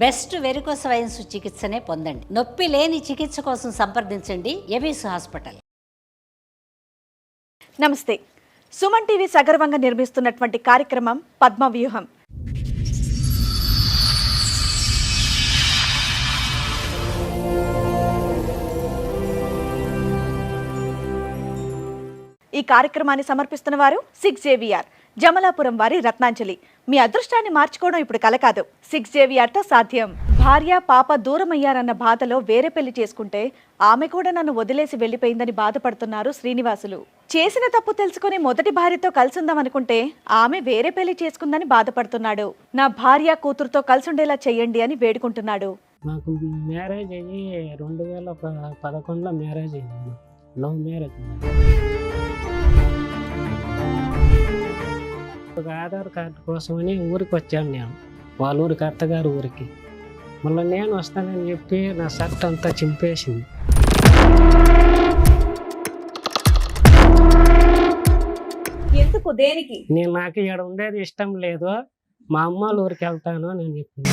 Best varicose wines చికిత్సనే పొందండి. నొప్పి లేని చికిత్స కోసం సంప్రదించండి ఎబిస్ హాస్పిటల్. నమస్తే. సుమన్ టీవీ సగర్వంగా నిర్మిస్తున్నటువంటి కార్యక్రమం పద్మవ్యూహం. ఈ కార్యక్రమాన్ని సమర్పిస్తున్న వారు 6JVR జమలాపురం వారి రత్నాంజలి. మీ అదృష్టాన్ని మార్చుకోవడం ఇప్పుడు కల కాదు, 6JVRతో సాధ్యం. భార్య పాప దూరమయ్యారన్న బాధలో వేరే పెళ్లి చేసుకుంటే ఆమె కూడా నన్ను వదిలేసి వెళ్లిపోయిందని బాధపడుతున్నారు శ్రీనివాసులు. చేసిన తప్పు తెలుసుకుని మొదటి భార్యతో కలిసిందాం అనుకుంటే ఆమె వేరే పెళ్లి చేసుకుందని బాధపడుతున్నాడు. నా భార్య కూతురుతో కలిసుండేలా చెయ్యండి అని వేడుకుంటున్నాడు. నాకు మ్యారేజ్ అయ్యి 2011లో మ్యారేజ్ అయింది. Love marriage. ఒక ఆధార్ కార్డు కోసమని ఊరికి వచ్చాను నేను, వాళ్ళ ఊరికి, అత్తగారు ఊరికి. మళ్ళీ నేను వస్తానని చెప్పి నా షర్ట్ అంతా చింపేసింది. ఎందుకు, దేనికి? నాకు ఇక్కడ ఉండేది ఇష్టం లేదు, మా అమ్మ వాళ్ళ ఊరికి వెళ్తాను అని చెప్పింది.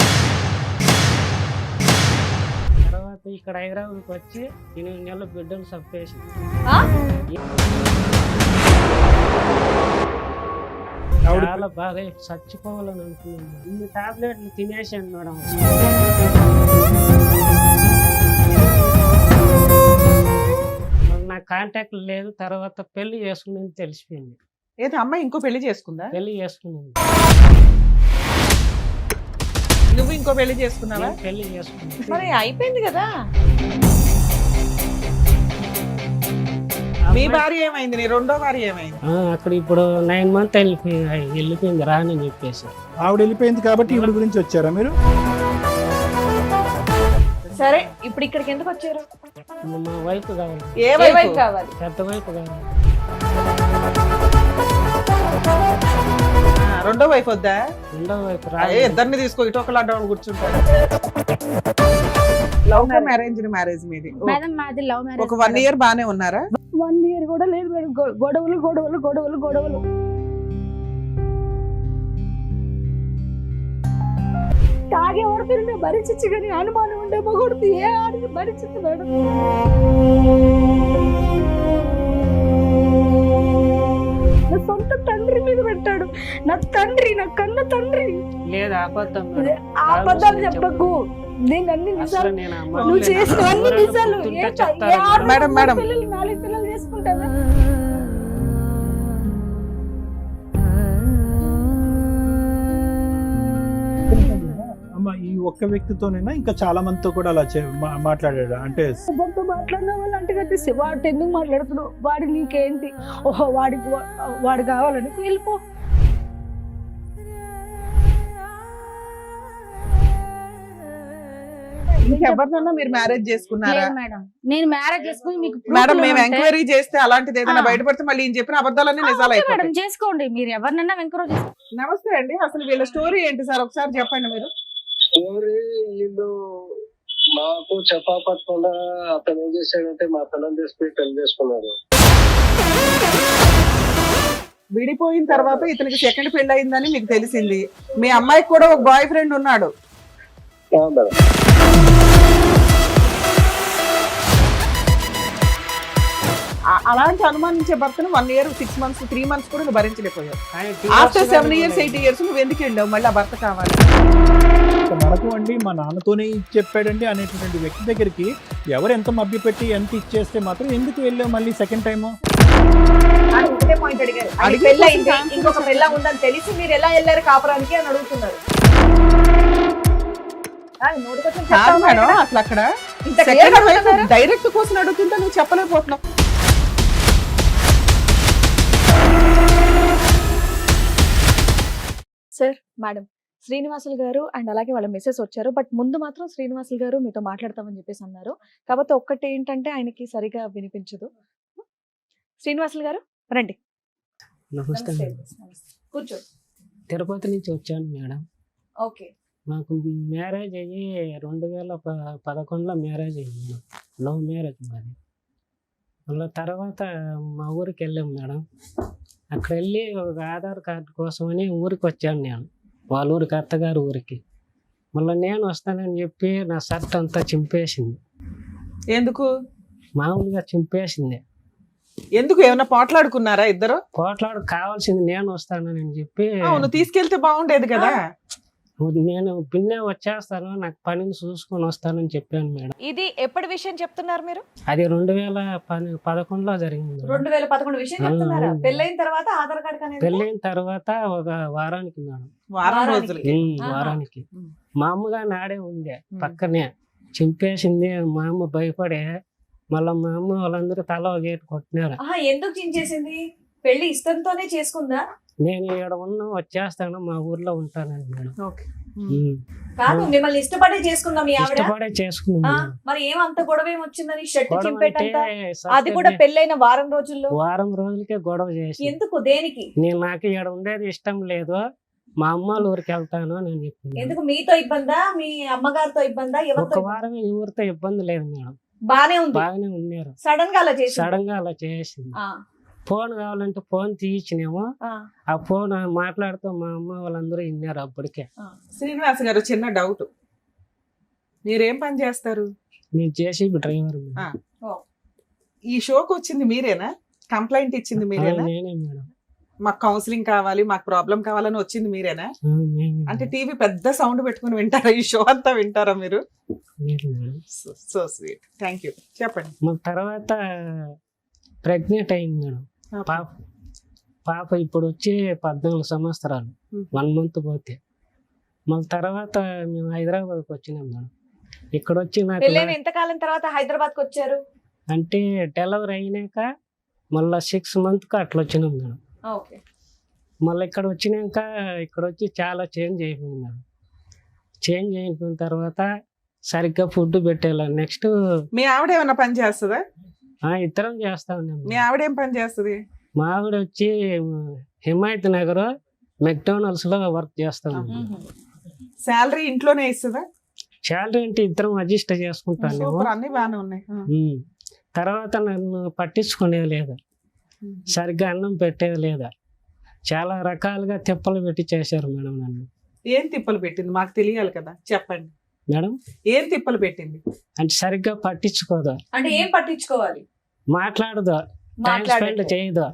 తర్వాత ఇక్కడ హైదరాబాద్కి వచ్చి 8 నెలల బిడ్డలు చంపేసింది. చాలా బాగా చచ్చిపోవాలని అనుకున్నాను. ఇన్ని టాబ్లెట్లు తినేసాను మేడం. నాకు కాంటాక్ట్ లేదు. తర్వాత పెళ్లి చేసుకుని తెలిసిపోయింది. ఏదో అమ్మాయి ఇంకో పెళ్లి చేసుకుందా? పెళ్లి చేసుకున్నాను. నువ్వు ఇంకో పెళ్లి చేసుకున్నావా? పెళ్లి చేసుకున్నాను. మరి అయిపోయింది కదా. మీ భార్య ఏమైంది? నీ రెండో భార్య ఏమైంది? అక్కడ ఇప్పుడు 9 months వెళ్ళిపోయింది రాని చెప్పేసి. ఆవిడ వెళ్ళిపోయింది కాబట్టి ఈవిడ గురించి వచ్చారా మీరు? సరే, ఇప్పుడు ఇక్కడికి ఎందుకు వచ్చారు? మా వైఫ్ కావాలి. ఏ వైపు కావాలి? పెద్ద వైఫ్ కావాలి. రెండో వైపు వద్దా? రెండో వైఫ్ ఇద్దరిని తీసుకో, ఇటు ఒకళ్ళు అడ్డం కూర్చుంటారు. లవ్ మ్యారేజ్ మీది? మేడం మాది లవ్ మ్యారేజ్. ఒక 1 year బానే ఉన్నారా? 1 year కూడా లేదు మేడం. గొడవలు గొడవలు గొడవలు గొడవలు. తాగే ఓడిపోయిన భరించచ్చు కానీ అనుమానం ఉండే మొగొడుతు ఏ ఆడికి భరించచ్చు మేడం. నా సొంత తండ్రి మీద పెట్టాడు. నా తండ్రి, నా కన్న తండ్రి. లేదు, అబద్ధం. అబద్ధాలు చెప్పకు. నేను అన్ని నిజాలు, నువ్వు చేసిన అన్ని నిజాలు. మేడం 4 పిల్లలు చేసుకుంటావా? అమ్మ, ఈ ఒక్క వ్యక్తితోనైనా ఇంకా చాలా మందితో కూడా అలా మాట్లాడాడు అంటే? ఎవరితో మాట్లాడిన వాళ్ళు అంటే కట్టేసి వాడు ఎందుకు మాట్లాడుతున్నావు, వాడి నీకేంటి, ఓహో వాడు కావాలని వెళ్ళిపో. ఇంకెవరినన్నా మీరు మ్యారేజ్ చేసుకున్నారా? మేడం, నేను మ్యారేజ్ చేసుకుని మీకు మేడం మేము ఎంక్వైరీ చేస్తే అలాంటిది ఏదైనా బయటపడితే మళ్ళీ ఈయన చెప్పిన అబద్ధాలన్నీ నిజాలు అయిపోతాయి. మేడం చేసుకోండి, మీరు ఎవరినన్నా ఎంకరేజ్ చేసుకోండి. నమస్తే అండి, అసలు వీళ్ళ స్టోరీ ఏంటి సార్ ఒకసారి చెప్పండి మీరు. స్టోరీ వీళ్ళు మాకు చెప్పకుండా అతను ఏం చేశాడంటే మా పిల్లలు తీసుకుని పెళ్లి చేసుకున్నారు. విడిపోయిన తర్వాత ఇతనికి సెకండ్ పెళ్లి అయిందని మీకు తెలిసింది. మీ అమ్మాయికి కూడా ఒక బాయ్ ఫ్రెండ్ ఉన్నాడు. అలాంటి అనుమానించే భర్తను 1 year 6 months 3 months కూడా నువ్వు భరించలేకపోయావు. ఆఫ్టర్ 7 years 8 years నువ్వు ఎందుకు వెళ్ళావు? మళ్ళీ ఆ భర్త కావాలి. మనకు అండి మా నాన్నతోనే చెప్పాడండి అనేటువంటి వ్యక్తి దగ్గరికి ఎవరు ఎంత మభ్యపెట్టి ఎంత ఇచ్చేస్తే మాత్రం ఎందుకు వెళ్ళావు మళ్ళీ సెకండ్ టైము? ఒకటే పాయింట్ అడిగారు. ఇంకొక పెళ్ళ ఉందని తెలిసి మీరు ఎలా వెళ్ళారు కాపురానికి అని అడుగుతున్నారు. మేడం అసలు అక్కడ డైరెక్ట్ కోసం అడుగుతుంటే నువ్వు చెప్పలేకపోతున్నావు. సార్, మేడం శ్రీనివాసులు గారు అండ్ అలాగే వాళ్ళ మెసేజ్ వచ్చారు. బట్ ముందు మాత్రం శ్రీనివాసులు గారు మీతో మాట్లాడతామని చెప్పేసి అన్నారు. కాబట్టి ఒక్కటి ఏంటంటే ఆయనకి సరిగా వినిపించదు. శ్రీనివాసులు గారు రండి. నమస్తే. కూర్చో. తిరుపతి నుంచి వచ్చాను మేడం. ఓకే. నాకు మ్యారేజ్ అయ్యి 2011లో మ్యారేజ్ అయ్యింది. లవ్ మ్యారేజ్ మాది. మళ్ళీ తర్వాత మా ఊరికి వెళ్ళాం మేడం. అక్కడ వెళ్ళి ఒక ఆధార్ కార్డు కోసమని ఊరికి వచ్చాను నేను, వాళ్ళ ఊరికి, అత్తగారు ఊరికి. మళ్ళీ నేను వస్తానని చెప్పి నా షర్ట్ అంతా చింపేసింది, ఎందుకు మామూలుగా చింపేసింది. ఎందుకు ఏమైనా పోట్లాడుకున్నారా ఇద్దరు? పోట్లాడు కావాల్సింది నేను వస్తానని చెప్పి, అవును తీసుకెళ్తే బాగుండేది కదా. నేను పిన్నే వచ్చేస్తాను, నాకు పనిని చూసుకొని వస్తానని చెప్పాను మేడం. ఇది ఎప్పటి విషయం చెప్తున్నారు మీరు? అది 2011లో జరిగింది మేడం. 2011 విషయం చెప్తున్నారా? ఆ. పెళ్ళైన తర్వాత ఆధార్ కార్డ్ అనేది పెళ్ళైన తర్వాత ఒక వారానికి మేడం, వారం రోజులకి వారానికి ఉమ్. మా అమ్మగా నాడే ఉంది పక్కనే, చింపేసింది. మా అమ్మ భయపడే మళ్ళీ మా అమ్మ వాళ్ళందరూ తల ఒక గేటు కొట్టినారు. ఎందుకు చించేసింది? పెళ్లి ఇష్టంతోనే చేసుకుందా? నేను ఇక్కడ వచ్చేస్తాను, మా ఊర్లో ఉంటానని మేడం. ఓకే. కాదు, మిమ్మల్ని ఇష్టపడే చేసుకుందాం మీ ఆవిడ. ఇష్టపడే చేసుకున్నాను. మరి ఏమంత గొడవ ఏమొచ్చిందని షర్ట్ గొడవ చింపేటంత? అంటే అది కూడా పెళ్ళైన వారం రోజుల్లో. వారం రోజులకే గొడవ చేసి, ఎందుకు, దేనికి? నాకు ఇక్కడ ఉండేది ఇష్టం లేదు, మా అమ్మ వాళ్ళ ఊరికి వెళ్తాను అని చెప్పింది. ఎందుకు, మీతో ఇబ్బందా, మీ అమ్మగారితో ఇబ్బందా, ఒక ఎవరితో? వారం ఎవరితో ఇబ్బంది లేదు మేడం, బానే ఉంది. బాగానే ఉన్నారు. సడన్ గా అలా చేసి సడన్ గా అలా చేసింది. ఫోన్ కావాలంటే ఫోన్ తీయించినేమో, ఆ ఫోన్ మాట్లాడుతూ మా అమ్మ వాళ్ళందరూ విన్నారు అప్పటికే. శ్రీనివాస్ గారు, చిన్న డౌట్, మీరేం పని చేస్తారు? నేను చేసి డ్రైవర్. ఈ షోకి వచ్చింది మీరేనా? కంప్లైంట్ ఇచ్చింది మీరేనా? నేనే మేడం. మాకు కౌన్సిలింగ్ కావాలి, మాకు ప్రాబ్లం కావాలని వచ్చింది మీరేనా? నేనే అంటే టీవీ పెద్ద సౌండ్ పెట్టుకుని వింటారా? ఈ షో అంతా వింటారా మీరు? Madam. So sweet, thank you. చెప్పండి. మళ్ళీ తర్వాత ప్రెగ్నెంట్ అయింది మేడం. పాప ఇప్పుడు వచ్చి 14 సంవత్సరాలు, 1 month పోతే. మళ్ళీ తర్వాత మేము హైదరాబాద్కి వచ్చినాం మేడం. ఇక్కడ వచ్చి నాకు పెళ్ళైన ఎంతకాలం తర్వాత హైదరాబాద్ కి వచ్చారు? అంటే డెలివరీ అయినాక మళ్ళీ 6 months అట్లా వచ్చినాం మేడం. ఓకే. మళ్ళీ ఇక్కడ వచ్చినాక ఇక్కడ వచ్చి చాలా చేంజ్ అయిపోయింది మేడం. చేంజ్ అయిపోయిన తర్వాత సరిగ్గా ఫుడ్ పెట్టేలా. నెక్స్ట్ మీ ఆవిడ ఏమైనా పని చేస్తుందా? ఇద్దరం చేస్తా ఉన్నాం. మీ ఆవిడ ఏం పని చేస్తుంది? మా ఆవిడ వచ్చి హిమాయత్ నగర్ మెక్డోనల్డ్స్ లో వర్క్ చేస్తాం. శాలరీ ఇంట్లోనే ఇస్తుందా? శాలరీ అంటే ఇద్దరం అడ్జస్ట్ చేసుకుంటాను. సూపర్, అన్ని బాగానే ఉన్నాయి. తర్వాత నన్ను పట్టించుకునేది లేదా, సరిగ్గా అన్నం పెట్టేది లేదా, చాలా రకాలుగా తిప్పలు పెట్టి చేశారు మేడం నన్ను. ఏం తిప్పలు పెట్టింది మాకు తెలియాలి కదా, చెప్పండి మేడం. ఏం తిప్పలు పెట్టింది? అంటే సరిగ్గా పట్టించుకోదా, అంటే ఏం పట్టించుకోవాలి, మాట్లాడదా, టైం స్పెండ్ చేయదా,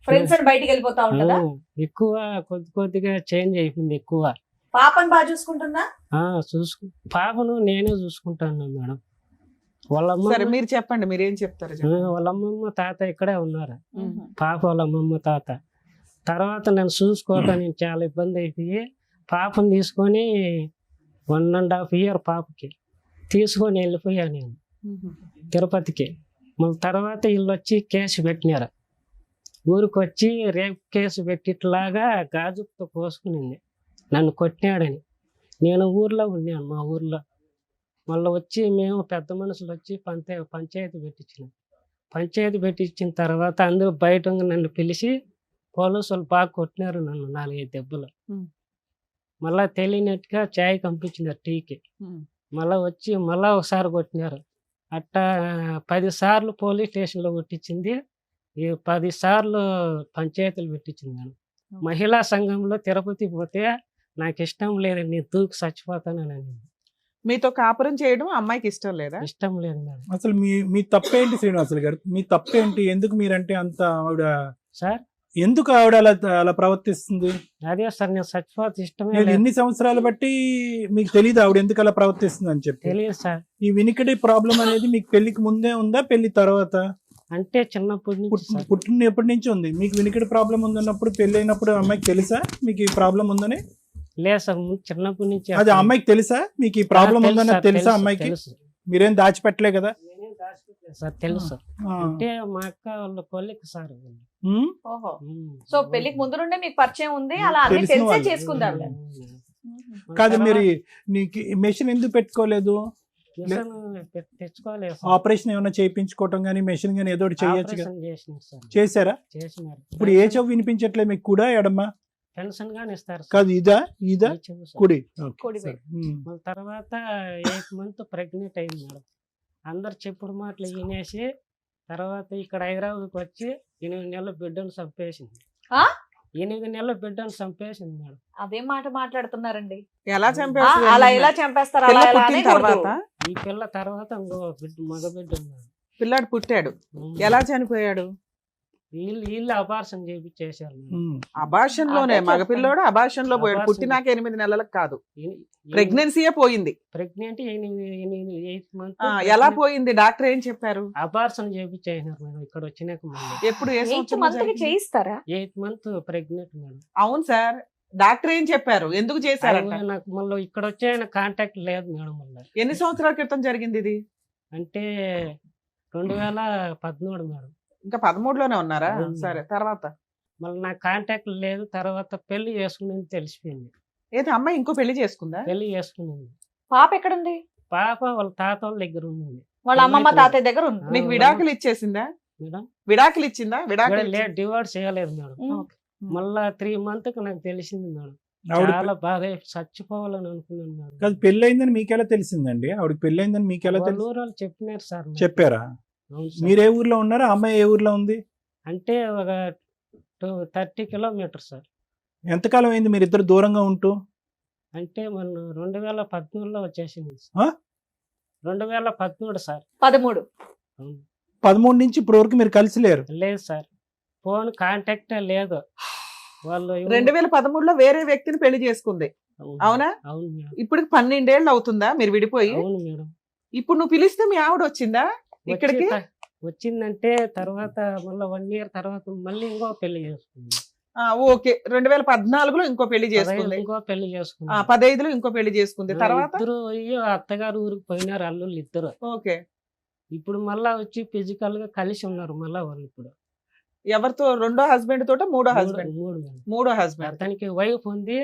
ఫ్రెండ్స్ అని బయటికి వెళ్ళిపోతా ఉంటుందా? ఎక్కువ కొద్దిగా చేంజ్ అయిపోయింది. ఎక్కువ పాపని బాగా చూసుకుంటుందా? పాపను నేనే చూసుకుంటాను మేడం. వాళ్ళ సరే అమ్మ మీరు చెప్పండి, మీరేం చెప్తారు చెప్పండి. వాళ్ళ అమ్మమ్మ తాత ఇక్కడే ఉన్నారు. పాప వాళ్ళ అమ్మమ్మ తాత. తర్వాత నన్ను చూసుకోవటానికి చాలా ఇబ్బంది అయిపోయి పాపను తీసుకొని 1.5 year పాపకి తీసుకొని వెళ్ళిపోయాను నేను తిరుపతికి. మళ్ళీ తర్వాత వీళ్ళు వచ్చి కేసు పెట్టినారు. ఊరికి వచ్చి రేపు కేసు పెట్టిట్లాగా గాజుతో కోసుకునింది, నన్ను కొట్టినాడని. నేను ఊర్లో ఉన్నాను, మా ఊర్లో. మళ్ళీ వచ్చి మేము పెద్ద మనుషులు వచ్చి పంచాయతీ పెట్టించినాం. పంచాయతీ పెట్టించిన తర్వాత అందరూ బయట నన్ను పిలిచి పోలీసులు బాగా కొట్టినారు నన్ను 4-5 దెబ్బలు. మళ్ళా తెలియనట్టుగా చాయ్ పంపించినారు టీకి. మళ్ళీ వచ్చి మళ్ళా ఒకసారి కొట్టినారు. అట్టా 10 సార్లు పోలీస్ స్టేషన్లో కొట్టించింది, 10 సార్లు పంచాయతీలు పెట్టించింది మేడం. మహిళా సంఘంలో తిరుపతి పోతే నాకు ఇష్టం లేదు, నేను దూకి చచ్చిపోతానని. మీతో కాపురం చేయడం అమ్మాయికి ఇష్టం లేదా? ఇష్టం లేదు మేడం. అసలు మీ తప్పేంటి శ్రీనివాసులు గారు? మీ తప్పేంటి? ఎందుకు మీరంటే అంత ఆవిడ సార్, ఎందుకు ఆవిడ అలా ప్రవర్తిస్తుంది? అదే సార్, నేను చచ్చిపోతే ఇష్టమే నేను లేదు. ఎన్ని సంవత్సరాలు బట్టి మీకు తెలియదు ఆవిడ ఎందుకు అలా ప్రవర్తిస్తుంది అని చెప్పి? తెలియదు సార్. ఈ వినికిడి ప్రాబ్లం అనేది మీకు పెళ్లికి ముందే ఉందా, పెళ్లి తర్వాత? అంటే చిన్నప్పటి నుంచి సార్. పుట్టినప్పటి నుంచి ఉంది. మీకు వినికిడి ప్రాబ్లం ఉందన్నప్పుడు పెళ్లి అయినప్పుడు అమ్మాయికి తెలుసా మీకు ఈ ప్రాబ్లం ఉందని? లేదు సార్, చిన్నప్పటి నుంచి. అది అమ్మాయికి తెలుసా మీకు ఈ ప్రాబ్లం ఉందని? తెలుసా అమ్మాయికి? మీరేం దాచిపెట్టలే కదా? సార్ తెలుసు. అంటే మా అక్క వాళ్ళ కొలిక్ సార్. ఓహో, సో పెళ్లికి ముందు నుండే మీకు పరిచయం ఉంది, అలా అన్ని తెలిసే చేసుకుందాం. కాదు, మీరు నీకు మెషిన్ ఎందుకు పెట్టుకోలేదు? తెచ్చుకోలేదు. ఆపరేషన్ ఏమైనా చేయించుకోవటం కానీ మెషిన్ కానీ ఏదో చేయొచ్చు కదా? చేశారా? చేసినారు. ఇప్పుడు ఏ చెవు వినిపించట్లే మీకు? కూడా ఎడమ్మా? పెన్షన్ గాని ఇస్తారు కాదు, ఇదా కుడి? తర్వాత 8 months ప్రెగ్నెంట్ అయింది మేడం. అందరు చెప్పుడు మాటలు వినేసి తర్వాత ఇక్కడ హైదరాబాద్కి వచ్చి 8 నెలల బిడ్డను చంపేసింది. 8 నెలల బిడ్డను చంపేసింది మేడం. అదే మాట మాట్లాడుతున్నారండి. ఎలా ఆ, చంపేస్తారు అలా ఎలా చంపేస్తారు పిల్ల అలా ఎలా పుట్టిన అనేకూడదు. తర్వాత ఈ పిల్ల తర్వాత ఇంకో బిడ్డ మగ బిడ్డ ఉన్నాడు. పిల్లాడు పుట్టాడు, ఎలా చనిపోయాడు? వీళ్ళు అబార్షన్ చేపించేశారు మేడం. ఉమ్. అబార్షన్ లోనే అదే మగపిల్లోడు అబార్షన్ లో పోయాడు. అబార్షన్. పుట్టినాక 8 నెలలకు కాదు, ప్రెగ్నెన్సీయే పోయింది. ప్రెగ్నెంట్ 8 మంత్ ఎలా పోయింది? డాక్టర్ ఏం చెప్పారు? అబార్షన్ చేపించేసినారు మేడం. ఇక్కడ వచ్చినాక మళ్ళీ ఎప్పుడు ఏ 8 సంవత్సరంలో మంత్ కి జరిగింది? చేయిస్తారా? 8 మంత్ ప్రెగ్నెంట్ మేడం. అవును సార్, డాక్టర్ ఏం చెప్పారు? ఎందుకు చేశారంట? అది నాకు మళ్ళీ ఇక్కడ వచ్చే ఆయన కాంటాక్ట్ లేదు మేడం. మళ్ళీ ఎన్ని సంవత్సరాల క్రితం జరిగింది ఇది? అంటే 2013 మేడం. ఇంకా 13లోనే ఉన్నారా? అవును. సరే, తర్వాత మళ్ళీ నాకు కాంటాక్ట్ లేదు. తర్వాత పెళ్లి చేసుకునేది తెలిసిపోయింది. ఏది అమ్మాయి ఇంకో పెళ్లి చేసుకుందా? పెళ్లి చేసుకునేది పాప ఎక్కడుంది? పాప వాళ్ళ తాత వాళ్ళ దగ్గర ఉంది వాళ్ళ అమ్మమ్మ తాతయ్య దగ్గర ఉంది. నీకు విడాకులు ఇచ్చేసిందా? మేడం. విడాకులు ఇచ్చిందా? విడాకులు లేదు, డివోర్స్ చేయలేదు మేడం. ఉమ్. మళ్ళా 3 months నాకు తెలిసింది మేడం. ఆవిడ చాలా బాధ, చచ్చిపోవాలని అనుకున్నాను మేడం. కాదు, పెళ్ళయిందని మీకెలా తెలిసిందండి? ఆవిడకి పెళ్ళయిందని మీకెలా వాళ్ళ తెలుసు? ఊరు వాళ్ళు చెప్పినారు సార్ నాకు. చెప్పారా? అవును సార్. మీరు ఏ ఊర్లో ఉన్నారా? అమ్మాయి ఏ ఊర్లో ఉంది? అంటే ఒక 30 kilometers సార్. ఎంతకాలం అయింది మీరు ఇద్దరు దూరంగా ఉంటూ? అంటే మన 2013లో వచ్చేసింది ఆ? 2013 సార్. 13. అవును. 13 నుంచి ఇప్పటి వరకు మీరు కలిసి లేరు? లేదు సార్, ఫోన్ కాంటాక్ట్ లేదు. వాళ్ళు 2013లో వేరే వ్యక్తిని పెళ్లి చేసుకుంది, అవును. అవునా? అవును మేడం. ఇప్పుడు 12 ఏళ్ళు అవుతుందా మీరు విడిపోయి? అవును మేడం. ఇప్పుడు నువ్వు పిలిస్తే మీ ఆవిడ వచ్చిందా ఇక్కడికి? వచ్చిందంటే తర్వాత మళ్ళీ 1 year తర్వాత మళ్ళీ ఇంకో పెళ్లి చేసుకుంది. ఓకే, 2014లో ఇంకో పెళ్లి చేసుకుంది, ఇంకో పెళ్లి చేసుకుంది. 15లో ఇంకో పెళ్లి చేసుకుంది. తర్వాత ఇద్దరు అయ్యో అత్తగారు ఊరికి పోయినారు అల్లుళ్ళు ఇద్దరు. ఓకే, ఇప్పుడు మళ్ళా వచ్చి ఫిజికల్ గా కలిసి ఉన్నారు మళ్ళా వాళ్ళు. ఇప్పుడు ఎవరితో? రెండో హస్బెండ్ తోట మూడో హస్బెండ్? మూడు మేడం. మూడో హస్బెండ్. అతనికి వైఫ్ ఉంది,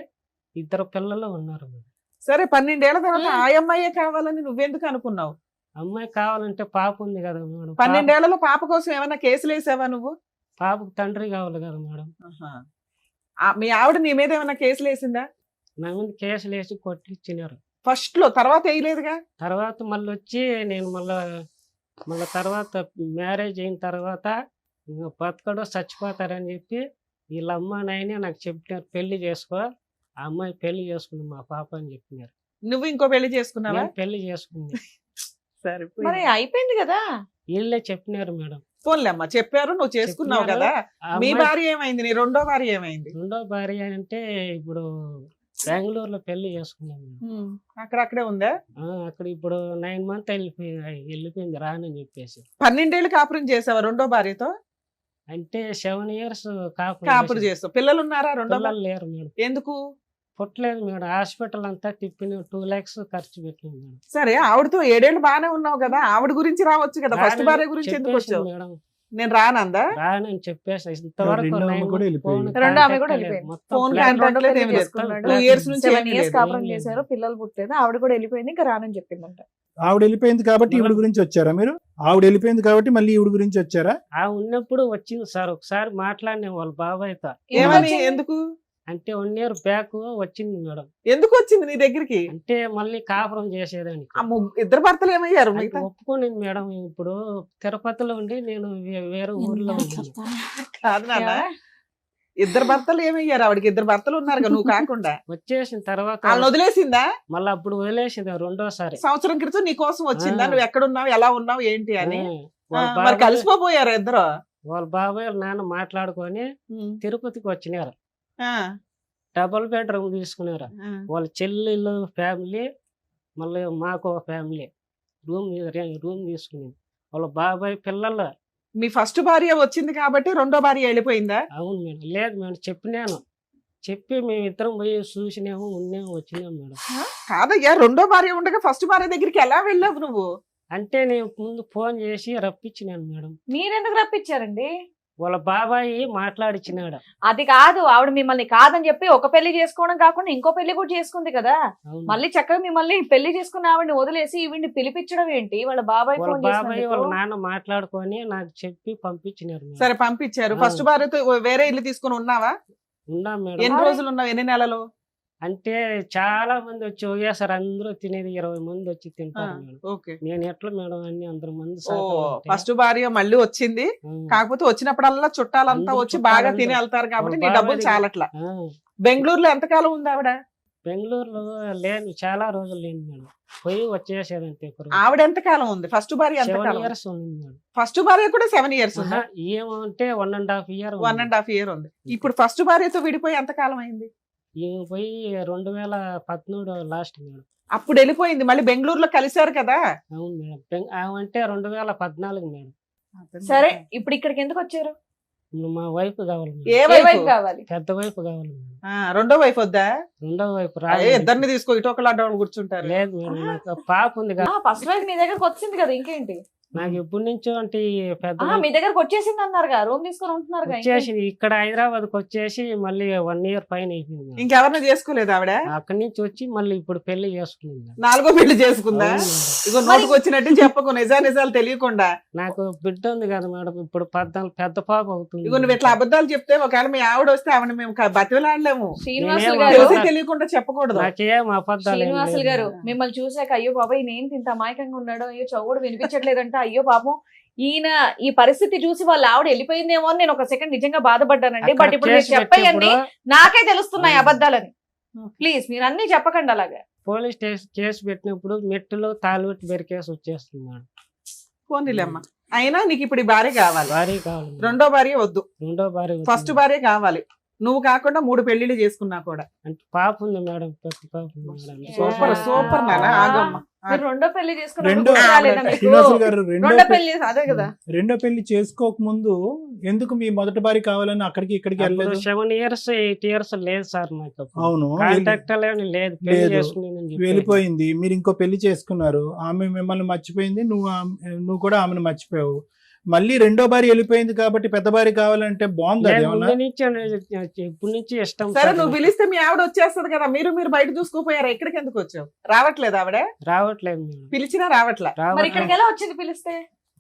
2 పిల్లలు ఉన్నారు మేడం. సరే, 12 ఏళ్ల తర్వాత ఆ అమ్మాయే కావాలని నువ్వెందుకు అనుకున్నావు? అమ్మాయి కావాలంటే పాప ఉంది కదా మేడం. 12 ఏళ్లలో పాప కోసం ఏమైనా కేసులు వేసావా నువ్వు? పాపకు తండ్రి కావాలి కదా మేడం. మీ ఆవిడ నీ మీద ఏమైనా కేసులు వేసిందా? నా మీద కేసులు వేసి కొట్టించినారు ఫస్ట్ లో, తర్వాత వేయలేదుగా? తర్వాత మళ్ళీ వచ్చి నేను మళ్ళా తర్వాత మ్యారేజ్ అయిన తర్వాత ఇంకా బతకడో చచ్చిపోతారని చెప్పి వీళ్ళ అమ్మ నాయనే నాకు చెప్పినారు, పెళ్లి చేసుకో, ఆ అమ్మాయి పెళ్లి చేసుకుంది మా పాప అని చెప్పినారు. నువ్వు ఇంకో పెళ్లి చేసుకున్నావా? నేను పెళ్లి చేసుకుంది. సరే, మరి అయిపోయింది కదా. వీళ్ళే చెప్పినారు మేడం. పోన్లే అమ్మా, చెప్పారు, నువ్వు చేసుకున్నావు కదా. ఆ మీ అమ్మాయి భార్య ఏమైంది? నీ రెండో భార్య ఏమైంది? రెండో భార్య అంటే ఇప్పుడు బెంగళూరులో పెళ్లి చేసుకున్నాను మేడం. అక్కడే ఉందా? అక్కడ ఇప్పుడు 9 months వెళ్ళిపోయింది రానని చెప్పేసి. 12 ఏళ్ళు కాపురం చేసావా రెండో భార్యతో? అంటే 7 years కాపురం చేస్తావు. పిల్లలు ఉన్నారా రెండో భార్య? పిల్లలు లేరు మేడం. ఎందుకు పుట్టలేదు మేడం. హాస్పిటల్ అంతా తిప్పిన 2 lakhs ఖర్చు పెట్టింది మేడం. సరే, ఆవిడతో 7 ఏళ్ళు బాగానే ఉన్నావు కదా, ఆవిడ గురించి రావచ్చు కదా. ఫస్ట్ భార్య గురించి ఎందుకు చెప్పేసి వచ్చావు? మేడం నేను రానందా? రానని చెప్పేసి ఇంతవరకు రెండో ఆమె 9 కూడా months వెళ్ళిపోయింది. phone రెండో ఆమె కూడా contact లేదు. వెళ్ళిపోయింది. మొత్తం ఫోన్ black కాంటాక్ట్ లేదు, ఏం లేదు. చేసుకున్నాడు. 2 years నుంచి 7 ఏమీ years లేదు. కాపురం ఏం లేదు. చేశారు, పిల్లలు పుట్టలేదు, ఆవిడ కూడా వెళ్ళిపోయింది, ఇంకా రానని చెప్పిందంట. ఆవిడ వెళ్ళిపోయింది కాబట్టి ఈవిడ గురించి వచ్చారా మీరు? ఆవిడ వెళ్ళిపోయింది కాబట్టి మళ్ళీ ఈవిడ గురించి వచ్చారా? ఉన్నప్పుడు వచ్చింది సార్, ఒకసారి మాట్లాడిన వాళ్ళ బాబాయ్తో. ఏమని? వచ్చింది? ఎందుకు? అంటే 1 year బ్యాక్ వచ్చింది మేడం. ఎందుకు వచ్చింది నీ దగ్గరికి? అంటే మళ్ళీ కాపురం చేసేదానికి. ఇద్దరు భర్తలు ఏమయ్యారు? అంటే మిగతా ఒప్పుకునింది మేడం. ఇప్పుడు తిరుపతిలో ఉండి నేను వేరే ఊర్లో ఉన్నాను. కాదు నాన్న, ఇద్దరు భర్తలు ఏమయ్యారు? ఆవిడకి 2 భర్తలు ఉన్నారు కదా, నువ్వు కాకుండా. వచ్చేసిన తర్వాత వాళ్ళని వదిలేసిందా? మళ్ళీ అప్పుడు వదిలేసింది రెండోసారి. సంవత్సరం క్రితం నీ కోసం వచ్చిందా? నువ్వు ఎక్కడున్నావు, ఎలా ఉన్నావు, ఏంటి అని? వాళ్ళ మరి బాబాయ్ కలిసిపోయారు ఇద్దరు? వాళ్ళ బాబాయ్ వాళ్ళ నాన్న మాట్లాడుకొని తిరుపతికి వచ్చినారు. ఆ, డబుల్ బెడ్రూమ్ తీసుకున్నారు. వాళ్ళ చెల్లెళ్ళు ఫ్యామిలీ, మళ్ళీ మాకు ఫ్యామిలీ రూమ్ తీసుకుని వాళ్ళ బాబాయ్ పిల్లలు. మీ ఫస్ట్ భార్య వచ్చింది కాబట్టి రెండో భార్య వెళ్ళిపోయిందా? అవును మేడం. లేదు మేడం, చెప్పినాను. చెప్పి మేమిద్దరం పోయి చూసినాము, ఉన్నాము, వచ్చినాము మేడం. కాదయ్యా, రెండో భార్య ఉండగా ఫస్ట్ భార్య దగ్గరికి ఎలా వెళ్ళావు నువ్వు? అంటే నేను ముందు ఫోన్ చేసి రప్పించినాను మేడం. మీరెందుకు రప్పించారండి? వాళ్ళ బాబాయ్ మాట్లాడిచ్చినాడు. అది కాదు, ఆవిడ మిమ్మల్ని కాదని చెప్పి ఒక పెళ్లి చేసుకోవడం కాకుండా ఇంకో పెళ్లి కూడా చేసుకుంది కదా. అవును. మళ్ళీ చక్కగా మిమ్మల్ని పెళ్లి చేసుకున్న ఆవిడని వదిలేసి ఈవిడ్ని పిలిపించడం ఏంటి? వాళ్ళ బాబాయ్ వాళ్ళ ఫోన్ బాబాయ్ వాళ్ళ చేసినందుకు. నాన్న మాట్లాడుకొని నాకు చెప్పి పంపించినారు మేడం. సరే, పంపించారు. ఆ. ఫస్ట్ భార్యతో వేరే ఇల్లు తీసుకుని ఉన్నావా? ఉన్నాం మేడం. ఎన్ని రోజులు ఉన్నావు? ఎన్ని నెలలు? అంటే చాలా మంది వచ్చి ఒకేసారి అందరూ తినేది 20 మంది వచ్చి తింటారు మేడం. ఓకే. నేను ఎట్లా మేడం అన్ని అందరు మంది ఓ, ఫస్ట్ భార్య మళ్ళీ వచ్చింది, కాకపోతే వచ్చినప్పుడల్లా చుట్టాలంతా అందరూ వచ్చి బాగా చుట్టాలందరూ. తిని వెళ్తారు కాబట్టి నీ వాళ్ళ డబ్బులు బాబాయ్ చాలట్లా. బెంగళూరులో ఎంతకాలం ఉంది ఆవిడ? బెంగళూరులో లేను, చాలా రోజులు లేను మేడం. పోయి వచ్చేసాడు అంతే. ఆవిడ ఎంత కాలం ఉంది? ఫస్ట్ భార్య ఎంత 7 కాలం? years ఉంది మేడం. ఫస్ట్ భార్య కూడా 7 years ఉంది. ఏమంటే 1.5 year 1.5 year ఉంది. ఇప్పుడు ఫస్ట్ భార్యతో విడిపోయి ఎంత కాలం అయింది? ఈమె పోయి 2013 లాస్ట్ మేడం. అప్పుడు వెళ్ళిపోయింది, మళ్ళీ బెంగళూరులో కలిశారు కదా. అవును మేడం. ఆమె అంటే 2014 మేడం. సరే ఇప్పుడు ఇక్కడికి ఎందుకు వచ్చారు? మా వైఫ్ కావాలి మేడం. ఏ ఏ వైపు? వైపు కావాలి? పెద్ద వైపు కావాలి మేడం. రెండో వైపు వద్దా? రెండో వైపు అదే ఇద్దరిని తీసుకో, ఇటు ఒకళ్ళు అడ్డం కూర్చుంటారు. లేదు మేడం, నాకు పాప ఉంది కదా. ఫస్ట్ వైఫ్ మీ దగ్గరకు వచ్చింది కదా, ఇంకేంటి? నాకు ఎప్పటి నుంచో అంటే ఈ పెద్ద ఆ, మీ దగ్గరకు వచ్చేసింది అన్నారుగా, రూమ్ తీసుకొని ఉంటున్నారు వచ్చేసి ఇక్కడ హైదరాబాద్ కు వచ్చేసి మళ్ళీ 1 year పైన అయిపోయింది మేడం. ఇంకెవరిని చేసుకోలేదు ఆవిడ? అక్కడి నుంచి వచ్చి మళ్ళీ ఇప్పుడు పెళ్లి చేసుకుంది మేడం. 4వ పెళ్లి చేసుకుందా? అవును మేడం. ఇగో నోటుకు వచ్చినట్టు చెప్పకు, నిజాలు తెలియకుండా. నాకు బిడ్డ ఉంది కదా మేడం, ఇప్పుడు 14 పెద్ద పాప అవుతుంది. ఇగో నువ్వు ఇట్లా అబద్ధాలు చెప్తే ఒకవేళ మీ ఆవిడ వస్తే ఆవిడ మేము బతిలాడలేము. శ్రీనివాసులు నేనేం గారు, తెలిసి తెలియకుండా చెప్పకూడదు. నాకేం అబద్ధాలు ఏం శ్రీనివాసులు లేదు గారు మేడం. మిమ్మల్ని చూసాక అయ్యో బాబాయ్ నేను ఇంత అమాయకంగా ఉన్నాడు, అయ్యో చౌడు వినిపించట్లేదంట, అయ్యో పాపం ఈయన ఈ పరిస్థితి చూసి వాళ్ళ ఆవిడ వెళ్ళిపోయిందేమో అని నేను ఒక సెకండ్ నిజంగా బాధపడ్డానండి. అక్కడ బట్ ఇప్పుడు మీరు కేసు చెప్పేయండి, పెట్టినప్పుడు నాకే తెలుస్తున్నాయి అవును. అబద్ధాలని. ప్లీజ్ మీరు అన్ని చెప్పకండి అలాగా. పోలీస్ స్టేషన్ కేసు పెట్టినప్పుడు మెట్టులో తాలిబెట్టి బెరికేసి వచ్చేస్తుంది మేడం. పోనీలేమ్మా. అయినా నీకు ఇప్పుడు ఈ భార్య కావాలి, భార్య కావాలి మేడం. రెండో భార్య వద్దు, రెండో భార్య వద్దు ఫస్ట్ మేడం. భార్య కావాలి. నువ్వు కాకుండా 3 పెళ్లిళ్ళు చేసుకున్నా కూడా. అంటే పాప ఉంది మేడం, పెద్ద పాప ఉంది మేడం. సూపర్ సూపర్ నాన్న, ఆగమ్మా. మీరు రెండో పెళ్లి రెండో చేసుకున్నారు శ్రీనివాసులు గారు రెండో పెళ్లి అదే కదా. రెండో పెళ్లి చేసుకోక ముందు ఎందుకు మీ మొదటి భార్య కావాలని అక్కడికి ఇక్కడికి అప్పుడు వెళ్ళలేదు? 7 years 8 years లేదు సార్ నాకు అప్పుడు. అవును, కాంటాక్ట్ లేదు, పెళ్లి లేదు. చేసుకుని వెళ్ళిపోయింది. మీరు ఇంకో పెళ్లి చేసుకున్నారు, ఆమె మిమ్మల్ని మర్చిపోయింది, నువ్వు కూడా ఆమెను మర్చిపోయావు. మళ్ళీ రెండో భార్య వెళ్ళిపోయింది కాబట్టి పెద్ద భార్య కావాలంటే బాగుంది. అది ఏమన్నా ఇప్పటి నుంచి ఇష్టం సరే సార్ నువ్వు నాకు. పిలిస్తే మీ ఆవిడ వచ్చేస్తుంది కదా. మీరు బయట చూసుకోపోయారా? ఇక్కడికి ఎందుకు వచ్చావు? రావట్లేదు ఆవిడ? రావట్లేదు మేడం. పిలిచినా రావట్లే. మరి రావట్లేదు. ఇక్కడికి ఎలా వచ్చింది పిలిస్తే?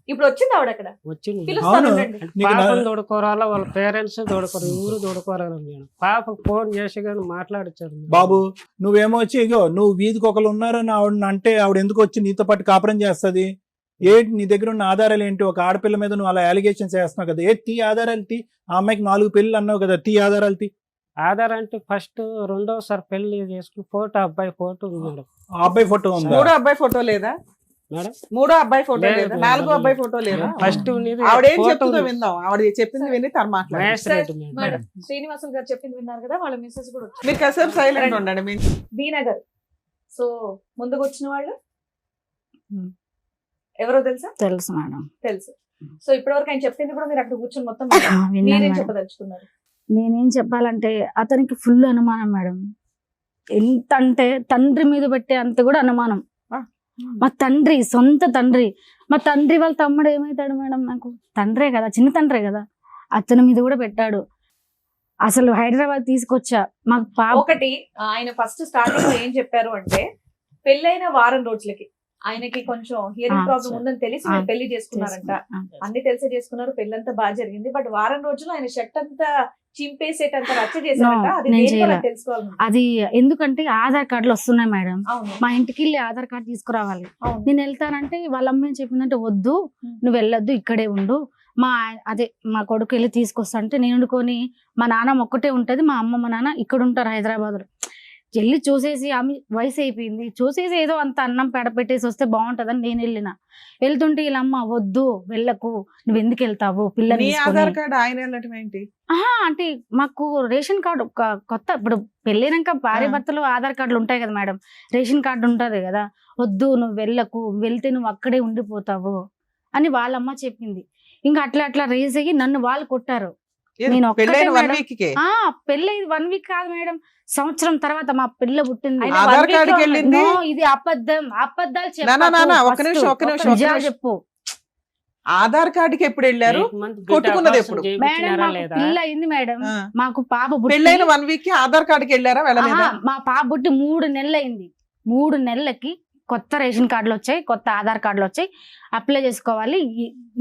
ఇప్పుడు వచ్చింది ఆవిడ అక్కడ. వచ్చింది మేడం. పిలుస్తాను అవును. ఉండండి. నీకు పాపను తోడుకోరాలా, వాళ్ళ పేరెంట్స్ తోడుకోరు, ఊరు తోడుకోరాలి మేడం. పాపకు ఫోన్ చేసి కానీ మాట్లాడించారు మేడం. బాబు నువ్వేమో వచ్చి ఇగో నువ్వు వీధికి ఒకరు ఉన్నారని ఆవిడ అంటే ఆవిడ ఎందుకు వచ్చి నీతో పాటు కాపురం చేస్తుంది? ఏంటి నీ దగ్గర ఉన్న ఆధారాలు ఏంటి? ఒక ఆడపిల్ల మీద నువ్వు అలా అలిగేషన్స్ చేస్తున్నావు కదా, తీ ఆధారాలు తీ. ఆ అమ్మాయికి 4 పెళ్ళిళ్ళు అన్నావు కదా, తీ ఆధారాలు తీ. ఆధార్ అంటే ఫస్ట్ రెండోసారి పెళ్లి చేసుకుని ఫోటో, అబ్బాయి ఫోటో ఉంది మేడం. ఆ అబ్బాయి ఫోటో ఉందా? 3వ అబ్బాయి ఫోటో లేదా? మేడం 3వ అబ్బాయి ఫోటో లేదు, లేదా? లేదు. 4వ అబ్బాయి ఫోటో లేదా? ఫస్ట్ ఆవిడ ఏం చెప్తుందో విందాం. ఆవిడ చెప్పింది విని తను మాట్లాడు. మహేష్ రెడ్డి మేడం. మేడం శ్రీనివాసులు గారు చెప్పింది విన్నారు కదా, వాళ్ళ మిస్సెస్ కూడా వచ్చారు. మీరు కాసేపు సైలెంట్ ఉండండి. బీనగర్. సో ముందుకు వచ్చిన వాళ్ళు ఎవరో తెలుసా? తెలుసు మేడం. తెలుసు. సో ఇప్పటివరకు ఆయన చెప్పింది కూడా మీరు అక్కడ కూర్చొని మొత్తం విన్నాను మీరేం మేడం. చెప్పదలుచుకున్నారు? నేనేం చెప్పాలంటే అతనికి ఫుల్ అనుమానం మేడం. ఎంత అంటే తండ్రి మీద పెట్టే అంత కూడా అనుమానం. మా తండ్రి, సొంత తండ్రి, మా తండ్రి వాళ్ళ తమ్ముడు ఏమవుతాడు మేడం? నాకు తండ్రే కదా, చిన్న తండ్రే కదా, అతని మీద కూడా పెట్టాడు. అసలు హైదరాబాద్ తీసుకొచ్చా మాకు పాప. ఒకటి ఆయన ఫస్ట్ స్టార్టింగ్ లో ఏం చెప్పారు అంటే పెళ్ళైన వారం రోజులకి ఆయనకి కొంచెం హియరింగ్ ప్రాబ్లం ఉందని తెలిసి మీరు పెళ్లి చేసుకున్నారంట. అన్ని తెలిసే చేసుకున్నారు, పెళ్ళంతా బాగా జరిగింది. బట్ వారం రోజులు ఆయన షర్ట్ అంతా చింపేసేటంత రచ్చ చేశారంట. అది నేను నేను కూడా చేయలే. తెలుసుకోవాలి. అది ఎందుకంటే ఆధార్ కార్డులు వస్తున్నాయి మేడం, అవును మా ఇంటికి వెళ్ళి ఆధార్ కార్డు తీసుకురావాలి. అవును. నేను వెళ్తానంటే వాళ్ళ అమ్మ ఏం చెప్పిందంటే వద్దు నువ్వు వెళ్ళొద్దు, ఇక్కడే ఉండు. మా కొడుకు వెళ్ళి తీసుకొస్తా అంటే నేను వండుకొని, మా నాన్న ఒక్కటే ఉంటది, మా అమ్మ మా నాన్న ఇక్కడ ఉంటారు హైదరాబాద్ లో. వెళ్ళి చూసేసి ఆమె వయసు అయిపోయింది, చూసేసి ఏదో అంత అన్నం పెడ పెట్టేసి వస్తే బాగుంటదని నేను వెళ్ళిన. వెళ్తుంటే వీళ్ళమ్మ వద్దు వెళ్ళకు, నువ్వు ఎందుకు వెళ్తావు పిల్లలు నీ ఆధార్ కార్డు ఆయన వెళ్ళటం ఏంటి? అంటే మాకు రేషన్ కార్డు కొత్త, ఇప్పుడు పెళ్ళైనాక భార్య భర్తలు ఆధార్ కార్డులు ఉంటాయి కదా మేడం, రేషన్ కార్డు ఉంటది కదా. వద్దు నువ్వు వెళ్ళకు, వెళ్తే నువ్వు అక్కడే ఉండిపోతావు అని వాళ్ళమ్మ చెప్పింది. ఇంకా అట్లా రేస్ అయ్యి నన్ను వాళ్ళు కొట్టారు. నేను ఒక్కటే పెళ్ళైన 1 మేడం. week కే పెళ్ళి 1 week కాదు మేడం, సంవత్సరం తర్వాత మా పిల్ల పుట్టింది. ఆయన ఆధార్ 1 week కార్డుకి లో వెళ్ళింది. నో, ఇది అబద్ధాలు నానా, ఒక్క నిమిషం. నిజాలు చెప్పు. ఆధార్ కార్డుకి ఎప్పుడు వెళ్ళారు? 8 months కొట్టుకున్నది బిడ్డ ఎప్పుడు? అబార్షన్ మేడం చేయించినారా మాకు లేదా? పిల్ల అయింది మేడం, ఆ. మాకు పాప పుట్టి పెళ్ళైన 1 week కి ఆధార్ కార్డుకి వెళ్ళారా వెళ్ళలేదా? మా పాప పుట్టి 3 నెలలు అయింది. 3 నెలలకి కొత్త రేషన్ కార్డులు వచ్చాయి, కొత్త ఆధార్ కార్డులు వచ్చాయి, అప్లై చేసుకోవాలి.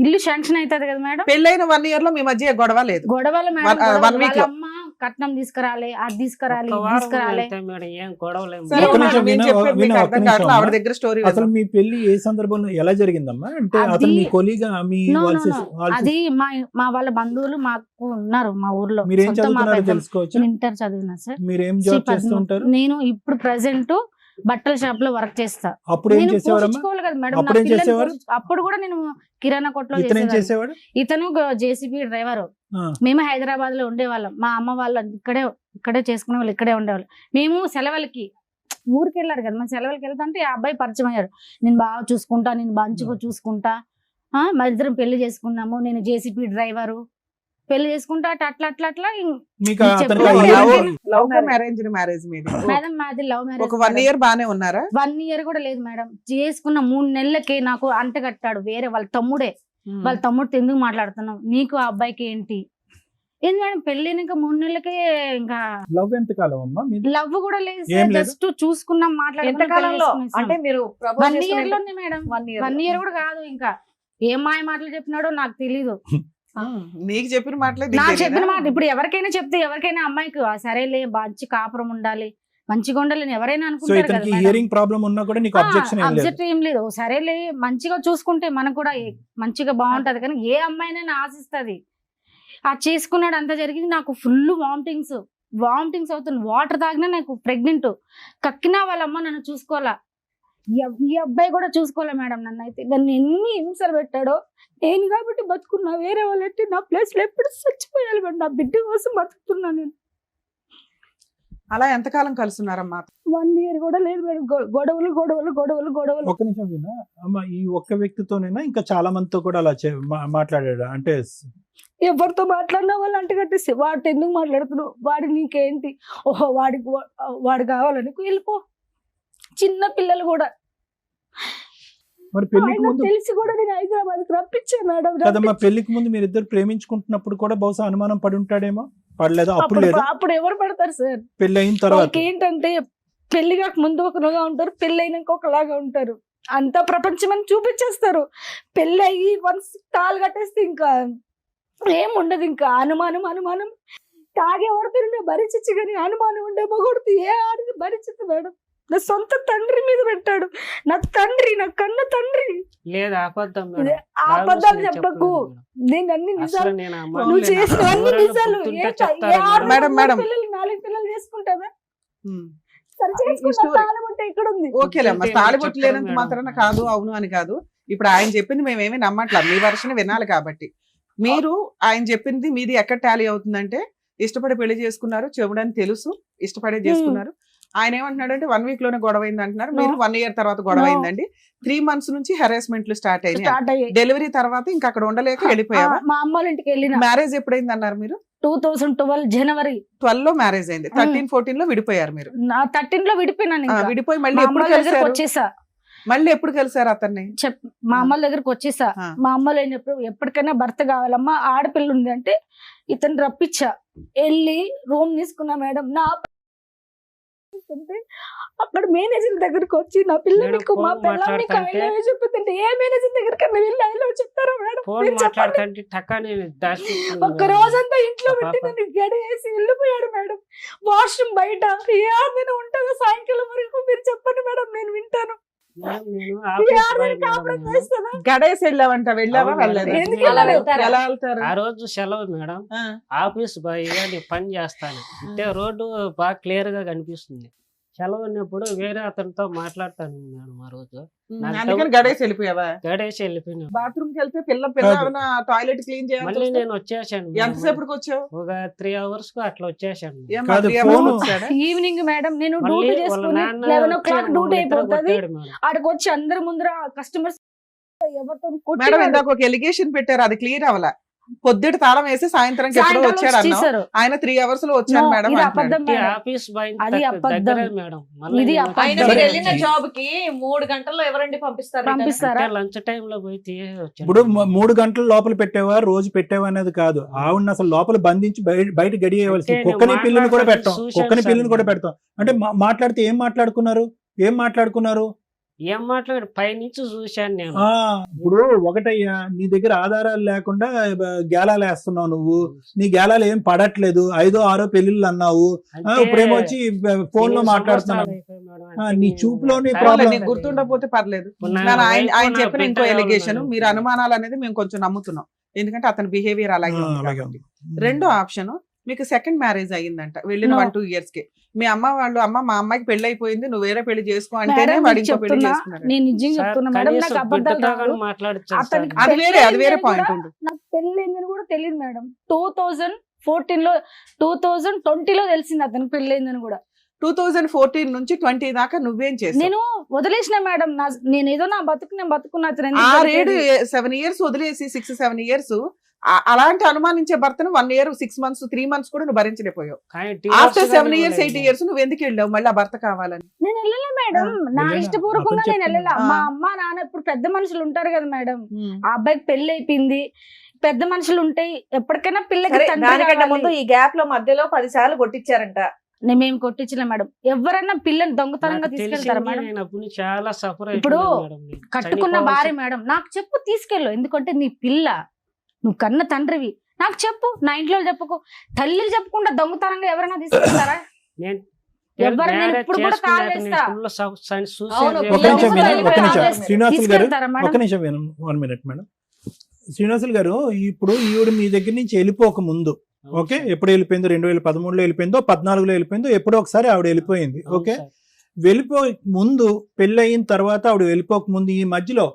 ఇల్లు శాంక్షన్ అవుతుంది కదా మేడం. పెళ్ళైన 1 year లో మీ మధ్య గొడవ లేదు. గొడవలు మేడం, One గొడవలు. week వాళ్ళ లో. అమ్మ కట్నం తీసుకురాలి, అది తీసుకురాలి, ఒక్క ఇది వారం తీసుకురాలి. వెళ్తే మేడం ఏం గొడవలేము. సరే ఒక్క మేడం, నిమిషం నేను విను, చెప్పేది మీకు విను, అర్థం ఒక్క కావట్లేదు. నిమిషం ఆవిడ అమ్మా. దగ్గర స్టోరీ అసలు మీ పెళ్లి ఏ సందర్భంలో ఎలా జరిగిందమ్మా? అంటే అది- అతను మీ కొలీగా మీ No, no, వాళ్ళ no. అది మా వాళ్ళ బంధువులు మాకు ఉన్నారు మా ఊర్లో. మీరేం సొంత మా చదువుతున్నారో పెద్దలు. తెలుసుకోవచ్చు. నేను ఇంటర్ చదివినా సార్. మీరేం శ్రీ జాబ్ చేస్తూ పద్మ. ఉంటారు? నేను ఇప్పుడు ప్రెసెంట్ బట్టల షాప్ లో వర్క్ చేస్తా. అప్పుడు ఏం నేను చేసేవారమ్మా? పోషించుకోవాలి కదా మేడం, అప్పుడు నా ఏం పిల్లల్ని చేసేవారు? అప్పుడు కూడా నేను కిరాణా కొట్లో ఇతను ఏం చేసేదాన్ని. చేసేవాడు? ఇతను జేసీబీ డ్రైవర్. ఆ. మేము హైదరాబాద్ లో ఉండేవాళ్ళం. మా అమ్మ వాళ్ళు ఇక్కడే చేసుకునే వాళ్ళు, ఇక్కడే ఉండేవాళ్ళు. మేము సెలవులకి ఊరికి వెళ్ళారు కదా, మేము సెలవులకి వెళ్తుంటే ఆ అబ్బాయి పరిచయం అయ్యాడు. నేను బాగా చూసుకుంటా, నేను మంచిగా చూసుకుంటా, మా ఇద్దరం పెళ్లి చేసుకున్నాము, నేను జేసీబీ డ్రైవరు, పెళ్లి చేసుకుంటా అట్లా అట్లా అట్లా. మీకు నేను అతనికి చెప్పాను. ఆ hearing- లవ్ మ్యారేజ్ మీది. మేడం మాది లవ్ మ్యారేజ్. ఒక 1 year బానే ఉన్నారా? 1 year కూడా లేదు మేడం. చేసుకున్న 3 నెలలకే నాకు అంటగట్టాడు వేరే వాళ్ళ తమ్ముడే. వాళ్ళ తమ్ముడితో ఎందుకు మాట్లాడుతున్నావు, నీకు ఆ అబ్బాయికి ఏంటి? ఏంది మేడం, పెళ్ళైనాక 3 నెలలకే ఇంకా లవ్ ఎంత కాలం అమ్మా మీది? లవ్ కూడా లేదు. ఏం లేదు? జస్ట్ చూసుకున్నాం, ఎంత కాలంలో అంటే మీరు 1 year లోనే మేడం. 1 year కూడా కాదు. ఇంకా ఏం మాయ మాటలు చెప్పినాడో నాకు తెలీదు. నీకు చెప్పిన మాటలే నాకు దిగేనా? చెప్పిన మాట ఇప్పుడు ఎవరికైనా చెప్తే, ఎవరికైనా అమ్మాయికి సరేలే మంచి కాపురం ఉండాలి, మంచిగా ఉండాలి ఎవరైనా సో అనుకుంటారు కదా ఇతనికి మేడం. హియరింగ్ ప్రాబ్లం ఉన్నా కూడా నీకు అబ్జెక్షన్ ఏం లేదు? అబ్జెక్ట్ ఏం లేదు. సరేలే మంచిగా చూసుకుంటే మనకు కూడా మంచిగా బాగుంటది. కానీ ఏ అమ్మాయినైనా ఆశిస్తుంది. ఆ చేసుకున్నాడు, అంతా జరిగింది. నాకు ఫుల్ వామిటింగ్స్ అవుతుంది. వాటర్ తాగినా నాకు ప్రెగ్నెంట్. కక్కినా వాళ్ళమ్మ నన్ను చూసుకోవాలా, ఈ అబ్బాయి కూడా చూసుకోలే మేడం. నన్ను అయితే నన్ను ఎన్ని హింసలు పెట్టాడో. నేను కాబట్టి బతుకున్నా, వేరే వాళ్ళంటే నా ప్లేస్ లో ఎప్పుడు చచ్చిపోయాలి మేడం. నా బిడ్డ కోసం బతుకుతున్నా నేను. అలా ఎంతకాలం కలుస్తున్నారమ్మా? 1 year కూడా లేదు మేడం. గొడవలు. ఒక్క నిమిషం వినా అమ్మ, ఈ ఒక్క వ్యక్తితోనైనా ఇంకా చాలా మందితో కూడా అలా మాట్లాడాడు అంటే? ఎవరితో మాట్లాడినా వాళ్ళు అంటగట్టేసి, వాడితో ఎందుకు మాట్లాడుతున్నావు, వాడి నీకేంటి, ఓహో వాడు కావాలని వెళ్ళిపో. చిన్న పిల్లలు కూడా మరి పెళ్లికి ఆయన ముందు తెలిసి కూడా నేను హైదరాబాద్ రప్పించాను మేడం. కదమ్మా, పెళ్లికి ముందు మీరిద్దరు ప్రేమించుకుంటున్నప్పుడు కూడా బహుశా అనుమానం పడి ఉంటాడేమో. పడలేదా? అప్పుడు లేదా? అప్పుడు ఎవరు పడతారు సార్? పెళ్లి అయిన తర్వాత వాళ్ళకి ఏంటంటే పెళ్లి కాక ముందు ఒకలాగా ఉంటారు, పెళ్లి అయినాక ఒకలాగా ఉంటారు. అంతా ప్రపంచం అని చూపించేస్తారు. పెళ్లి అయ్యి వన్స్ తాళి కట్టేస్తే ఇంకా ఏముండదు. ఇంకా అనుమానం తాగేవాడితే భరించచ్చు, కానీ అనుమానం ఉండే మగొడితే ఏ ఆడిది భరించదు మేడం. నా సొంత తండ్రి మీద పెట్టాడు. నా కన్న తండ్రి. లేదు అబద్ధం మేడం. ఆ అబద్ధాలు చెప్పకు. నేను అన్ని నిజాలు, నేను నువ్వు చేసిన అన్ని నిజాలు. Madam, madam. 4 పిల్లలు చేసుకుంటావా? ఉమ్. సరే ఈ చేసుకున్న స్టోరీ- తాళం ఉంటే ఇక్కడ ఉంది. ఓకేలేమ్మా, తాళిబొట్టు లేనంత మేడం. మాత్రాన కాదు, అవును అని కాదు. ఇప్పుడు ఆయన చెప్పింది మేమేమీ నమ్మట్లా, మీ వర్షన్ వినాలి కాబట్టి. మీరు ఆయన చెప్పింది మీది ఎక్కడ టాలీ అవుతుందంటే, ఇష్టపడి పెళ్లి చేసుకున్నారు, చెవుడని తెలుసు, ఇష్టపడే చేసుకున్నారు. ఆయన ఏమంటున్నాడంటే 1 week లోనే గొడవ అయింది అంటున్నారు. మీరు 1 year తర్వాత గొడవ అయిందండి. 3 months నుంచి హెరాస్మెంట్లు స్టార్ట్ అయినాయి. స్టార్ట్ అయ్యాయి. డెలివరీ తర్వాత ఇంకా అక్కడ ఉండలేక వెళ్ళిపోయావా? మా అమ్మ వాళ్ళ ఇంటికి వెళ్ళిన మ్యారేజ్ ఎప్పుడైంది అన్నారు మీరు? 2012 జనవరి 12 లో మ్యారేజ్ అయింది. 13-14 లో విడిపోయారు మీరు. 13 లో విడిపోయినాను. ఇంకా విడిపోయి మా మళ్ళీ అమ్మ ఎప్పుడు వాళ్ళ దగ్గరకు కలిసారు? వచ్చేసా. మళ్ళీ ఎప్పుడు కలిసారు అతన్ని? మా అమ్మల దగ్గరకు వచ్చేసా. ఆ. మా అమ్మలు ఎప్పటికైనా భర్త కావాలమ్మా, ఆడపిల్ల ఉంది అంటే ఇతను రప్పించా. వెళ్ళి రూమ్ తీసుకున్నా మేడం. నా అక్కడ మేనేజర్ దగ్గరకు వచ్చి నా పిల్లలకు మా పిల్లల్ని చెప్తుంటే, ఏ మేనేజర్ దగ్గరికి వెళ్ళి ఐలో చెప్తారా మేడం? ఫోన్ మీరు చెప్పండి. మాట్లాడుతుంటే టక్కని ఒక్క రోజంతా ఇంట్లో పెట్టి నన్ను గడియేసి వెళ్ళిపోయాడు మేడం. వాష్రూమ్ బయట ఏదైనా ఉంటుందో సాయంకాలం వరకు మీరు చెప్పండి మేడం, నేను వింటాను. గడేసి వెళ్ళావంట, వెళ్ళావా? అవును వెళ్ళలేదు. మేడం. ఎందుకు అలా వెళ్తారు? ఎలా వెళ్తారు? ఆ రోజు సెలవు మేడం. ఆ. ఆఫీస్ బాయ్ గా నేను పని చేస్తాను అంటే రోడ్డు బాగా క్లియర్ గా కనిపిస్తుంది. సెలవు ఉన్నప్పుడు వేరే అతనితో మాట్లాడతాను మేడం. ఆ రోజు అందుకని గడేసి వెళ్ళిపోయావా? గడేసి వెళ్ళిపోయినా. బాత్రూమ్ కి వెళ్తే పిల్ల టాయిలెట్ క్లీన్ మళ్ళీ చేయాలి. నేను వచ్చేసాను మేడం. ఎంతసేపటికి వచ్చావు? ఒక 3 hours కు అట్లా వచ్చేసాను. ఏమ్మా, కాదు, 3 hours ఫోను. వచ్చాడా? ఈవినింగ్ మేడం నేను మళ్ళీ డ్యూటీ వాళ్ళ చేసుకుని నాన్న 11 o'clock వచ్చి డ్యూటీ మమ్మల్ని ఇద్దరు అయిపోతుంది. కొట్టాడు మేడం. ఆడకు వచ్చి అందరి ముందర కస్టమర్స్ ఎవరితో మేడం కొట్టినాడు. ఇందాక ఒక ఎలిగేషన్ పెట్టారు, అది క్లియర్ అవ్వాల. పొద్దుట తాళం వేసి సాయంత్రం ఎప్పుడో సాయంకాలం వచ్చాడు వచ్చి అన్నావు. తీశారు. ఆయన 3 hours లో వచ్చాను No, మేడం ఇది అంటున్నాడు. అబద్ధం మేడం. ఆఫీస్ బాయ్ అది అబద్ధం. దగ్గరే మేడం. మళ్ళీ ఇది నేను అబద్ధం. ఆయన సరే. మీరు వెళ్ళిన జాబ్ కి 3 గంటల్లో ఎవరండి పంపిస్తారు? పంపిస్తారా? లంచ్ టైం లో పోయి వచ్చాను. ఇప్పుడు 3 గంటలు లోపల పెట్టేవా, రోజు పెట్టేవా అనేది కాదు. ఆవిడ అసలు లోపల బంధించి బయట గడియేయవలసింది. అంటే కుక్కని నేను పిల్లని కూడా మాట్లాడుతూ పెట్టాం, చూశాను కుక్కని సార్ పిల్లని కూడా నేను. పెడతాం. అంటే మాట్లాడితే ఏం మాట్లాడుకున్నారు? ఏం మాట్లాడు పైనుంచి చూశాను నేను. ఆ, ఇప్పుడు ఒకటయ్యా, నీ దగ్గర ఆధారాలు లేకుండా గేలాలు వేస్తున్నావు నువ్వు. నీ గేలాలు ఏం పడట్లేదు, 5 6 పెళ్లిళ్ళు అన్నావు. అంటే ఇప్పుడేమో వచ్చి ఫోన్ లో ఎన్ని మాట్లాడుతున్నావు. సంవత్సరాలు అయిపోయి మేడం, ఆ, అంటే నీ నేను చూపులోని చాలా problem. నీకు గుర్తుండకపోతే పర్లేదు. ఇప్పుడు నా ఆయన వైఫ్ ఆయన నా చెప్పిన ఇంకో బిడ్డ ఎలిగేషన్, ఎవరు మీరు ఉన్నారు? అనుమానాలు అనేది మేము కొంచెం నమ్ముతున్నాం, ఎందుకంటే అతని బిహేవియర్ అలాగే ఉంది అలాగే కాబట్టి. ఉంది. రెండో ఆప్షన్, మీకు సెకండ్ మ్యారేజ్ అయ్యిందంట వెళ్ళిన No. 1-2 years కి. మీ అమ్మ వాళ్ళు, అమ్మ మా అమ్మాయికి పెళ్లి అయిపోయింది, నువ్వు వేరే పెళ్లి చేసుకో అంటేనే మేడం, వాడు మీకు ఇంకో పెళ్లి చెప్తున్నా, చేసుకున్నాడు. నేను నిజంగా సార్, చెప్తున్నా మేడం, కనీసం నాకు అబద్ధాలు బిడ్డతో రావు. కానీ మాట్లాడచ్చు అతనికి సార్. అది వేరే పెళ్ళయిందని పాయింట్ కూడా ఉండు. నాకు పెళ్ళైందని కూడా తెలియదు మేడం. 2014లో 2020లో తెలిసింది అతనికి పెళ్ళైందని కూడా. 2014 నుంచి 20 దాకా నువ్వేం చేసావు? నేను వదిలేసిన మేడం, నేను ఏదో నా బతుకు నేను బతుకున్నా. అతను ఎందుకు 6-7 దొరికేది? 7 years వదిలేసి 6-7 years అలాంటి అనుమానించే భర్తను 1 year 6 months 3 months కూడా నువ్వు భరించలేకపోయావు. కానీ ఆఫ్టర్ divorce 7 కానీ years 8 ఇవ్వలేదు. years నువ్వు ఎందుకు వెళ్ళావు మళ్ళీ ఆ భర్త కావాలని? నేను వెళ్ళలే మేడం, నా వెళ్ళినా. ఇష్టపూర్వకంగా అతను నేను వెళ్ళలే. చెప్తున్నాడు. మా అమ్మ నాన్న ఇప్పుడు పెద్ద మనుషులు ఉంటారు కదా మేడం, ఆ అబ్బాయికి పెళ్లి అయిపోయింది, పెద్ద మనుషులు ఉంటాయి, ఎప్పటికైనా పిల్లకి సరే, తండ్రి దానికంటే కావాలి. ముందు ఈ గ్యాప్ లో మధ్యలో 10 సార్లు కొట్టించారంట. మేము కొట్టించలే మేడం. ఎవరైనా పిల్లని దొంగతనంగా నాకు తీసుకెళ్తారా తెలిసింది, మేడం? నేను అప్పుడు నుంచి చాలా సఫర్ ఇప్పుడు అయిపోయాను మేడం. నేను కట్టుకున్న చనిపోవాల్సి- భార్య మేడం, నాకు చెప్పు తీసుకెళ్ళు, ఎందుకంటే నీ పిల్ల, నువ్వు కన్న తండ్రివి, నాకు చెప్పు, నా ఇంట్లో చెప్పుకో. తల్లిని చెప్పకుండా దొంగతనంగా ఎవరైనా తీసుకెళ్తారా? నేను ఎవరు నేను marriage ఇప్పుడు కూడా కాల్ చేసుకున్నాక చేస్తా. నేను full suicide అవును, ఒక పిల్లలు నిమిషం కూడా వినండి, ఒక వెళ్ళిపోయి నిమిషం. ఆపేస్తారు. శ్రీనివాసులు గారు, తీసుకెళ్తారా మేడం? ఒక నిమిషం వినండి, 1 minute మేడం. శ్రీనివాసులు గారు, ఇప్పుడు ఈవిడ మీ దగ్గర నుంచి వెళ్ళిపోక ముందు, అవును ఓకే, సార్. ఎప్పుడు వెళ్ళిపోయిందో, 2013లో వెళ్ళిపోయిందో, 14లో వెళ్ళిపోయిందో, ఎప్పుడో ఒకసారి ఆవిడ వెళ్ళిపోయింది. అవును ఓకే, సార్. వెళ్ళిపోక ముందు, పెళ్ళి అయిన తర్వాత ఆవిడ వెళ్ళిపోక ముందు, ఈ మధ్యలో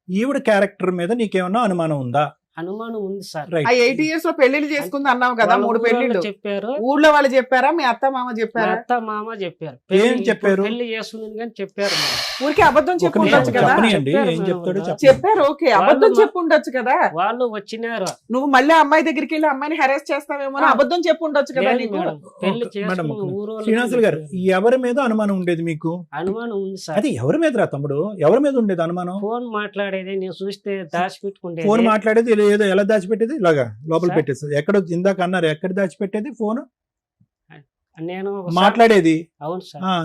ఈవిడ క్యారెక్టర్ మీద నీకేమన్నా అనుమానం ఉందా? అనుమానం ఉంది సార్. రైట్. ఆ 8 years లో పెళ్లిళ్ళు చేసుకుంది అన్నావు కదా, వాళ్ళ 3 ఊరోళ్ళు పెళ్లిళ్ళు. చెప్పారు, ఊళ్ళో వాళ్ళు చెప్పారా, మీ అత్త మామ మా చెప్పారా? అత్త మామ చెప్పారు. ఏం పెళ్లి- చెప్పారు? ఇప్పుడు పెళ్లి చేస్తుంది కానీ చెప్పారు మేడం. ఊరికే అబద్ధం ఒక చెప్పు నిమిషం ఉండొచ్చు కదా. చెప్పనియండి, చెప్పారు ఏం మేడం చెప్తాడో వాళ్ళు. చెప్పండి. చెప్పారు, ఓకే, అబద్ధం వాళ్ళు చెప్పు ఉండొచ్చు కదా. వాళ్ళు వచ్చినారు. నువ్వు మళ్ళీ అమ్మాయి దగ్గరికి వెళ్ళి అమ్మాయిని హెరాస్ చేస్తావేమో అని అబద్ధం చెప్పు ఉండొచ్చు కదా లేదు నీకు. మేడం, పెళ్లి ఒక- మేడం, చేసుకున్న ఒక నిమిషం. ఊరోళ్ళు శ్రీనివాసులు గారు, ఎవరి మీద అనుమానం ఉండేది మీకు? అనుమానం ఉంది సార్. అది ఎవరి మీద రా తమ్ముడు, ఎవరి మీద ఉండేది అనుమానం? ఫోన్ మాట్లాడేది నేను చూస్తే ఫోన్ దాచిపెట్టుకుంటే మాట్లాడేది ఏదో ఎలా దాచిపెట్టేది, ఇలాగా లోపల సార్. పెట్టేది. ఎక్కడ ఇందాక అన్నారు, ఎక్కడ దాచిపెట్టేది ఫోన్ నేను ఒకసారి- మాట్లాడేది? అవును సార్, ఆ,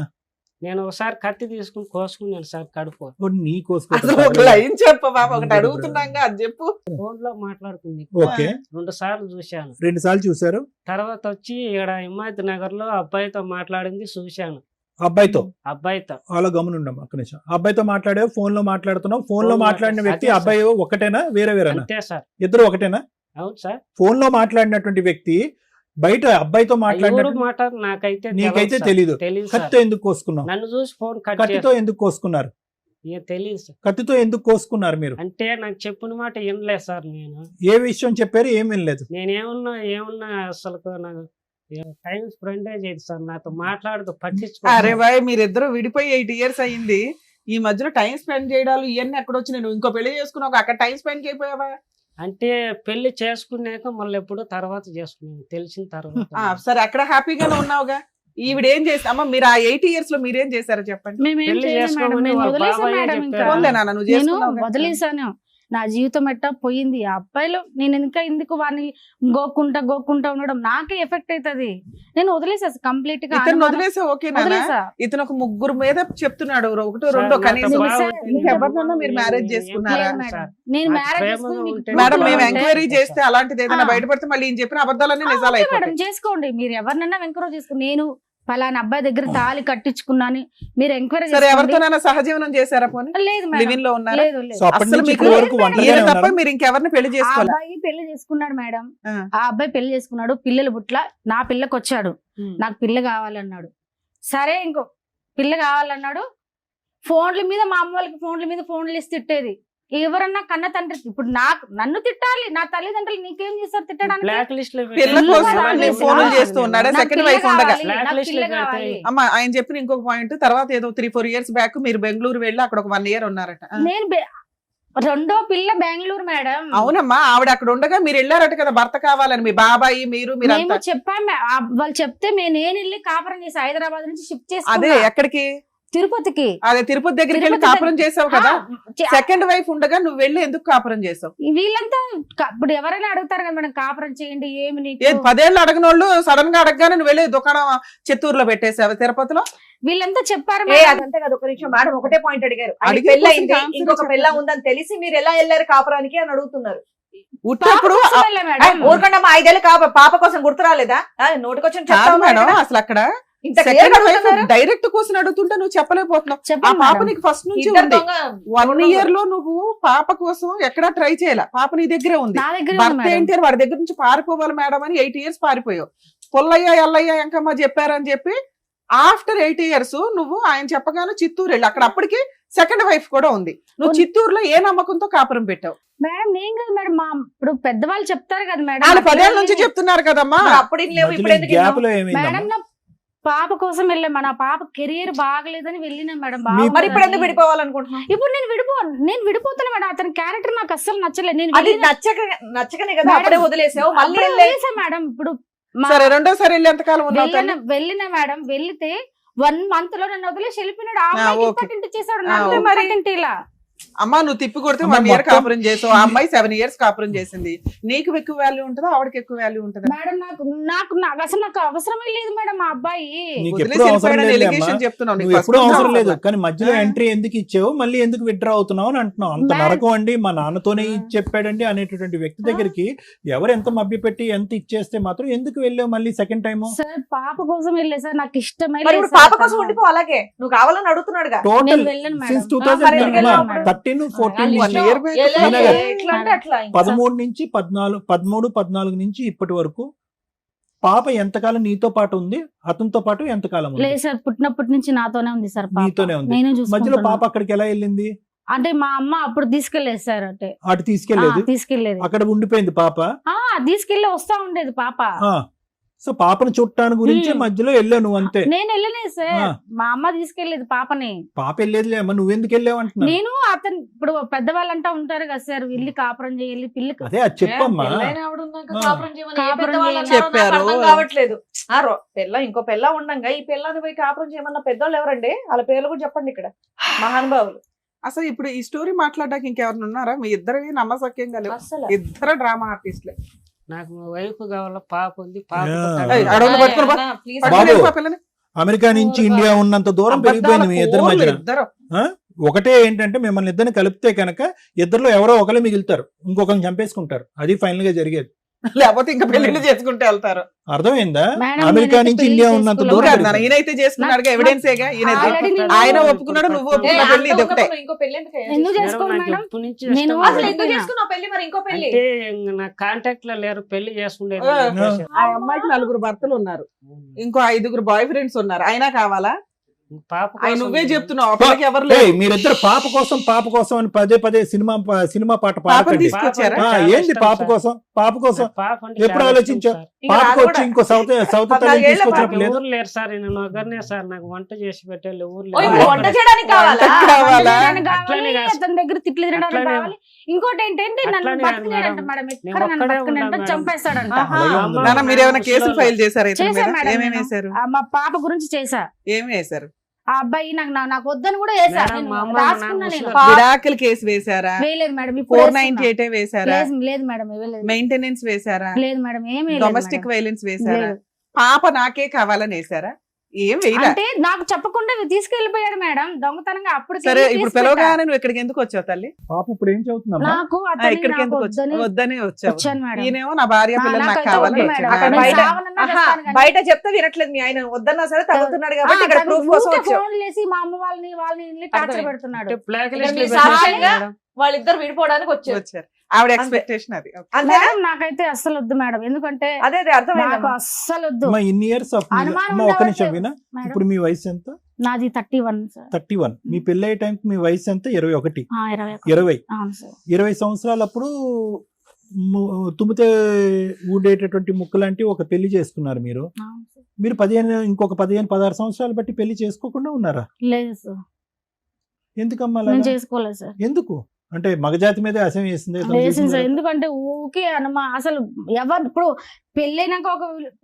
నేను ఒకసారి కత్తి తీసుకుని కోసుకున్నాను సార్ కడుపు. ఓ, నీ అసలు ఒక లైన్ చెప్పు బాబా, ఒకటి అడుగుతున్నాగా అది చెప్పు. ఫోన్ లో మాట్లాడుతుంది. ఓకే, 2 సార్లు చూశాను. 2 సార్లు చూసారు తర్వాత వచ్చి ఇక్కడ హిమాయత్ నగర్ లో అబ్బాయితో మాట్లాడింది చూశాను. అబ్బాయితో? అబ్బాయితో అలా గమనుండమ్మా, ఒక్క నిమిషం. అబ్బాయితో మాట్లాడావు, ఫోన్ లో మాట్లాడుతున్నావు. ఫోన్ లో ఫోన్ మాట్లాడిన మాట్లాడు- వ్యక్తి అదే సార్. అబ్బాయి ఒకటేనా, వేరే వేరేనా? అంతే సార్. ఇద్దరు ఒకటేనా? అవును సార్. ఫోన్ లో మాట్లాడినటువంటి వ్యక్తి బయట అబ్బాయితో ఎవరు మాట్లాడిన మాట నాకైతే నీకైతే సార్. తెలీదు. తెలీదు సార్. కత్తితో ఎందుకు కోసుకున్నావు? నన్ను చూసి ఫోన్ కట్ కత్తితో ఎందుకు కోసుకున్నారు? తెలియదు సార్. కత్తితో ఎందుకు కోసుకున్నారు మీరు? అంటే నాకు చెప్పిన మాట వినలేదు సార్. నేను ఏ విషయం చెప్పారు, ఏం వినలేదు? ఏమున్నా అసలు నాకు టైం స్పెండ్ చేయదు సార్, నాతో మాట్లాడుతూ అరే పట్టించుకో. బాయ్, మీరిద్దరు విడిపోయి 8 years అయింది. ఈ మధ్యలో టైం స్పెండ్ చేయడాలు ఇవన్నీ ఎక్కడ వచ్చినాయి? నువ్వు ఇంకో పెళ్లి చేసుకున్నావు, అక్కడ టైం స్పెండ్ చేయపోయావా? అంటే పెళ్లి చేసుకున్నాక మళ్ళీ ఎప్పుడు తర్వాత చేసుకున్నాను తెలిసిన తర్వాత. సరే, అక్కడ హ్యాపీగానే ఉన్నావుగా. ఈవిడ ఏం చేసి అమ్మ, మీరు ఆ 8 years లో మీరేం చేశారో చెప్పండి. మేమేం పెళ్లి చేయలేదు మేడం, చేసుకోమని నేను వాళ్ళ వదిలేసాను బాబాయే మేడం. చెప్పారు. ఇంకా పోన్లే నాన్న, నువ్వు నేను చేసుకున్నావు కదా. వదిలేసాను. నా జీవితం ఎట్టా పోయింది. ఆ అబ్బాయిలో నేను ఎందుకు వాడిని గోక్కుంటా ఉండడం నాకే ఎఫెక్ట్ అవుతుంది. నేను వదిలేసా కంప్లీట్ గా. ఇతను వదిలేసా ఓకేనా? వదిలేసా. ఇతను ఒక 3 మీద చెప్తున్నాడు, 1 సార్, 2 నాతో కనీసం. బాగుంటుంది. మీకు ఎవరినన్నా మీరు మ్యారేజ్ నేను చేసుకున్నారా? ఏం మేడం, సార్. నేను నాకు మ్యారేజ్ ప్రేమగా చేసుకుని మీకు ఉంటే proof మేడం, మేము ఉంటే- ఎంక్వైరీ చేస్తే అలాంటిది ఏదైనా ఆ. బయటపడితే మళ్ళీ ఈయన చెప్పిన అబద్ధాలన్నీ నిజాలు ఓకే మేడం, అయిపోతాయి. చేసుకోండి. మీరు ఎవరినన్నా ఎంక్వైరీ చేసుకుని, నేను పలానా అబ్బాయి దగ్గర తాళి కట్టించుకున్నాను, మీరు ఎంక్వైరీ సరే, ఎవరితోనైనా సహజీవనం చేశారా పోనీ? లేదు మేడం, లివింగ్ లో ఉన్నారా? లేదు లేదు. సో అప్పటి అసలు నుంచి మీకు ఇప్పటి వరకు ఈయన ఒంటరిగానే తప్ప ఉన్నారా? మీరు ఇంకెవరిని పెళ్లి ఆ చేసుకోవాలి? అబ్బాయి పెళ్లి చేసుకున్నాడు మేడం. ఆ. ఆ అబ్బాయి పెళ్లి చేసుకున్నాడు, పిల్లలు పుట్ల, నా పిల్లకి వచ్చాడు, నాకు పిల్ల కావాలన్నాడు. సరే, ఇంకో పిల్ల కావాలన్నాడు. ఫోన్ల మీద మా అమ్మ వాళ్ళకి ఫోన్లు ఇస్తే తిట్టేది. ఎవరన్నా కన్న తండ్రి ఇప్పుడు నన్ను తిట్టాలి, నా తల్లిదండ్రులు నీకేం చేస్తారు తిట్టడానికి? బ్లాక్ లిస్ట్ లో పిల్ల పిల్ల కోసం కావాలి. నేను ఫోన్లు చేస్తూ ఉన్నాడా? నాకు సెకండ్ పిల్ల వైఫ్ ఉండగా. కావాలి, Black నాకు list పిల్ల లో పెడితే- కావాలి. అమ్మ, ఆయన చెప్పిన ఇంకొక పాయింట్, తర్వాత ఏదో 3-4 years బ్యాక్ మీరు బెంగళూరు వెళ్ళి అక్కడ ఒక 1 year ఉన్నారట. నేను రెండో పిల్ల బెంగళూరు మేడం. అవునమ్మా, ఆవిడ అక్కడ ఉండగా మీరు వెళ్ళారట కదా భర్త కావాలని, మీ బాబాయి మీరు మేము మీరంతా. చెప్పాము, వాళ్ళు చెప్తే నేను వెళ్ళి కాపురం చేసి హైదరాబాద్ నుంచి షిఫ్ట్ అదే చేసి ఎక్కడికి? తిరుపతికి. అదే తిరుపతి దగ్గరికి వెళ్ళి తిరుపతి కాపురం చేసావు కదా, చే- సెకండ్ వైఫ్ ఉండగా నువ్వు వెళ్ళి ఎందుకు కాపురం చేసావు? వీళ్ళంతా ఇప్పుడు ఎవరైనా అడుగుతారు కదా మేడం కాపురం చేయండి ఏమి నీకు? 10 ఏళ్ళు అడగని వాళ్ళు సడన్ గా అడగగానే నువ్వు వెళ్ళి దుకాణం చిత్తూరులో పెట్టేసావు తిరుపతిలో. వీళ్ళంతా చెప్పారు ఏ మేడం. అదంతే కదా, ఒక నిమిషం మేడం ఒకటే పాయింట్ అడిగారు. ఆయన అడిగే పెళ్ళయింది, question కి ఇంకొక answer పెళ్ళ చెప్పండి. ఉందని తెలిసి మీరు ఎలా వెళ్ళారు కాపురానికి అని అడుగుతున్నారు. ఉట్టప్పుడు పాప కోసం వెళ్ళా మేడం. ఊరుకుండా మా 5 ఏళ్ళు పాప కోసం గుర్తు రాలేదా? నోటికొచ్చిన కాదు మేడం, అసలు అక్కడ ఇంత clear గా అడుగుతున్నారు. డైరెక్ట్ క్వశ్చన్ అడుగుతుంటే నువ్వు చెప్పలేకపోతున్నావు. ఆ చెప్పండి పాప మేడం. నీకు ఫస్ట్ నుంచి ఇద్దరు ఉంది. దొంగ 1 year లో నువ్వు పాప కోసం ఎక్కడా ట్రై చేయాల, పాప నీ దగ్గరే ఉంది. నా దగ్గర భర్త ఏంటి అని వాడి దగ్గర నుంచి పారిపోవాలి మేడం అని 8 years పారిపోయావు. పుల్లయ్య ఎల్లయ్య ఎంకమ్మ చెప్పారని చెప్పి ఆఫ్టర్ 8 years నువ్వు ఆయన చెప్పగానే చిత్తూరు వెళ్ళి అక్కడ అప్పటికి సెకండ్ వైఫ్ కూడా ఉంది. నువ్వు చిత్తూరులో ఏ నమ్మకంతో కాపురం పెట్టావు? మేడం నేను కదా మేడం, మా ఇప్పుడు పెద్దవాళ్ళు చెప్తారు కదా మేడం. వాళ్ళు 10 ఏళ్ళ నుంచి చెప్తున్నారు కదమ్మా. మరి అప్పుడు ఇన్ని లేవు, ఇప్పుడు ఎందుకు గ్యాప్ ఇన్నావు? లో ఏమైందమ్మా? మేడం నా పాప కోసం వెళ్ళాం. నా పాప కెరియర్ బాగలేదని వెళ్ళినా మేడం. మీ- మరి ఇప్పుడు బాగుందని. ఎందుకు విడిపోవాలనుకుంటున్నావు? ఇప్పుడు నేను విడిపోతాను మేడం. అతని క్యారెక్టర్ నాకు అస్సలు నచ్చలేదు. నేను అది వెళ్ళిన- నచ్చకనే కదా మేడం, అప్పుడే వదిలేసావు. మళ్ళీ అప్పుడే వెళ్ళే వదిలేసా మేడం. ఇప్పుడు మా- సరే రెండోసారి వెళ్ళి ఎంతకాలం ఉన్నావు తల్లి? వెళ్ళిన మేడం, వెళ్తే 1 month లో నన్ను వదిలేసి వెళ్ళిపోయినాడు. ఆ ఆ, అమ్మాయికి ఓకే. ఇంపార్టెంట్ చేశాడు, ఆ, నాకు ఓకే. ఇంపార్టెంట్ ఇలా. అమ్మా నువ్వు తిప్పి కొడితే అమ్మా, 1 year మొత్తం- కాపురం చేసావు, ఆ అమ్మాయి 7 years కాపురం చేసింది. నీకు ఎక్కువ వాల్యూ ఉంటుందా ఆవిడకి ఎక్కువ వాల్యూ ఉంటుందా? మేడం నాకు అసలు నాకు అవసరమే లేదు మేడం మా అబ్బాయి. నీకు వదిలేసి ఎప్పుడు అవసరం వెళ్ళిపోయాడని లేదు allegation అమ్మా. చెప్తున్నావు. నీకు నువ్వు first ఎప్పుడు నుంచి అవసరం లేదు, అవసరం. కానీ మధ్యలో ఆ. ఎంట్రీ ఎందుకు ఇచ్చావు, మళ్ళీ ఎందుకు విత్డ్రా అవుతున్నావు అని అంటున్నావు. అంత మేడం. నరకం అండి, మా నాన్నతోనే ఇది చెప్పాడండి అనేటటువంటి వ్యక్తి దగ్గరికి ఎవరు ఎంత మభ్యపెట్టి ఎంత ఇచ్చేస్తే మాత్రం ఎందుకు వెళ్ళావు మళ్ళీ సెకండ్ టైం? సార్ పాప కోసం వెళ్ళే సార్, నాకు ఇష్టమే మరి లేదు ఇప్పుడు సార్ పాప కోసం అతను. ఉండిపో, అలాగే నువ్వు కావాలని అడుగుతున్నాడుగా. టోటల్ నేను వెళ్ళను మేడం. సిన్స్ మరి ఎందుకు వెళ్ళావు మేడం? 2013-14 1 నుంచి year back. అయినా కదా. ఎట్లా అంటే అట్లా ఇంకా. 13 నుంచి 14 నుంచి ఇప్పటి వరకు పాప ఎంతకాలం నీతో పాటు ఉంది, అతనితో పాటు ఎంతకాలం ఉంది? లేదు సార్, పుట్టినప్పటి నుంచి నాతోనే ఉంది సార్ పాప. నీతోనే ఉంది. నేను మధ్యలో చూసుకుంటున్నా. పాప అక్కడికి ఎలా వెళ్ళింది? అంటే మా అమ్మ అప్పుడు తీసుకెళ్లేదు సార్. అంటే అటు తీసుకెళ్లేదు, తీసుకెళ్లేదు. అక్కడ ఉండిపోయింది పాప. తీసుకెళ్లి వస్తా ఉండేది పాప. సో పాపను చుట్టాను గురించి మ్మ్. మధ్యలో వెళ్ళావు నువ్వు అంతే. నేను వెళ్ళలేదు సార్, ఆ. మా అమ్మ తీసుకెళ్లేదు పాపని. పాప వెళ్ళేదిలే అమ్మ, నువ్వెందుకు వెళ్ళావు అంటున్నా. నేను అతను ఇప్పుడు పెద్దవాళ్ళు అంటా ఉంటారు కదా సార్, వెళ్ళి కాపురం చేయాలి పిల్లకి. అదే అది చెప్పమ్మా. పెళ్ళైన ఆవిడ ఉన్నాక ఆ. కాపురం చేయమని ఏ కాపురం పెద్దవాళ్ళు చేయమని అన్నారో నాకు చెప్పారు. అర్థం కావట్లేదు. ఇంకో పెళ్ళ ఉండంగా ఈ పిల్లని పోయి కాపురం చేయమన్న పెద్దోళ్ళు ఎవరండి? వాళ్ళ పేర్లు కూడా చెప్పండి ఇక్కడ, మహానుభావులు. అసలు ఇప్పుడు ఈ స్టోరీ మాట్లాడడానికి ఇంకెవరైనా ఉన్నారా? మీ ఇద్దరివి నమ్మసక్యంగా లేవు, అసలు ఇద్దరు డ్రామా ఆర్టిస్ట్లే. నాకు వైఫ్ కావాల, పాప ఉంది, పాప ఆ. ఏయ్, అడవులు పట్టుకుని పో. ప్లీజ్ బాబు. పట్టుకుని వెళ్ళిపో పిల్లని. అమెరికా నుంచి ఇండియా ఉన్నంత దూరం పెరిగిపోయింది మీ ఇద్దరి అబద్ధాల మధ్యన. ఇద్దరు. ఒకటే ఏంటంటే మిమ్మల్ని ఇద్దరిని కలిపితే కనుక ఇద్దరిలో ఎవరో ఒకరు మిగులుతారు, ఇంకొకరిని చంపేసుకుంటారు. అది ఫైనల్ గా జరిగేది. లేకపోతే ఇంకా పెళ్లిళ్ళు చేసుకుంటే వెళ్తారు. అర్థమైందా? మేడం, అమెరికా నేనైతే నుంచి పెళ్లి ఇండియా ఉన్నంత చేసుకోలేదు. దూరం కాదు నాన్న, పెరిగిపోయింది. ఈయనైతే చేసుకున్నాడుగా, ఎవిడెన్స్ ఏగా ఈయన. Already నేను- ఆయన ఒప్పుకున్నాడు, నువ్వు ఒప్పుకున్న పెళ్లి ఇది ఒకటే. ఇంకో పెళ్లి ఎందుకు అయ్యా? ఎందుకు మేడం, చేసుకోవాలి నాకు మేడం? ఎప్పటి నుంచి నేను ఇష్టం అసలు మేడం. ఎందుకు చేసుకున్నావు పెళ్లి? మరి ఇంకో పెళ్లి అంటే ఇంక నా కాంటాక్ట్ లో లేరు, పెళ్లి చేసుకునేది. ఆ. చెప్పేశారు. ఆ అమ్మాయికి 4 భర్తలు ఉన్నారు, ఇంకో 5 బాయ్ ఫ్రెండ్స్ ఉన్నారు, అయినా కావాలా? పాప ఆయన కోసం నువ్వే చెప్తున్నావు, ఆ పిల్లకి ఎవరు ఏయ్, లేరు. మీరిద్దరు పాప కోసం అని పదే సినిమా పాట పాపని పాడకండి. తీసుకొచ్చారా? ఆ, చాలా ఏంది ఇష్టం పాప సార్. కోసం పాప అంటే ఎప్పుడు చాలా ఆలోచించావు? ఇష్టం సార్. ఇంకా పాపకు నాకు వచ్చి కూడా ఇంకో సౌత తల్లిని 14 ఏళ్ల తీసుకొచ్చినప్పుడు నాకు లేదు. ఎవరు లేరు సార్, నేను ఒకరినే సార్, నాకు వంట చేసి పెట్టాలి ఎవరు ఓ, ఇప్పుడు లేరు. వంట చేయడానికి కావాలా? వంటకి కావాలా? వంట చేయడానికి అట్లనే కావాలి, కాదు. అతని దగ్గర తిట్లు తినడానికి అట్లనే. కావాలి. ఇంకోటి ఏంటంటే నన్ను అట్లనే కాదు బతకలేడంట మేడం. మేడం, నేను ఎక్కడ నన్ను ఒక్కడే బతకలేడంట, ఉన్నాను మేడం. చంపేస్తాడంట. ఆహా. అలాగే ఉంది. నాన్న మీరు ఏమైనా కేసులు ఫైల్ చేశారా ఇతని చేశా మీద? మేడం ఏమేమి నేను. వేశారు? మా పాప గురించి చేశా. ఏమి వేశారు? ఆ అబ్బాయి నాకు వద్దని కూడా వేసా. మేడం, నేను మా అమ్మ రాసుకున్నా నాకు నేను. ముసలి- విడాకుల కేసు వేశారా? వేయలేదు మేడం, ఇప్పుడు వేస్తున్నా. 498 వేశారా? లేదు మేడం, ఇవ్వలేదు. మెయింటెనెన్స్ వేశారా? లేదు మేడం, ఏమీ లేదు డొమెస్టిక్ మేడం. వైలెన్స్ వేశారా? లేదు. పాప నాకే కావాలని వేశారా? ఏం వేయలే. అంటే నాకు చెప్పకుండా తీసుకెళ్లిపోయాడు మేడం దొంగతనంగా. అప్పుడు సరే ఇప్పుడు పిలవగానే నువ్వు ఇక్కడికి ఎందుకు వచ్చావు తల్లి? పాప ఇప్పుడు ఏం చదువుతుందమ్మా? నాకు ఆ, అతన్ని ఇక్కడికి నాకు ఎందుకు వద్దని వద్దని వచ్చావు? వచ్చాను మేడం. ఈయనేమో నా భార్య పిల్లలు నాకు నాకైతే కావాలని వద్దు వచ్చాడు. మేడం. అక్కడ నేను బయట సావనన్నా ఆహా, చేస్తాను కానీ. బయట చెప్తే వినట్లేదు మీ ఆయన, వద్దన్నా సరే తగ్గుతున్నాడు కాబట్టి ఇక్కడ ప్రూఫ్ కోసం వచ్చావు. ఫోన్ చేసి మా అమ్మ వాళ్ళని టార్చర్ అర్థమైంది. పెడుతున్నాడు. అంటే బ్లాక్ ఇక్కడ లిస్ట్ మీ లో పెట్టేశారు సాక్ష్యంగా మేడం. వాళ్ళిద్దరు విడిపోవడానికి వచ్చారు. వచ్చారు. ఆవిడ ఎక్స్పెక్టేషన్ అది. అంతేనా? మేడం నాకైతే అస్సలు వద్దు మేడం, ఎందుకంటే అదే నాకు అర్థమైంది. అస్సలు వద్దు అమ్మా, ఇన్ని ఇయర్స్ ఆఫ్ అనుమానం అమ్మా, ఒక నిమిషం ఉండవట్లేదు. వినా. మేడం. ఇప్పుడు మీ వయసు ఎంత? నాది 31 సార్. 31. మీ పెళ్లి అయ్యే టైంకి మీ వయసు ఎంత? 21. 21. 20. అవును సార్. 20 సంవత్సరాలప్పుడు తుమ్మితే ఊడేటటువంటి ముక్క లాంటి ఒక పెళ్లి చేసుకున్నారు మీరు. అవును సార్. మీరు ఇంకొక 15-16 సంవత్సరాలు బట్టి పెళ్లి చేసుకోకుండా ఉన్నారా? లేదు సార్, ఎందుకమ్మా నేను అలాగా? చేసుకోలేదు సార్. ఎందుకు అంటే మగజాతి మీద అసహ్యం వేసింది ఇతను వేసింది చేసింది సార్, కదా? ఎందుకంటే ఊకే అసలు ఎవరు ఇప్పుడు పెళ్ళైనాక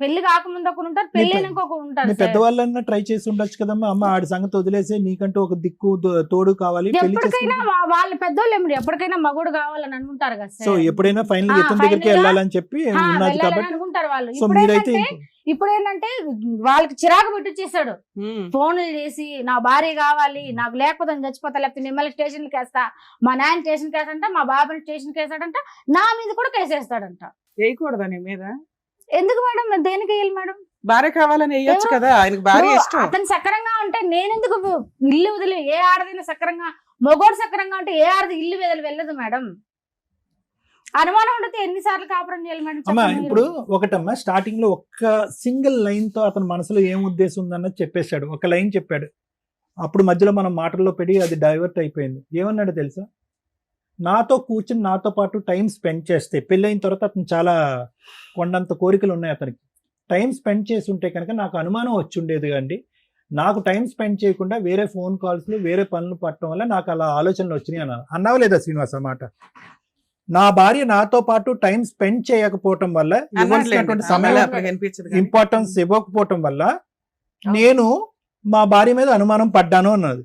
పెళ్లి కాకముందు ఒకరు ఉంటారు, పెళ్ళైనాక ఒకరు ఉంటారు మీ సార్. పెద్దవాళ్ళన్నా ట్రై చేసి ఉండొచ్చు కదమ్మా. అమ్మ ఆడి సంగతి వదిలేసి నీకంటూ ఒక దిక్కు తోడు కావాలి, పెళ్లి ఎప్పటికైనా చేసుకుంటే వాళ్ళ పెద్దోళ్ళు ఏమిటి ఎప్పటికైనా మగుడు కావాలని అనుకుంటారు కదా సో సార్. ఎప్పుడైనా ఫైనల్ ఆ, ఇతని దగ్గరికి final గా, వెళ్ళాలని చెప్పి ఉన్నది వెళ్ళాలని కాబట్టి అనుకుంటారు వాళ్ళు. సో మీరైతే ఇప్పుడు ఏంటంటే వాళ్ళకి చిరాకు పెట్టిచ్చేసాడు, ఉమ్. ఫోన్లు చేసి నా భార్య కావాలి, నాకు లేకపోతే నేను చచ్చిపోతా, లేకపోతే నిమ్మల్ని స్టేషన్కి వేస్తా, మా నాయన స్టేషన్కి వేస్తాడంట, మా బాబాని స్టేషన్కి వేస్తాడంట, నా మీద కూడా కేసేస్తాడంట. వేయకూడదా నీ మీద? ఎందుకు మేడం, దేనికి వేయాలి మేడం? భార్య కావాలని వేయొచ్చు కదా, ఆయనకు భార్య ఇప్పుడు ఇష్టం. అతను సక్రంగా ఉంటే నేనెందుకు ఇల్లు వదిలి, ఏ ఆడదైనా సక్రంగా, మగోడు సక్రంగా ఉంటే ఏ ఆడది ఇల్లు వదిలి వెళ్ళదు మేడం. అనుమానం ఉంటే ఎన్నిసార్లు కాపురం చేయాలి మేడం? అమ్మా చెప్పండి ఇప్పుడు మీరు. ఒకటమ్మా స్టార్టింగ్ లో ఒక్క సింగిల్ లైన్ తో అతని మనసులో ఏం ఉద్దేశం ఉందన్నది చెప్పేశాడు, ఒక లైన్ చెప్పాడు. అప్పుడు మధ్యలో మనం మాటల్లో పెడి అది డైవర్ట్ అయిపోయింది. ఏమన్నాడు తెలుసా? నాతో కూర్చుని నాతో పాటు టైం స్పెండ్ చేస్తే, పెళ్ళైన తర్వాత అతను చాలా కొండంత కోరికలు ఉన్నాయి అతనికి, టైం స్పెండ్ చేసి ఉంటే కనుక నాకు అనుమానం వచ్చి ఉండేది అండి. నాకు టైం స్పెండ్ చేయకుండా వేరే ఫోన్ కాల్స్లు వేరే పనులు పట్టడం వల్ల నాకు అలా ఆలోచనలు వచ్చినాయి అన్నావా లేదా శ్రీనివాస్ ఆ మాట? నా భార్య నాతో పాటు టైం స్పెండ్ చేయకపోవటం వల్ల, ఇవ్వాల్సినటువంటి సమయం ఇంపార్టెన్స్ ఇవ్వకపోవటం వల్ల నేను మా భార్య మీద అనుమానం పడ్డాను అన్నది.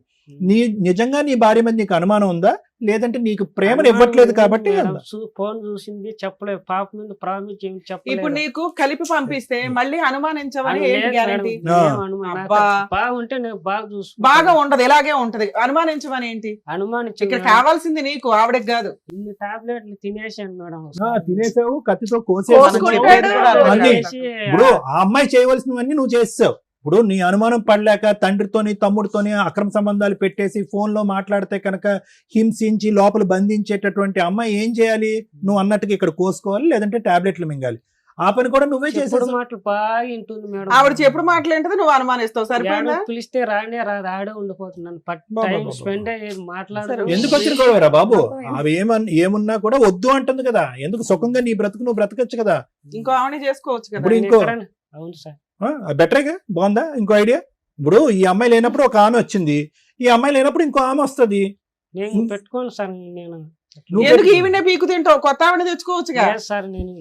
నిజంగా నీ భార్య మీద నీకు అనుమానం ఉందా, లేదంటే నీకు ప్రేమను ఇవ్వట్లేదు కాబట్టి అందా? ఫోన్ చూసింది చెప్పలేదు, పాప మీద ప్రామిస్ చెప్పలేదు. ఇప్పుడు నీకు కలిపి పంపిస్తే మళ్ళీ అనుమానించవని ఏంటి గ్యారంటీ? అబ్బా. బాగుంటే నేను బాగా చూసుకుంటా. బాగా ఉండదు, ఇలాగే ఉంటది. అనుమానించమని ఏంటి? అనుమానించి ఇక్కడ కావాల్సింది నీకు, ఆవిడకి కాదు. ఇన్ని టాబ్లెట్లు తినేసాను మేడం. తినేసావు, కత్తితో కోసుకుంటాడు. ఇప్పుడు ఆ అమ్మాయి చేయవలసినవన్నీ నువ్వు చేసావు. ఇప్పుడు నీ అనుమానం పడలేక తండ్రితోని తమ్ముడితోని అక్రమ సంబంధాలు పెట్టేసి ఫోన్లో మాట్లాడితే కనుక హింసించి లోపల బంధించేటటువంటి అమ్మాయి ఏం చేయాలి? నువ్వు అన్నట్టుగా ఇక్కడ కోసుకోవాలి, లేదంటే టాబ్లెట్లు మింగాలి. ఆ పని కూడా నువ్వే చేసావు. మాటలు బాగా వింటుంది మేడం. ఆవిడ చెప్పుడు మాటలు ఏంటది, నువ్వు అనుమానిస్తావు. సరిపోయిందా? పిలిస్తే రానే రాదు, ఆడే ఉండిపోతున్నాను. టైం స్పెండ్ మాట్లాడదు. ఎందుకు వచ్చిన గొడవరా బాబు? అవి ఏమున్నా కూడా వద్దు అంటుంది కదా. ఎందుకు సుఖంగా నీ బ్రతుకు నువ్వు బ్రతకచ్చు కదా. ఇంకో ఆవిడ చేసుకోవచ్చు కదా. ఇప్పుడు ఇంకో అవును సార్, బెటరేగా, బాగుందా? ఇంకో ఐడియా. ఇప్పుడు ఈ అమ్మాయి లేనప్పుడు ఒక ఆమె వచ్చింది, ఈ అమ్మాయి లేనప్పుడు ఇంకో ఆమె వస్తుంది. నేను పెట్టుకోను సార్. నేను ఎందుకు ఈవిడే పీకు తింటావు? కొత్త ఆవిడ తెచ్చుకోవచ్చుగా. సార్ నేను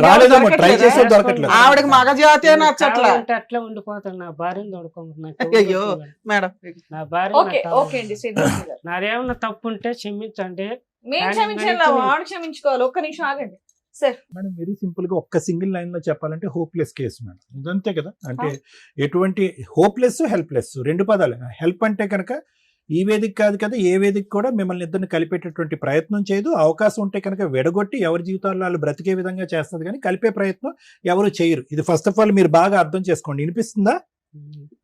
రాలేదేమో, ట్రై చేసే దొరకట్లేదు. ఆవిడకి మగ జాతి నచ్చట్లా. అట్లా ఉండిపోతాను. నా భార్యను తోడుకోమంటున్నా. అయ్యో మేడం, నా భార్య ఓకే అండి శ్రీనివాస్ గారు. నాదేమన్నా తప్పు ఉంటే క్షమించండి. మేము క్షమించాలి, ఆవిడ క్షమించుకోవాలి. ఒక్క నిమిషం ఆగండి సార్. మేడం వెరీ సింపుల్ గా ఒక్క సింగిల్ లైన్ లో చెప్పాలంటే హోప్లెస్ కేసు మేడం. ఇదంతే కదా. అంటే ఎటువంటి హోప్లెస్ హెల్ప్లెస్ రెండు పదాలు. హెల్ప్ అంటే కనుక ఈ వేదిక కాదు కదా, ఏ వేదిక కూడా మిమ్మల్ని ఇద్దరిని కలిపేటటువంటి ప్రయత్నం చేయదు. అవకాశం ఉంటే కనుక విడగొట్టి ఎవరి జీవితాల్లో వాళ్ళు బ్రతికే విధంగా చేస్తుంది, కానీ కలిపే ప్రయత్నం ఎవరు చేయరు. ఇది ఫస్ట్ ఆఫ్ ఆల్ మీరు బాగా అర్థం చేసుకోండి. వినిపిస్తుందా?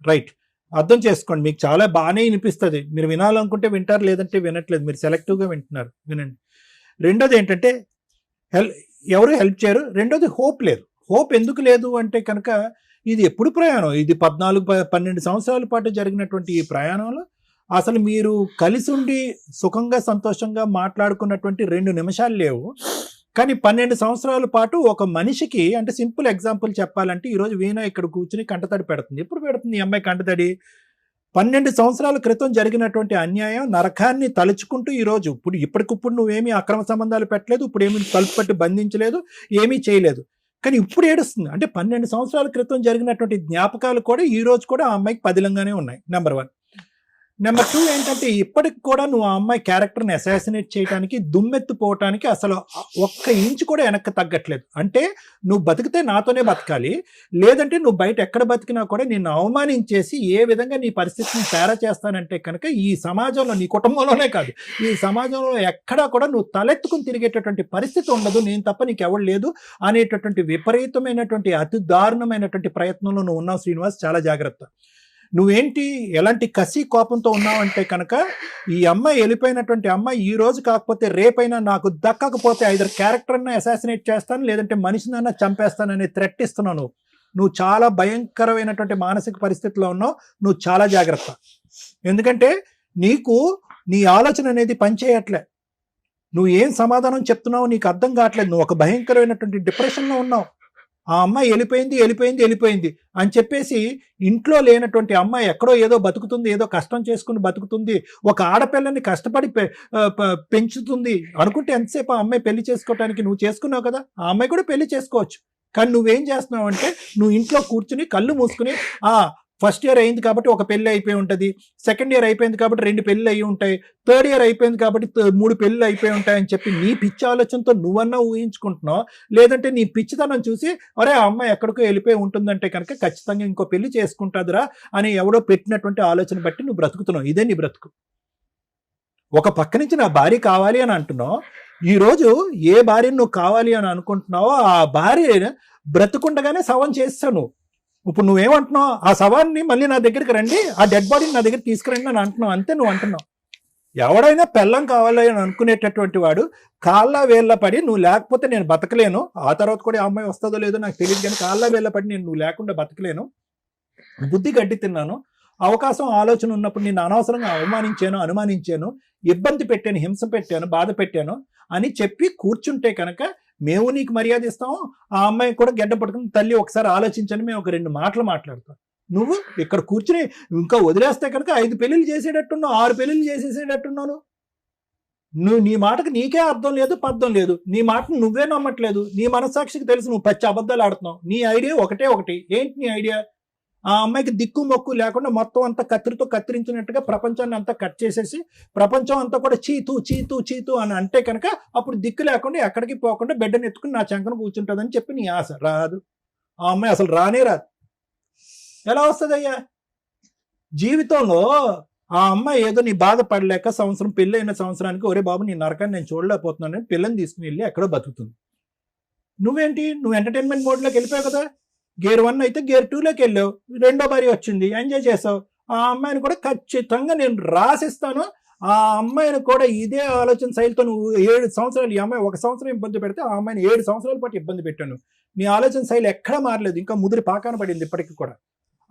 రైట్, అర్థం చేసుకోండి. మీకు చాలా బాగానే వినిపిస్తుంది. మీరు వినాలనుకుంటే వింటారు, లేదంటే వినట్లేదు. మీరు సెలెక్టివ్గా వింటున్నారు, వినండి. రెండోది ఏంటంటే ఎవరు హెల్ప్ చేయరు. రెండోది హోప్ లేదు. హోప్ ఎందుకు లేదు అంటే కనుక ఇది ఎప్పుడు ప్రయాణం, ఇది 14-12 సంవత్సరాల పాటు జరిగినటువంటి ఈ ప్రయాణంలో అసలు మీరు కలిసి ఉండి సుఖంగా సంతోషంగా మాట్లాడుకున్నటువంటి 2 నిమిషాలు లేవు. కానీ 12 సంవత్సరాల పాటు ఒక మనిషికి, అంటే సింపుల్ ఎగ్జాంపుల్ చెప్పాలంటే ఈరోజు వీణ ఇక్కడ కూర్చుని కంటతడి పెడుతుంది. ఎప్పుడు పెడుతుంది ఈ అమ్మాయి కంటతడి? 12 సంవత్సరాల క్రితం జరిగినటువంటి అన్యాయం నరకాన్ని తలుచుకుంటూ ఈరోజు ఇప్పటికిప్పుడు నువ్వేమీ అక్రమ సంబంధాలు పెట్టలేదు, ఇప్పుడు ఏమీ తలుపు పట్టి బంధించలేదు, ఏమీ చేయలేదు, కానీ ఇప్పుడు ఏడుస్తుంది. అంటే 12 సంవత్సరాల క్రితం జరిగినటువంటి జ్ఞాపకాలు కూడా ఈ రోజు కూడా ఆ అమ్మాయికి పదిలంగానే ఉన్నాయి. నెంబర్ 1. నెంబర్ 2 ఏంటంటే ఇప్పటికి కూడా నువ్వు ఆ అమ్మాయి క్యారెక్టర్ని అసాసినేట్ చేయడానికి, దుమ్మెత్తిపోవటానికి అసలు ఒక్క ఇంచు కూడా వెనక్కి తగ్గట్లేదు. అంటే నువ్వు బతికితే నాతోనే బతకాలి, లేదంటే నువ్వు బయట ఎక్కడ బతికినా కూడా నిన్ను అవమానించేసి ఏ విధంగా నీ పరిస్థితిని తేడా చేస్తానంటే కనుక ఈ సమాజంలో, నీ కుటుంబంలోనే కాదు, ఈ సమాజంలో ఎక్కడా కూడా నువ్వు తలెత్తుకుని తిరిగేటటువంటి పరిస్థితి ఉండదు, నేను తప్ప నీకు ఎవరు లేదు అనేటటువంటి విపరీతమైనటువంటి అతి దారుణమైనటువంటి ప్రయత్నంలో నువ్వు ఉన్నావు శ్రీనివాస్. చాలా జాగ్రత్త. నువ్వేంటి ఎలాంటి కసి కోపంతో ఉన్నావంటే కనుక ఈ అమ్మాయి వెళ్ళిపోయినటువంటి అమ్మాయి ఈ రోజు కాకపోతే రేపైనా నాకు దక్కకపోతే ఐదర్ క్యారెక్టర్ని అసాసినేట్ చేస్తాను, లేదంటే మనిషినైనా చంపేస్తానని థ్రెట్ ఇస్తున్నావు. నువ్వు చాలా భయంకరమైనటువంటి మానసిక పరిస్థితిలో ఉన్నావు. నువ్వు చాలా జాగ్రత్త. ఎందుకంటే నీకు నీ ఆలోచన అనేది పనిచేయట్లే. నువ్వు ఏం సమాధానం చెప్తున్నావు నీకు అర్థం కావట్లేదు. నువ్వు ఒక భయంకరమైనటువంటి డిప్రెషన్లో ఉన్నావు. ఆ అమ్మాయి వెళ్ళిపోయింది అని చెప్పేసి ఇంట్లో లేనటువంటి అమ్మాయి ఎక్కడో ఏదో బతుకుతుంది, ఏదో కష్టం చేసుకుని బతుకుతుంది, ఒక ఆడపిల్లని కష్టపడి పెంచుతుంది అనుకుంటే ఎంతసేపు ఆ అమ్మాయి పెళ్లి చేసుకోవటానికి నువ్వు చేసుకున్నావు కదా, ఆ అమ్మాయి కూడా పెళ్లి చేసుకోవచ్చు. కానీ నువ్వేం చేస్తున్నావు అంటే నువ్వు ఇంట్లో కూర్చుని కళ్ళు మూసుకుని ఫస్ట్ ఇయర్ అయింది కాబట్టి ఒక పెళ్లి అయిపోయి ఉంటుంది, సెకండ్ ఇయర్ అయిపోయింది కాబట్టి 2 పెళ్లి అయి ఉంటాయి, థర్డ్ ఇయర్ అయిపోయింది కాబట్టి 3 పెళ్లి అయిపోయి ఉంటాయని చెప్పి నీ పిచ్చి ఆలోచనతో నువ్వన్నా ఊహించుకుంటున్నావు. లేదంటే నీ పిచ్చితనం చూసి అరే ఆ అమ్మాయి ఎక్కడికో వెళ్ళిపోయి ఉంటుందంటే కనుక ఖచ్చితంగా ఇంకో పెళ్లి చేసుకుంటుందిరా అని ఎవడో పెట్టినటువంటి ఆలోచన బట్టి నువ్వు బ్రతుకుతున్నావు. ఇదే నీ బ్రతుకు. ఒక పక్క నుంచి నా భార్య కావాలి అని అంటున్నావు, ఈరోజు ఏ భార్యను నువ్వు కావాలి అని అనుకుంటున్నావో ఆ భార్య బ్రతుకుండగానే శవం చేస్తాను. ఇప్పుడు నువ్వేమంటున్నావు, ఆ శవాన్ని మళ్ళీ నా దగ్గరికి రండి, ఆ డెడ్ బాడీని నా దగ్గర తీసుకురండి అని అంటున్నావు. అంతే నువ్వు అంటున్నావు. ఎవడైనా పెళ్ళం కావాలి అని అనుకునేటటువంటి వాడు కాళ్ళ వేళ్ళ పడి నువ్వు లేకపోతే నేను బతకలేను, ఆ తర్వాత కూడా ఆ అమ్మాయి వస్తుందో లేదో నాకు తెలియదు, కానీ కాళ్ళ వేళ్ళ పడి నువ్వు లేకుండా బతకలేను, బుద్ధి గడ్డి తిన్నాను, అవకాశం ఆలోచన ఉన్నప్పుడు నేను అనవసరంగా అవమానించాను, అనుమానించాను, ఇబ్బంది పెట్టాను, హింస పెట్టాను, బాధ పెట్టాను అని చెప్పి కూర్చుంటే కనుక మేము నీకు మర్యాద ఇస్తాము. ఆ అమ్మాయి కూడా గడ్డ పట్టుకుని తల్లి ఒకసారి ఆలోచించని మేము ఒక 2 మాటలు మాట్లాడతాం. నువ్వు ఇక్కడ కూర్చుని ఇంకా వదిలేస్తే కనుక 5 పెళ్లిళ్ళు చేసేటట్టున్నావు, 6 పెళ్లిళ్ళు చేసేసేటట్టున్నాను. నువ్వు నీ మాటకు నీకే అర్థం లేదు, పర్థం లేదు, నీ మాటను నువ్వే నమ్మట్లేదు, నీ మనస్సాక్షికి తెలుసు నువ్వు పచ్చి అబద్ధాలు ఆడుతున్నావు. నీ ఐడియా ఒకటి. ఏంటి నీ ఐడియా? ఆ అమ్మాయికి దిక్కు మొక్కు లేకుండా మొత్తం అంతా కత్తిరితో కత్తిరించినట్టుగా ప్రపంచాన్ని అంతా కట్ చేసేసి ప్రపంచం అంతా కూడా చీతూ చీతూ చీతూ అని అంటే కనుక అప్పుడు దిక్కు లేకుండా ఎక్కడికి పోకుండా బిడ్డను ఎత్తుకుని నా చంకను కూర్చుంటుందని చెప్పి నీ ఆశ. రాదు. ఆ అమ్మాయి అసలు రానే రాదు. ఎలా వస్తుంది అయ్యా? జీవితంలో ఆ అమ్మాయి ఏదో నీ బాధపడలేక సంవత్సరం పెళ్ళైన సంవత్సరానికి ఒరే బాబు నీ నరకాన్ని నేను చూడలేకపోతున్నాను పిల్లని తీసుకుని వెళ్ళి ఎక్కడో బతుకుతుంది. నువ్వేంటి, నువ్వు ఎంటర్టైన్మెంట్ మోడ్లోకి వెళ్ళిపోయావు కదా. గేర్ 1 అయితే గేర్ 2లోకి వెళ్ళావు, 2వ భార్య వచ్చింది, ఎంజాయ్ చేసావు. ఆ అమ్మాయిని కూడా ఖచ్చితంగా నేను రాసిస్తాను. ఆ అమ్మాయిని కూడా ఇదే ఆలోచన శైలితో నువ్వు 7 సంవత్సరాలు, ఈ అమ్మాయి 1 సంవత్సరం ఇబ్బంది పెడితే ఆ అమ్మాయిని 7 సంవత్సరాల పాటు ఇబ్బంది పెట్టాను. నీ ఆలోచన శైలి ఎక్కడా మారలేదు, ఇంకా ముదిరి పాకాన పడింది ఇప్పటికి కూడా.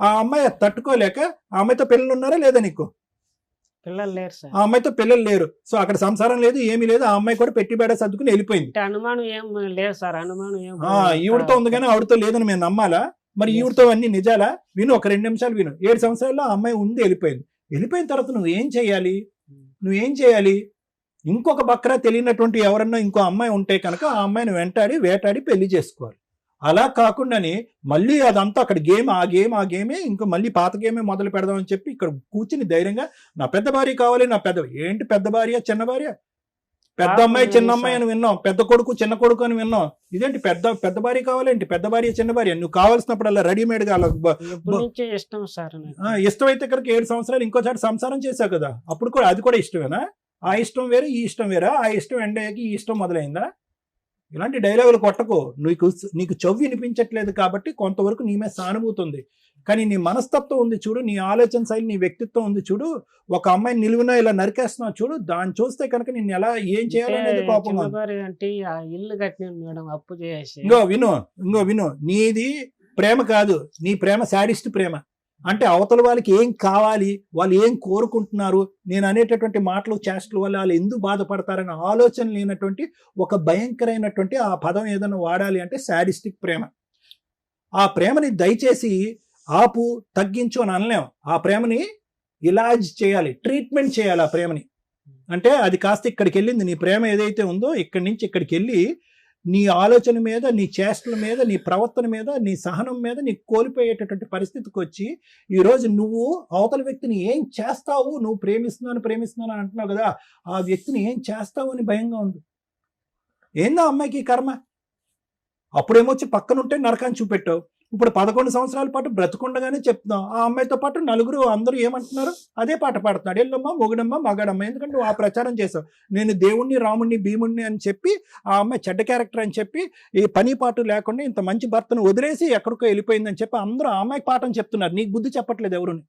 ఆ అమ్మాయి తట్టుకోలేక ఆ అమ్మాయితో పిల్లలు ఉన్నారా లేదా నీకు? పిల్లలు లేరు సార్. ఆ అమ్మాయితో పిల్లలు లేరు, సో అక్కడ సంసారం లేదు, ఏమీ లేదు. ఆ అమ్మాయి కూడా పెట్టి బేడ సర్దుకుని వెళ్ళిపోయింది. అనుమానం ఏం లేదు సార్, అనుమానం ఏం ఈవిడతో ఉంది కానీ ఆవిడతో లేదని మేము నమ్మాలా? మరి ఈవిడతో అన్ని నిజాలా? విను, ఒక 2 నిమిషాలు విను. 7 సంవత్సరాల్లో ఆ అమ్మాయి ఉంది, వెళ్ళిపోయింది. వెళ్ళిపోయిన తర్వాత నువ్వేం చేయాలి? ఇంకొక బక్రా తెలియనటువంటి ఎవరన్నా ఇంకో అమ్మాయి ఉంటే కనుక ఆ అమ్మాయిని వేటాడి పెళ్లి చేసుకోవాలి. అలా కాకుండానే మళ్ళీ అదంతా అక్కడ ఆ గేమే ఇంకా మళ్ళీ పాత గేమే మొదలు పెడదామని చెప్పి ఇక్కడ కూర్చుని ధైర్యంగా నా పెద్ద భార్య కావాలి, నా ఏంటి పెద్ద భార్య చిన్న భార్య? పెద్ద అమ్మాయి చిన్న అమ్మాయి అని విన్నాం, పెద్ద కొడుకు చిన్న కొడుకు అని విన్నాం. ఇదేంటి పెద్ద భార్య కావాలేంటి? పెద్ద భార్య చిన్న భార్య? నువ్వు కావాల్సినప్పుడు అలా రెడీమేడ్ గా ఇష్టం సార్. ఇష్టమైతే కనుక 7 సంవత్సరాలు ఇంకోసారి సంసారం చేశావు కదా, అప్పుడు కూడా అది కూడా ఇష్టమేనా? ఆ ఇష్టం వేరే, ఈ ఇష్టం వేరా? ఆ ఇష్టం ఎండ్ అయ్యాక ఈ ఇష్టం మొదలైందా? ఇలాంటి డైలాగులు కొట్టకు. నీకు చెవి వినిపించట్లేదు కాబట్టి కొంతవరకు నీ మీద సానుభూతి ఉంది, కానీ నీ మనస్తత్వం ఉంది చూడు, నీ ఆలోచన శైలి, నీ వ్యక్తిత్వం ఉంది చూడు. ఒక అమ్మాయిని నిలువున ఇలా నరికేస్తున్నావు చూడు, దాన్ని చూస్తే కనుక నిన్ను ఎలా ఏం చేయాలనేది కోపం. అంటే ఇల్లు కట్టిన మేడం అప్పు చేసి. ఇంకో విను, నీది ప్రేమ కాదు, నీ ప్రేమ శాడిస్ట్ ప్రేమ. అంటే అవతల వాళ్ళకి ఏం కావాలి, వాళ్ళు ఏం కోరుకుంటున్నారు, నేను అనేటటువంటి మాటలు చేష్టల వల్ల వాళ్ళు ఎందుకు బాధపడతారనే ఆలోచన లేనటువంటి ఒక భయంకరమైనటువంటి ఆ పదం ఏదైనా వాడాలి అంటే శాడిస్టిక్ ప్రేమ. ఆ ప్రేమని దయచేసి ఆపు, తగ్గించు అని అనలేం. ఆ ప్రేమని ఇలాజ్ చేయాలి, ట్రీట్మెంట్ చేయాలి ఆ ప్రేమని. అంటే అది కాస్త ఇక్కడికి వెళ్ళింది, నీ ప్రేమ ఏదైతే ఉందో ఇక్కడి నుంచి ఇక్కడికి వెళ్ళి నీ ఆలోచన మీద, నీ చేష్టల మీద, నీ ప్రవర్తన మీద, నీ సహనం మీద నీకు కోల్పోయేటటువంటి పరిస్థితికి వచ్చి ఈరోజు నువ్వు అవతల వ్యక్తిని ఏం చేస్తావు, నువ్వు ప్రేమిస్తున్నాను అంటున్నావు కదా, ఆ వ్యక్తిని ఏం చేస్తావు అని భయంగా ఉంది. ఏందో అమ్మాయికి కర్మ. అప్పుడేమొచ్చి పక్కనుంటే నరకాన్ని చూపెట్టావు, ఇప్పుడు 11 సంవత్సరాల పాటు బ్రతుకుండగానే చెప్తున్నావు. ఆ అమ్మాయితో పాటు నలుగురు అందరూ ఏమంటున్నారు, అదే పాట పాడుతున్నాడు, ఎల్లమ్మ మొగుడమ్మ మగాడమ్మ. ఎందుకంటే నువ్వు ఆ ప్రచారం చేసావు, నేను దేవుణ్ణి రాముణ్ణి భీముణ్ణి అని చెప్పి ఆ అమ్మాయి చెడ్డ క్యారెక్టర్ అని చెప్పి ఈ పని పాటు లేకుండా ఇంత మంచి భర్తను వదిలేసి ఎక్కడికో వెళ్ళిపోయిందని చెప్పి అందరూ ఆ అమ్మాయికి పాఠం చెప్తున్నారు. నీకు బుద్ధి చెప్పట్లేదు ఎవరుని.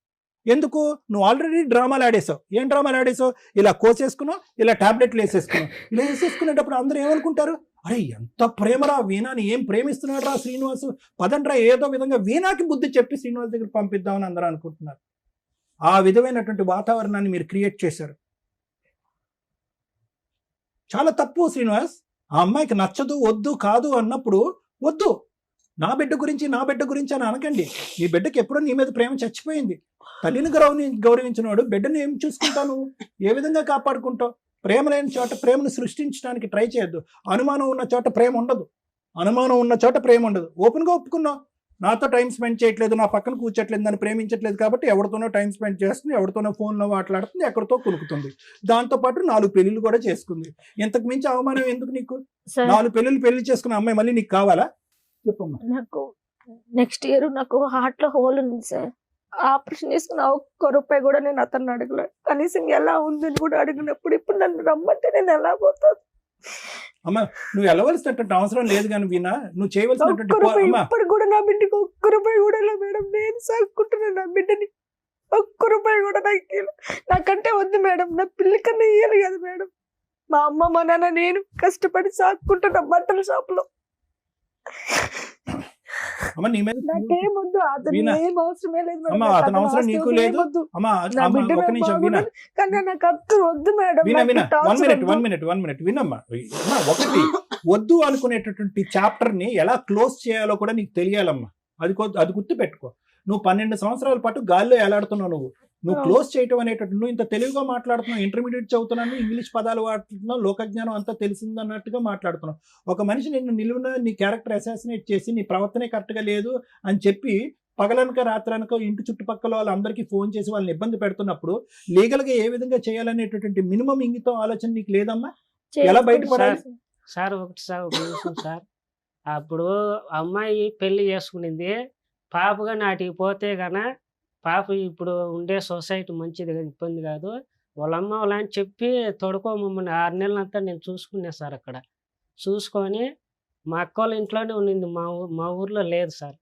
ఎందుకు? నువ్వు ఆల్రెడీ డ్రామాలు ఆడేసావు. ఏం డ్రామాలు ఆడేసావు? ఇలా కోసేసుకున్నావు, ఇలా టాబ్లెట్లు వేసేసుకున్నావు. ఇలా వేసేసుకునేటప్పుడు అందరూ ఏమనుకుంటారు, అరే ఎంత ప్రేమరా వీణాని, ఏం ప్రేమిస్తున్నాడు రా శ్రీనివాసు, పదండ్రా ఏదో విధంగా వీణాకి బుద్ధి చెప్పి శ్రీనివాస్ దగ్గర పంపిద్దామని అందరూ అనుకుంటున్నారు. ఆ విధమైనటువంటి వాతావరణాన్ని మీరు క్రియేట్ చేశారు. చాలా తప్పు శ్రీనివాస్. ఆ అమ్మాయికి నచ్చదు, వద్దు, కాదు అన్నప్పుడు వద్దు. నా బిడ్డ గురించి అని అనకండి. నీ బిడ్డకి ఎప్పుడో నీ మీద ప్రేమ చచ్చిపోయింది. తల్లిని గౌరవించినవాడు బిడ్డను ఏం చూసుకుంటావు, ఏ విధంగా కాపాడుకుంటావు? ప్రేమ లేని చోట ప్రేమను సృష్టించడానికి ట్రై చేయొద్దు. అనుమానం ఉన్న చోట ప్రేమ ఉండదు. అనుమానం ఉన్న చోట ప్రేమ ఉండదు. ఓపెన్గా ఒప్పుకున్నావు, నాతో టైం స్పెండ్ చేయట్లేదు, నా పక్కన కూర్చోట్లేదు, నన్ను ప్రేమించట్లేదు కాబట్టి ఎవరితోనో టైం స్పెండ్ చేస్తుంది, ఎవరితోనో ఫోన్లో మాట్లాడుతుంది, ఎక్కడితో కునుకుతుంది. దాంతోపాటు 4 పెళ్ళిళ్ళు కూడా చేసుకుంది. ఇంతకు మించి అవమానం ఎందుకు నీకు? సార్ 4 పెళ్లి చేసుకున్న అమ్మాయి మళ్ళీ నీకు కావాలా? చెప్పమ్మా. నాకు నెక్స్ట్ ఇయర్ నాకు హార్ట్ లో హోల్ ఉంది సార్. ఆపరేషన్ చేసుకున్న ఒక్క రూపాయి కూడా నేను అతన్ని అడగలేదు. కనీసం ఎలా ఉందని కూడా అడిగినప్పుడు ఇప్పుడు నన్ను రమ్మంటే నేను ఎలా పోతాను? అమ్మ, నువ్వు వెళ్ళవలసినటువంటి అవసరం లేదు కానీ వీణా, నువ్వు చేయవలసినటువంటి ఒక్క రూపాయి అమ్మా, ఇప్పుడు కూడా నా బిడ్డకి ఒక్క రూపాయి కూడా ఇలా మేడం. నేను సాగుకుంటున్నాను నా బిడ్డని. ఒక్క రూపాయి కూడా నాకు ఇయ్యలేదు. నాకంటే వద్దు మేడం, నా పిల్లి కన్నా ఇయ్యాలి కదా మేడం. మా అమ్మ మా నాన్న నేను కష్టపడి సాగుకుంటున్నా బట్టల షాప్ లో. అమ్మ నీ మీద నాకేం వద్దు, అతను వీణా, ఏం అవసరమే లేదు మేడం. అమ్మ నాకు అతని అతని అవసరం ఆస్తి నీకు వద్దు, లేదు. ఏం వద్దు. అమ్మ నా అమ్మ, బిడ్డ ఒక నాకు నిమిషం వీణా, బాగుండాలి. కానీ నాకు అత్తు వద్దు మేడం. వినా నాకు వినా టార్చర్ వన్ వద్దు. మినిట్ వినమ్మా. అమ్మా, ఒకటి వద్దు అనుకునేటటువంటి చాప్టర్ ని ఎలా క్లోజ్ చేయాలో కూడా నీకు తెలియాలమ్మా. అది గుర్తు పెట్టుకో. నువ్వు 12 సంవత్సరాల పాటు గాల్లో ఎలాడుతున్నావు. నువ్వు క్లోజ్ చేయటం అనేటట్టు, నువ్వు ఇంత తెలివిగా మాట్లాడుతున్నావు, ఇంటర్మీడియట్ చదువుతున్నాను, ఇంగ్లీష్ పదాలు వాడుతున్నావు, లోకజ్ఞానం అంతా తెలిసిందన్నట్టుగా మాట్లాడుతున్నావు. ఒక మనిషి నిన్ను నిలువున నీ క్యారెక్టర్ అసాసినేట్ చేసి నీ ప్రవర్తనే కరెక్ట్గా లేదు అని చెప్పి పగలనక రాత్రనక ఇంటి చుట్టుపక్కల వాళ్ళందరికీ ఫోన్ చేసి వాళ్ళని ఇబ్బంది పెడుతున్నప్పుడు లీగల్గా ఏ విధంగా చేయాలనేటటువంటి మినిమం ఇంగితం ఆలోచన నీకు లేదమ్మా? ఎలా బయటపడాలి? సార్ ఒక నిమిషం సార్. అప్పుడు అమ్మాయి పెళ్లి చేసుకునింది, పాపగా నాటికి పోతే గన పాప ఇప్పుడు ఉండే సొసైటీ మంచిది కాదు, ఇబ్బంది కాదు. వాళ్ళ అమ్మ వాళ్ళ అని చెప్పి తొడుకోమమ్మని 6 నెలలంతా నేను చూసుకున్నా సార్. అక్కడ చూసుకొని మా అక్క వాళ్ళ ఇంట్లోనే ఉండింది, మా ఊర్లో లేదు సార్.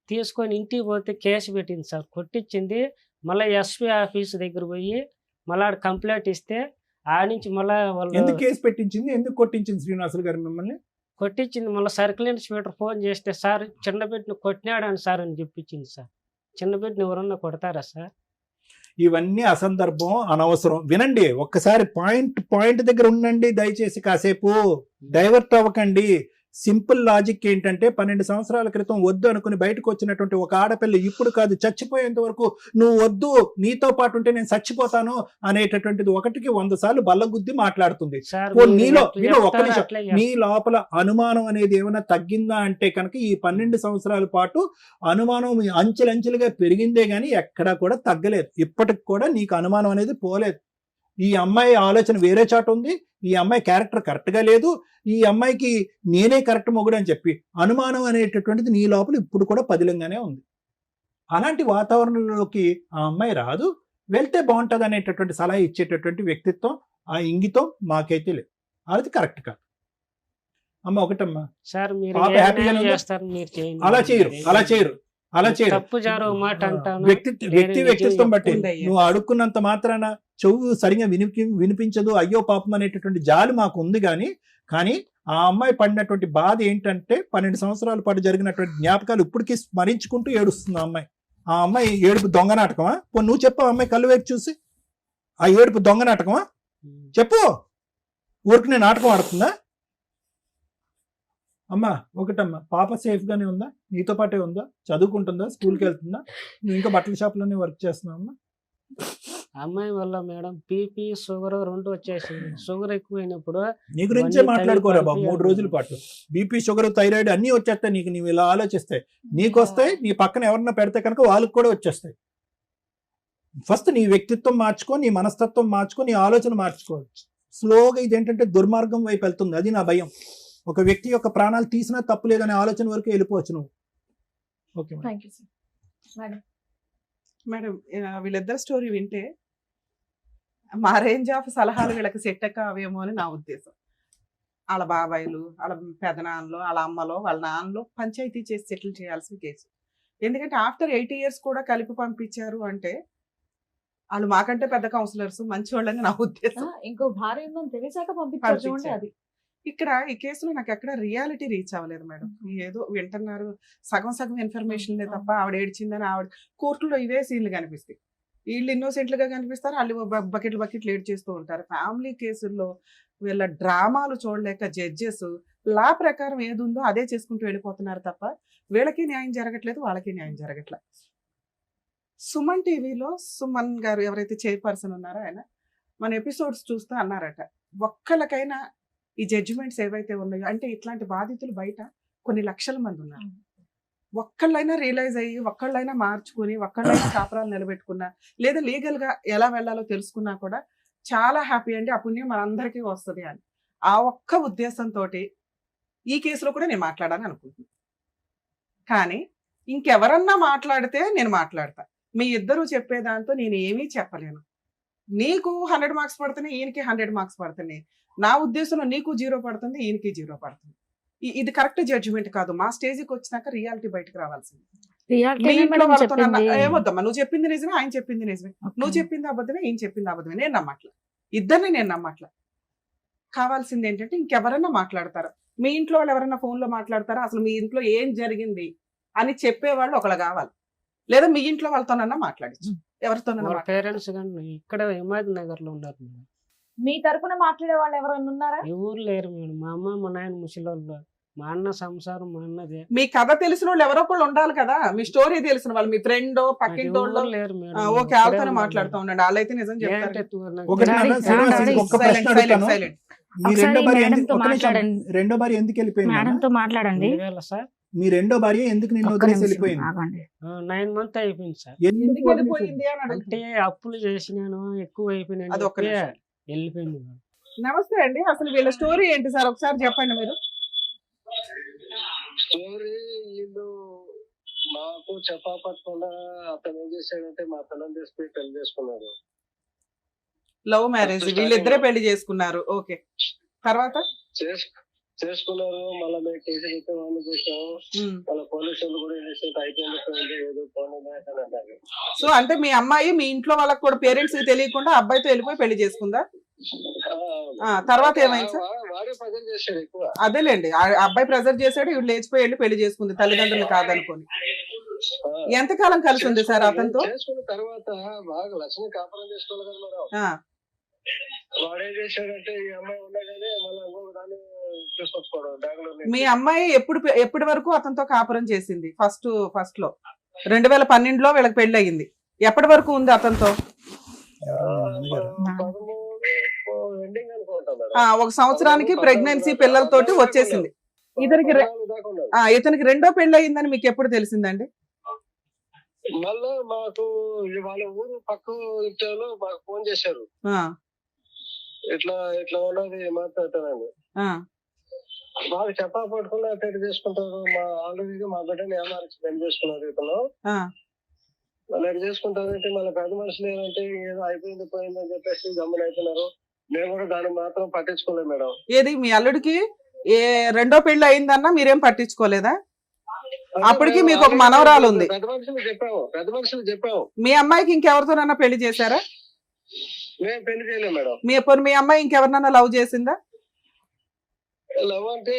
తీసుకొని ఇంటికి పోతే కేసు పెట్టింది సార్, కొట్టించింది. మళ్ళీ ఎస్పీ ఆఫీస్ దగ్గర పోయి మళ్ళీ ఆడ కంప్లైంట్ ఇస్తే ఆ నుంచి మళ్ళీ వాళ్ళు ఎందుకు కేసు పెట్టించింది, ఎందుకు కొట్టించింది శ్రీనివాసులు గారు మిమ్మల్ని? కొట్టించింది. మళ్ళీ సర్కిల్ ఇన్స్పెక్టర్ ఫోన్ చేస్తే సార్ చిన్న బిడ్డను కొట్టినాడని సార్ అని చెప్పించింది సార్. చిన్న బిడ్డను ఎవరన్నా కొడతారా సార్? ఇవన్నీ అసందర్భం, అనవసరం. వినండి, ఒక్కసారి పాయింట్ దగ్గర ఉండండి దయచేసి. కాసేపు డైవర్ట్ అవ్వకండి. సింపుల్ లాజిక్ ఏంటంటే 12 సంవత్సరాల క్రితం వద్దు అనుకుని బయటకు వచ్చినటువంటి ఒక ఆడపిల్ల ఇప్పుడు కాదు చచ్చిపోయేంత వరకు నువ్వు వద్దు, నీతో పాటు ఉంటే నేను చచ్చిపోతాను అనేటటువంటిది 1కి 100 సార్లు బల్లగుద్ది మాట్లాడుతుంది. నీలో ఒక్క నిమిషం, నీ లోపల అనుమానం అనేది ఏమైనా తగ్గిందా అంటే కనుక ఈ 12 సంవత్సరాల పాటు అనుమానం అంచెలంచెలుగా పెరిగిందే గానీ ఎక్కడా కూడా తగ్గలేదు. ఇప్పటికి కూడా నీకు అనుమానం అనేది పోలేదు. ఈ అమ్మాయి ఆలోచన వేరే చాట ఉంది, ఈ అమ్మాయి క్యారెక్టర్ కరెక్ట్గా లేదు, ఈ అమ్మాయికి నేనే కరెక్ట్ మొగుడు అని చెప్పి అనుమానం అనేటటువంటిది నీ లోపల ఇప్పుడు కూడా పదిలంగానే ఉంది. అలాంటి వాతావరణంలోకి ఆ అమ్మాయి రాదు, వెళ్తే బాగుంటుంది అనేటటువంటి సలహా ఇచ్చేటటువంటి వ్యక్తిత్వం, ఆ ఇంగితం మాకైతే లేదు. అది కరెక్ట్ కాదు. అమ్మ ఒకటమ్మా, సార్ మీరు పాప హ్యాపీగానే ఉందా? చేస్తారు, మీరు చేయండి. అలా చేయరు. తప్పు జారు మాట అంటాను. వ్యక్తిత్వం బట్టి నువ్వు అడుక్కున్నంత మాత్రాన చెవు సరిగా వినిపించదు, అయ్యో పాపం అనేటటువంటి జాలి మాకు ఉంది. కానీ ఆ అమ్మాయి పడినటువంటి బాధ ఏంటంటే 12 సంవత్సరాల పాటు జరిగినటువంటి జ్ఞాపకాలు ఇప్పటికీ స్మరించుకుంటూ ఏడుస్తుంది ఆ అమ్మాయి. ఆ అమ్మాయి ఏడుపు దొంగ నాటకమా? నువ్వు చెప్పు, అమ్మాయి కళ్ళు వైపు చూసి ఆ ఏడుపు దొంగ నాటకమా చెప్పు. ఊరికి నాటకం ఆడుతుందా? అమ్మా ఒకటమ్మా, పాప సేఫ్ గానే ఉందా? నీతో పాటే ఉందా? చదువుకుంటుందా? స్కూల్కి వెళ్తుందా? నువ్వు ఇంకా బట్టల షాప్లోనే వర్క్ చేస్తున్నావు అమ్మా? అమ్మాయి వల్ల మేడం బీపీ షుగర్ 2 వచ్చేసింది. షుగర్ ఎక్కువైనప్పుడు నీ గురించే మాట్లాడుకోరా బాబు 3 రోజుల పాటు. బీపీ షుగర్ థైరాయిడ్ అన్నీ వచ్చేస్తాయి నీకు. నీవు ఇలా ఆలోచిస్తాయి, నీకు వస్తాయి, నీ పక్కన ఎవరన్నా పెడితే కనుక వాళ్ళకి కూడా వచ్చేస్తాయి. ఫస్ట్ నీ వ్యక్తిత్వం మార్చుకో, నీ మనస్తత్వం మార్చుకో, నీ ఆలోచన మార్చుకో. స్లోగా ఇదేంటంటే దుర్మార్గం వైపు వెళ్తుంది, అది నా భయం. ఒక వ్యక్తి యొక్క ప్రాణాలు తీసినా తప్పు లేదనే ఆలోచన వరకు వెళ్ళిపోవచ్చు నువ్వు. ఓకే మేడం, వీళ్ళిద్దరు స్టోరీ వింటే మా రేంజ్ ఆఫ్ సలహాలు వీళ్ళకి సెట్ కావేమో అని నా ఉద్దేశం. వాళ్ళ బాబాయిలు, వాళ్ళ పెదనాన్నలు, వాళ్ళ అమ్మలో, వాళ్ళ నాన్నలో పంచాయతీ చేసి సెటిల్ చేయాల్సిన కేసు. ఎందుకంటే ఆఫ్టర్ 8 years కూడా కలిపి పంపించారు అంటే వాళ్ళు మాకంటే పెద్ద కౌన్సిలర్స్, మంచి వాళ్ళని నా ఉద్దేశం. ఇంకో భార్య ఉందని తెలిసాక పంపించారు చూడండి. అది ఇక్కడ ఈ కేసులో నాకు ఎక్కడ రియాలిటీ రీచ్ అవ్వలేదు మేడం. ఏదో వింటున్నారు, సగం ఇన్ఫర్మేషన్ తప్ప. ఆవిడ ఏడ్చిందని ఆవిడ కోర్టులో ఇవే సీన్లు కనిపిస్తాయి. వీళ్ళు ఇన్నోసెంట్లుగా కనిపిస్తారు, వాళ్ళు బకెట్లు ఏడ్ చేస్తూ ఉంటారు. ఫ్యామిలీ కేసుల్లో వీళ్ళ డ్రామాలు చూడలేక జడ్జెస్ లా ప్రకారం ఏది ఉందో అదే చేసుకుంటూ వెళ్ళిపోతున్నారు తప్ప వీళ్ళకి న్యాయం జరగట్లేదు, వాళ్ళకి న్యాయం జరగట్లేదు. సుమన్ టీవీలో సుమన్ గారు ఎవరైతే చైర్పర్సన్ ఉన్నారో ఆయన మన ఎపిసోడ్స్ చూస్తూ అన్నారట, ఒక్కళ్ళకైనా ఈ జడ్జిమెంట్స్ ఏవైతే ఉన్నాయో అంటే ఇట్లాంటి బాధితులు బయట కొన్ని లక్షల మంది ఉన్నారు. ఒక్కళ్ళైనా రియలైజ్ అయ్యి, ఒక్కళ్ళైనా మార్చుకుని, ఒక్కళ్ళైనా కాపురాలు నిలబెట్టుకున్నా, లేదా లీగల్ గా ఎలా వెళ్ళాలో తెలుసుకున్నా కూడా చాలా హ్యాపీ అండి. ఆ పుణ్యం మనందరికీ వస్తుంది అని ఆ ఒక్క ఉద్దేశంతో ఈ కేసులో కూడా నేను మాట్లాడాలని అనుకుంటున్నాను. కానీ ఇంకెవరన్నా మాట్లాడితే నేను మాట్లాడతా. మీ ఇద్దరు చెప్పేదాంతో నేను ఏమీ చెప్పలేను. నీకు 100 మార్క్స్ పడుతున్నాయి, ఈయనకి 100 మార్క్స్ పడుతున్నాయి. నా ఉద్దేశంలో నీకు 0 పడుతుంది, ఈయనకి 0 పడుతుంది. ఇది కరెక్ట్ జడ్జిమెంట్ కాదు. మా స్టేజ్కి వచ్చినాక రియాలిటీ బయటకు రావాల్సింది. మీ ఇంట్లో వాళ్ళతో ఏమొద్దమ్మా, నువ్వు చెప్పింది నిజమే, ఆయన చెప్పింది నిజమే, నువ్వు చెప్పింది అబద్ధమే, ఈయన చెప్పింది అబద్ధమే. నేను నమ్మట్లా, ఇద్దరిని నేను నమ్మట్లా. కావాల్సింది ఏంటంటే ఇంకెవరన్నా మాట్లాడతారా, మీ ఇంట్లో వాళ్ళు ఎవరైనా ఫోన్లో మాట్లాడతారా, అసలు మీ ఇంట్లో ఏం జరిగింది అని చెప్పేవాళ్ళు ఒకళ్ళు కావాలి. లేదా మీ ఇంట్లో వాళ్ళతోనన్నా మాట్లాడచ్చు, ఎవరితోనన్నా. పేరెంట్స్ కానీ ఇక్కడ హిమాయత్ నగర్ లో ఉన్నారు మేడం. మీ తరపున మాట్లాడే వాళ్ళు ఎవరైనా ఉన్నారా? ఎవరు లేరు మేడం. మా అమ్మ మా నాయన ముసలోళ్ళు, మా అన్న సంసారం మా అన్నదే. మీ కథ తెలిసిన వాళ్ళు ఎవరో ఒకళ్ళు ఉండాలి కదా, మీ స్టోరీ తెలిసిన వాళ్ళు, మీ ఫ్రెండ్ పక్కింటి వాళ్ళు. లేరు మేడం. ఓకే, వాళ్ళతోనే మాట్లాడుతూ ఉండండి, వాళ్ళైతే నిజం చెప్తారు. ఒకటి నాన్న, శ్రీనివాస్, ఒక్క ప్రశ్న అడుగుతాను. మీ రెండో భార్య ఎందుకు, ఒక్క నిమిషం, రెండో భార్య ఎందుకు వెళ్ళిపోయింది? మేడంతో మాట్లాడండి సార్. మీ రెండో భార్య ఎందుకు నిన్ను వదిలేసి వెళ్ళిపోయింది? 9 months అయిపోయింది సార్. ఎందుకు వెళ్ళిపోయింది అని అంటే అడుగుతున్నా. అప్పులు చేసినాను, ఎక్కువ అయిపోయినాను, అదొక్క నిమిషం. వెళ్ళిపోయింది మేడం. నమస్తే అండి, అసలు వీళ్ళ స్టోరీ ఏంటి సార్ ఒకసారి చెప్పండి మీరు. స్టోరీ వీళ్ళు మాకు చెప్పకుండా అతను ఏం చేశాడంటే మా పిల్లలు తీసుకుని పెళ్లి చేసుకున్నారు. లవ్ మ్యారేజ్, వీళ్ళిద్దరే పెళ్లి చేసుకున్నారు. ఓకే, తర్వాత చేసుకున్నారు. మళ్ళీ మేము కేసు పెట్టి వాళ్ళు చేసాము. మళ్ళీ పోలీసులు కూడా ఏం చేస్తే అయిపోయింది, ఏదో ఫోన్ అన్నారు. సో అంటే మీ అమ్మాయి మీ ఇంట్లో వాళ్ళకి కూడా పేరెంట్స్ కి తెలియకుండా అబ్బాయితో వెళ్ళిపోయి పెళ్లి చేసుకుందా? తర్వాత ఏమైంది సార్? వాడే ప్రెజర్ చేశాడు ఎక్కువ. అదేలేండి, ఆ అబ్బాయి ప్రెజర్ చేశాడు, ఇవి లేచిపోయి వెళ్ళి పెళ్లి చేసుకుంది తల్లిదండ్రులు కాదనుకోని. ఎంతకాలం కలిసి ఉంది సార్ అతనితో? చేసుకున్న తర్వాత బాగా లక్ష్మి కాపురం చేసుకోవాలి కదా మేడం. వాడేం చేశాడంటే ఈ అమ్మాయి ఉండగానే మళ్ళీ ఇంకొక దాన్ని తీసుకొచ్చుకోవడం బెంగళూరు. మీ అమ్మాయి ఎప్పటి వరకు అతనితో కాపురం చేసింది? ఫస్ట్ లో 2012లో వీళ్ళకి పెళ్లి అయ్యింది. ఎప్పటి వరకు ఉంది అతనితో? 13 ఎండింగ్ అనుకుంటా. 1 సంవత్సరానికి ప్రెగ్నెన్సీ పిల్లలతోటి వచ్చేసింది. ఇతనికి రెండో పెళ్లి అయ్యిందని మీకు ఎప్పుడు తెలిసిందండి? మళ్ళా మాకు వాళ్ళ ఊరు పక్క ఇంట్లో మాకు ఫోన్ చేశారు, ఇట్లా ఇట్లా ఉన్నది మాట్లాడతానని. మాకు చెప్పా పట్టుకుని అటెండ్ చేసుకుంటారు. మా ఆల్రెడీ మా బిడ్డని ఏమార్చి పెళ్లి చేసుకున్నారు ఇతను. మళ్ళీ ఎటు చేసుకుంటారంటే మళ్ళీ పెద్ద మనుషులు ఏంటంటే ఏదో అయిపోయింది పోయింది అని చెప్పేసి గమ్మున అవుతున్నారు. మేము కూడా దాన్ని మాత్రం పట్టించుకోలేదు మేడం. ఏది మీ అల్లుడికి రెండో పెళ్లి అయిందన్నా మీరేం పట్టించుకోలేదా? అప్పటికి మీకు ఒక మనవరాలు ఉంది. పెద్ద మనుషులు చెప్పాము. మీ అమ్మాయికి ఇంకెవరితోనన్నా పెళ్లి చేశారా? మేము పెళ్లి చేయలేము మేడం. మీ అమ్మాయి ఇంకెవరినన్నా లవ్ చేసిందా? లవ్ అంటే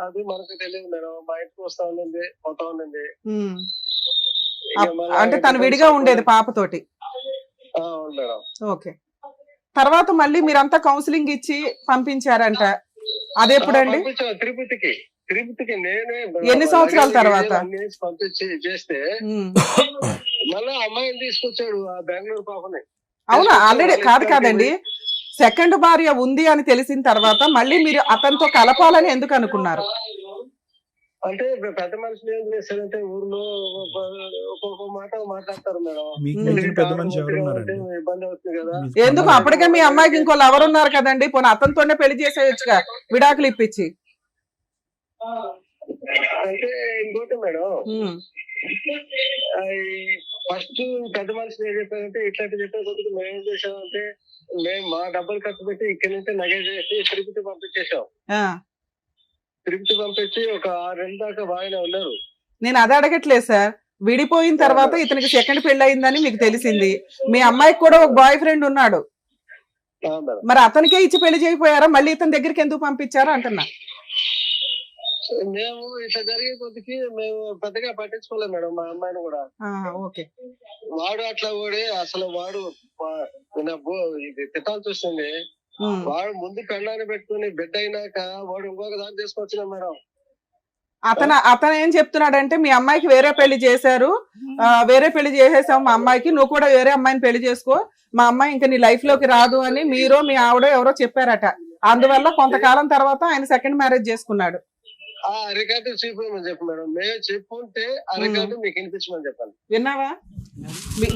అది మనకు తెలియదు మేడం. మా ఇంటికి వస్తా ఉండింది, పోతా ఉండింది. అంటే తను విడిగా ఉండేది పాపతోటి. మేడం. ఓకే, తర్వాత మళ్ళీ మీరంతా కౌన్సిలింగ్ ఇచ్చి పంపించారంట, అదెప్పుడండి? తిరుపతికి నేనే. ఎన్ని సంవత్సరాల తర్వాత పంపించి చేస్తే మళ్ళీ అమ్మాయిని తీసుకొచ్చాడు ఆ బెంగళూరు పాపని. అవునా? ఆల్రెడీ కాదండి, సెకండ్ భార్య ఉంది అని తెలిసిన తర్వాత మళ్ళీ మీరు అతనితో కలపాలని ఎందుకు అనుకున్నారు? అంటే పెద్ద మనుషులు ఏం చేస్తారంటే ఊర్లో ఒక్కొక్క మాట మాట్లాడతారు మేడం. ఇబ్బంది అవుతుంది కదా. ఎందుకు? అప్పటికే మీ అమ్మాయికి ఇంకో లవర్ ఉన్నారు కదండి, పోనీ అతనితోనే పెళ్లి చేసేయచ్చుగా, విడాకులు ఇప్పించి. అంటే ఇంకోటి మేడం, ఫస్ట్ పెద్ద మనుషులు ఏం చెప్పారంటే ఇట్లాంటి చెప్పే కొద్దిగా మేము ఏం చేసామంటే మేము మా డబ్బులు ఖర్చు పెట్టి ఇక్కడి నుంచి నగ చేసి తిరుపతి పంపించేసాం. తిరుపతి పంపించి ఒక 6 నెలల దాకా బాగానే ఉన్నారు. నేను అది అడగట్లేదు సార్, విడిపోయిన తర్వాత ఇతనికి సెకండ్ పెళ్లి అయిందని మీకు తెలిసింది, మీ అమ్మాయికి కూడా ఒక బాయ్ ఫ్రెండ్ ఉన్నాడు, మరి అతనికే ఇచ్చి పెళ్లి చేయకపోయారా? మళ్ళీ ఇతని దగ్గరికి ఎందుకు పంపించారా అంటున్నా. మేము ఇట్లా జరిగే కొద్దికి మేము పెద్దగా పట్టించుకోలేము మేడం మా అమ్మాయిని కూడా. ఓకే, వాడు అట్లా కూడా అసలు వాడు ఇది తిట్టాల్సి వస్తుంది. వాడు ముందు పెళ్ళాన్ని పెట్టుకుని బిడ్డ అయినాక వాడు ఇంకొక దాన్ని తీసుకొచ్చిన మేడం. అతను ఏం చెప్తున్నాడంటే మీ అమ్మాయికి వేరే పెళ్లి చేశారు, వేరే పెళ్లి చేసేసావు మా అమ్మాయికి, నువ్వు కూడా వేరే అమ్మాయిని పెళ్లి చేసుకో, మా అమ్మాయి ఇంకా నీ లైఫ్ లోకి రాదు అని మీరో మీ ఆవిడ ఎవరో చెప్పారట. అందువల్ల కొంతకాలం తర్వాత ఆయన సెకండ్ మ్యారేజ్ చేసుకున్నాడు. ఆ రికార్డు చూపించమని చెప్పు మేడం. మేము చెప్పుంటే ఆ రికార్డు మీకు వినిపించమని చెప్పాలి. విన్నావా?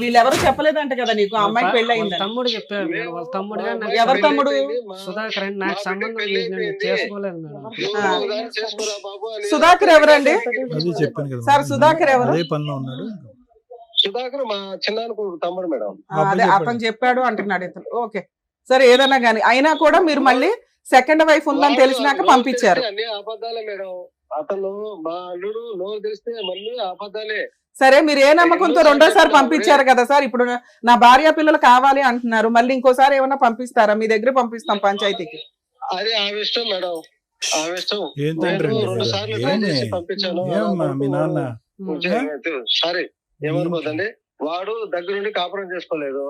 వీళ్ళెవరు చెప్పలేదంట కదా నీకు ఆ అమ్మాయికి పెళ్లి వాళ్ళ అయిందని. తమ్ముడు చెప్పాడు మేడం. వాళ్ళ తమ్ముడు గారు నాకు ఎవరి తమ్ముడు? సుధాకర్ అని నాకు సంబంధం లేదు, నేను చేసుకోలేదు మేడం. చేసుకోరా బాబు అని. సుధాకర్ ఎవరండి? అదే చెప్పాను కదా సార్ సుధాకర్ ఎవరు? అదే పనిలో ఉన్నాడు. సుధాకర్ మా చిన్నానికి తమ్ముడు మేడం. అదే అతను చెప్పాడు అంటున్నాడు ఇతను. ఓకే సరే ఏదన్నా గానీ అయినా కూడా మీరు మళ్ళీ సెకండ్ వైఫ్ ఉందని తెలిసినాక పంపించారు. అన్ని అబద్ధాలే మేడం. అతను మా అల్లుడు నోరు తెలిస్తే మళ్ళీ అబద్ధాలే. సరే మీరు ఏ నమ్మకంతో రెండోసారి పంపించారు కదా సార్, ఇప్పుడు నా భార్య పిల్లలు కావాలి అంటున్నారు, మళ్ళీ ఇంకోసారి ఏమన్నా పంపిస్తారా? మీ దగ్గర పంపిస్తాం పంచాయతీకి. అదే ఆమె ఇష్టం మేడం, ఆమె ఇష్టం. ఏం తండ్రి నేను 2 సార్లు ట్రై చేసి పంపించాను. ఏమమ్మా మీ నాన్న సారీ ఏమనుకోదండి, వాడు దగ్గరుండి కాపురం చేసుకోలేదు.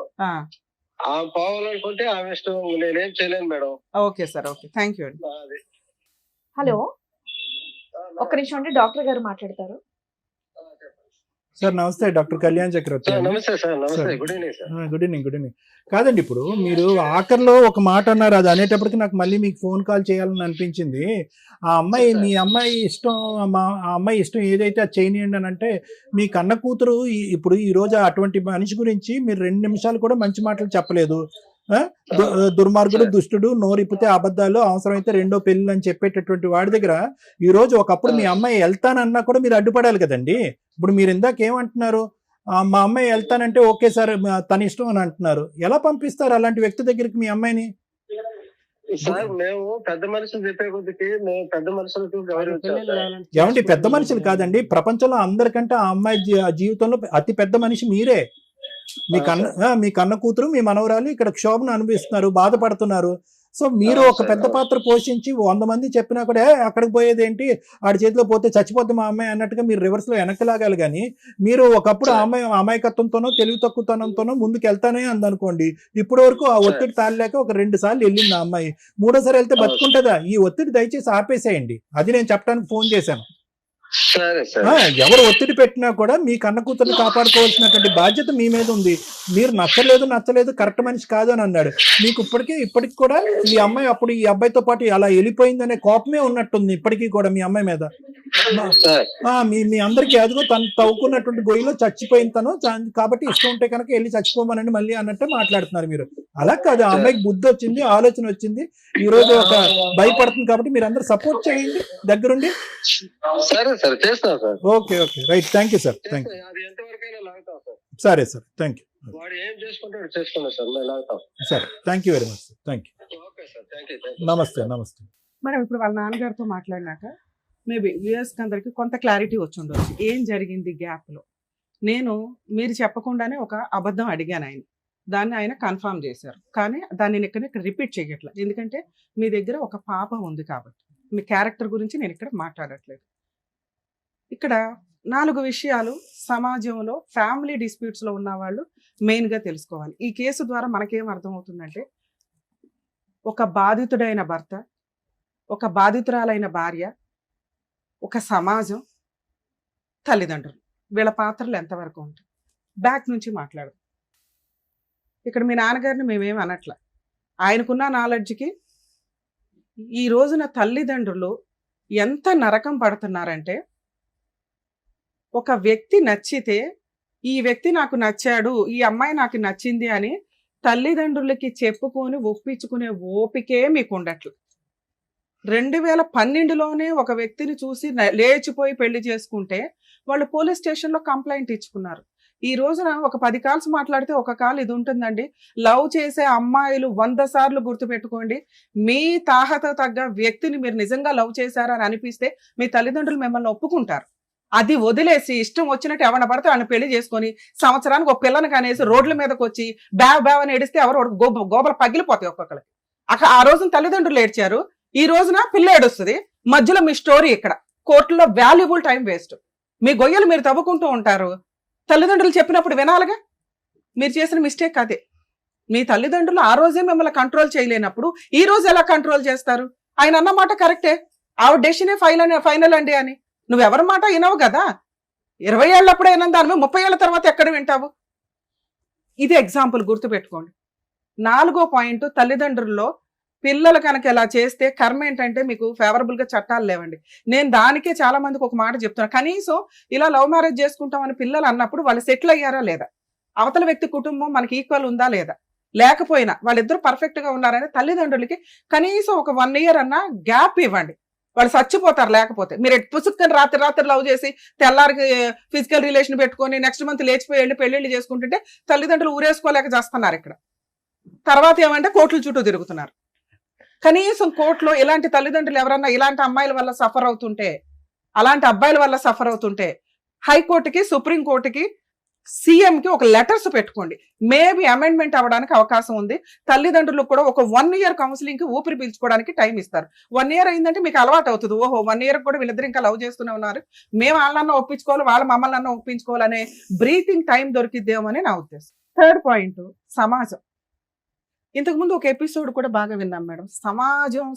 ఆమె పోవాలనుకుంటే ఆమె ఇష్టం, నేనేం చేయలేను madam. Okay sir, okay, thank you అండి. అది హలో, ఒక్క నిమిషం అండి, డాక్టర్ గారు మాట్లాడతారు. సార్ నమస్తే, డాక్టర్ కళ్యాణ్ చక్రవర్తి. నమస్తే సార్. నమస్తే, good evening sir. Good evening, good evening. కాదండి, ఇప్పుడు మీరు ఆఖరిలో ఒక మాట అన్నారు, అది అనేటప్పటికి నాకు మళ్ళీ మీకు ఫోన్ కాల్ చేయాలని అనిపించింది. ఆ అమ్మాయి మీ అమ్మాయి ఇష్టం, ఆ అమ్మాయి ఇష్టం ఏదైతే అది చేయనియండి అని అంటే, మీ కన్న కూతురు ఇప్పుడు ఈ రోజు అటువంటి మనిషి గురించి మీరు 2 నిమిషాలు కూడా మంచి మాటలు చెప్పలేదు. దుర్మార్గుడు, దుష్టుడు, నోరిప్పితే అబద్ధాలు, అవసరమైతే 2వ పెళ్లి అని చెప్పేటటువంటి వాడి దగ్గర ఈ రోజు ఒకప్పుడు మీ అమ్మాయి వెళ్తానన్నా కూడా మీరు అడ్డుపడాలి కదండి. ఇప్పుడు మీరు ఇందాక ఏమంటున్నారు, మా అమ్మాయి వెళ్తానంటే ఓకే సార్ తన ఇష్టం అని అంటున్నారు. ఎలా పంపిస్తారు అలాంటి వ్యక్తి దగ్గరికి మీ అమ్మాయిని? సార్ మేము పెద్ద మనుషులు చెప్పే కొద్దికి మేము పెద్ద మనుషులకు గౌరవించాలి. ఏమంటే పెద్ద మనుషులు కాదండి, ప్రపంచంలో అందరికంటే ఆ అమ్మాయి జీవితంలో అతి పెద్ద మనిషి మీరే. మీ కన్న కూతురు, మీ మనవరాలు ఇక్కడ క్షోభను అనుభవిస్తున్నారు, బాధపడుతున్నారు. సో మీరు ఒక పెద్ద పాత్ర పోషించి 100 మంది చెప్పినా కూడా అక్కడికి పోయేది ఏంటి, ఆడి చేతిలో పోతే చచ్చిపోతే మా అమ్మాయి అన్నట్టుగా మీరు రివర్స్ లో వెనక్కి లాగాలి. కానీ మీరు ఒకప్పుడు ఆ అమ్మాయి అమాయకత్వంతోనో తెలివి తక్కువతనంతోనో ముందుకు వెళ్తానే అందనుకోండి. ఇప్పటి వరకు ఆ ఒత్తిడి తాళలేక ఒక 2 సార్లు వెళ్ళింది ఆ అమ్మాయి, 3వసారి వెళ్తే బతుకుంటుందా? ఈ ఒత్తిడి దయచేసి ఆపేసేయండి, అది నేను చెప్పడానికి ఫోన్ చేశాను. ఎవరు ఒత్తిడి పెట్టినా కూడా మీ కన్న కూతుర్ని కాపాడుకోవాల్సినటువంటి బాధ్యత మీ మీద ఉంది. మీరు నచ్చలేదు కరెక్ట్ మనిషి కాదు అని అన్నాడు. మీకు ఇప్పటికి కూడా ఈ అమ్మాయి అప్పుడు ఈ అబ్బాయితో పాటు అలా వెళ్ళిపోయిందనే కోపమే ఉన్నట్టుంది ఇప్పటికీ కూడా మీ అమ్మాయి మీద. మీ అందరికీ అదిగో తను తవ్వుకున్నటువంటి గొయ్యిలో చచ్చిపోయిన తను, కాబట్టి ఇష్టం ఉంటే కనుక వెళ్ళి చచ్చిపోమనండి మళ్ళీ అన్నట్టు మాట్లాడుతున్నారు మీరు. అలా కాదు, ఆ అమ్మాయికి బుద్ధి వచ్చింది, ఆలోచన వచ్చింది, ఈ రోజు ఒక భయపడుతుంది. కాబట్టి మీరు అందరూ సపోర్ట్ చేయండి దగ్గరుండి. Okay okay right, thank you sir, thank you. సరే సార్, థ్యాంక్ యూ. సరే, thank you very much sir, thank you. నమస్తే. మేడం ఇప్పుడు వాళ్ళ నాన్నగారితో మాట్లాడినాక మేబీ వ్యూయర్స్కి అందరికి కొంత క్లారిటీ వచ్చి ఉండొచ్చు ఏం జరిగింది గ్యాప్లో. మీరు చెప్పకుండానే ఒక అబద్ధం అడిగాను ఆయన, దాన్ని ఆయన కన్ఫర్మ్ చేశారు. కానీ దాన్ని నేను ఇక్కడ రిపీట్ చేయట్లేదు, ఎందుకంటే మీ దగ్గర ఒక పాప ఉంది కాబట్టి. మీ క్యారెక్టర్ గురించి నేను ఇక్కడ మాట్లాడట్లేదు. ఇక్కడ 4 విషయాలు సమాజంలో ఫ్యామిలీ డిస్ప్యూట్స్లో ఉన్న వాళ్ళు మెయిన్గా తెలుసుకోవాలి. ఈ కేసు ద్వారా మనకేం అర్థమవుతుందంటే, ఒక బాధితుడైన భర్త, ఒక బాధితురాలైన భార్య, ఒక సమాజం, తల్లిదండ్రులు, వీళ్ళ పాత్రలు ఎంతవరకు ఉంటాయి. బ్యాక్ నుంచి మాట్లాడదు. ఇక్కడ మీ నాన్నగారిని మేమేం అనట్ల, ఆయనకున్న నాలెడ్జ్కి ఈ రోజున తల్లిదండ్రులు ఎంత నరకం పడుతున్నారంటే, ఒక వ్యక్తి నచ్చితే ఈ వ్యక్తి నాకు నచ్చాడు, ఈ అమ్మాయి నాకు నచ్చింది అని తల్లిదండ్రులకి చెప్పుకొని ఒప్పించుకునే ఓపికే మీకు ఉండట్లేదు. 2012లోనే ఒక వ్యక్తిని చూసి లేచిపోయి పెళ్లి చేసుకుంటే వాళ్ళు పోలీస్ స్టేషన్లో కంప్లైంట్ ఇచ్చుకున్నారు. ఈ రోజున ఒక 10 కాల్స్ మాట్లాడితే ఒక కాల్ ఇది ఉంటుందండి. లవ్ చేసే అమ్మాయిలు 100 సార్లు గుర్తుపెట్టుకోండి, మీ తాహత తగ్గ వ్యక్తిని మీరు నిజంగా లవ్ చేశారని అనిపిస్తే మీ తల్లిదండ్రులు మిమ్మల్ని ఒప్పుకుంటారు. అది వదిలేసి ఇష్టం వచ్చినట్టు ఎవరిని పడితే వాళ్ళని పెళ్లి చేసుకొని సంవత్సరానికి ఒక పిల్లని కనేసి రోడ్ల మీదకి వచ్చి బ్యావ్ అని ఏడిస్తే ఎవరు గోబలు పగిలిపోతాయి ఒక్కొక్కరికి. అక్కడ ఆ రోజున తల్లిదండ్రులు ఏడ్చారు, ఈ రోజున పిల్ల ఏడుస్తుంది. మధ్యలో మీ స్టోరీ ఇక్కడ కోర్టులో వాల్యుబుల్ టైం వేస్ట్. మీ గొయ్యలు మీరు తవ్వుకుంటూ ఉంటారు, తల్లిదండ్రులు చెప్పినప్పుడు వినాలిగా. మీరు చేసిన మిస్టేక్ అదే. మీ తల్లిదండ్రులు ఆ రోజే మిమ్మల్ని కంట్రోల్ చేయలేనప్పుడు ఈ రోజు ఎలా కంట్రోల్ చేస్తారు? ఆయన అన్నమాట కరెక్టే, ఆవిడ డెసిషనే ఫైనల్ అండి అని. నువ్వెవరి మాట వినవు కదా. 20 ఏళ్ళప్పుడు అయినా దాని 30 ఏళ్ళ తర్వాత ఎక్కడ వింటావు? ఇది ఎగ్జాంపుల్ గుర్తుపెట్టుకోండి. 4వ పాయింట్, తల్లిదండ్రుల్లో పిల్లలు కనుక ఇలా చేస్తే కర్మ ఏంటంటే మీకు ఫేవరబుల్ గా చట్టాలు లేవండి. నేను దానికే చాలా మందికి ఒక మాట చెప్తున్నా, కనీసం ఇలా లవ్ మ్యారేజ్ చేసుకుంటామని పిల్లలు అన్నప్పుడు వాళ్ళు సెటిల్ అయ్యారా లేదా, అవతల వ్యక్తి కుటుంబం మనకి ఈక్వల్ ఉందా లేదా, లేకపోయినా వాళ్ళిద్దరు పర్ఫెక్ట్ గా ఉన్నారని తల్లిదండ్రులకి కనీసం ఒక 1 year అన్నా గ్యాప్ ఇవ్వండి. వాళ్ళు చచ్చిపోతారు లేకపోతే. మీరు పుసుక్కని రాత్రి లవ్ చేసి తెల్లారికి ఫిజికల్ రిలేషన్ పెట్టుకొని నెక్స్ట్ మంత్ లేచిపోయి వెళ్ళి పెళ్లిళ్ళు చేసుకుంటుంటే తల్లిదండ్రులు ఊరేసుకోలేక చేస్తున్నారు ఇక్కడ. తర్వాత ఏమంటే కోర్టుల చుట్టూ తిరుగుతున్నారు. కనీసం కోర్టులో ఇలాంటి తల్లిదండ్రులు ఎవరన్నా ఇలాంటి అమ్మాయిల వల్ల సఫర్ అవుతుంటే, అలాంటి అబ్బాయిల వల్ల సఫర్ అవుతుంటే హైకోర్టుకి, సుప్రీంకోర్టుకి, సీఎంకి ఒక లెటర్స్ పెట్టుకోండి. మేబీ అమెండ్మెంట్ అవ్వడానికి అవకాశం ఉంది. తల్లిదండ్రులకు కూడా ఒక 1 year కౌన్సిలింగ్ కి ఊపిరి పీల్చుకోవడానికి టైం ఇస్తారు. 1 year అయిందంటే మీకు అలవాటు అవుతుంది. ఓహో 1 year కూడా వీళ్ళిద్దరు ఇంకా లవ్ చేస్తూనే ఉన్నారు, మేము వాళ్ళన్నా ఒప్పించుకోవాలి, వాళ్ళ మమ్మల్ని అన్న ఒప్పించుకోవాలనే బ్రీతింగ్ టైం దొరికిద్దేమో అని నా ఉద్దేశం. థర్డ్ పాయింట్, సమాజం. ఇంతకుముందు ఒక ఎపిసోడ్ కూడా బాగా విన్నాం మేడం. సమాజం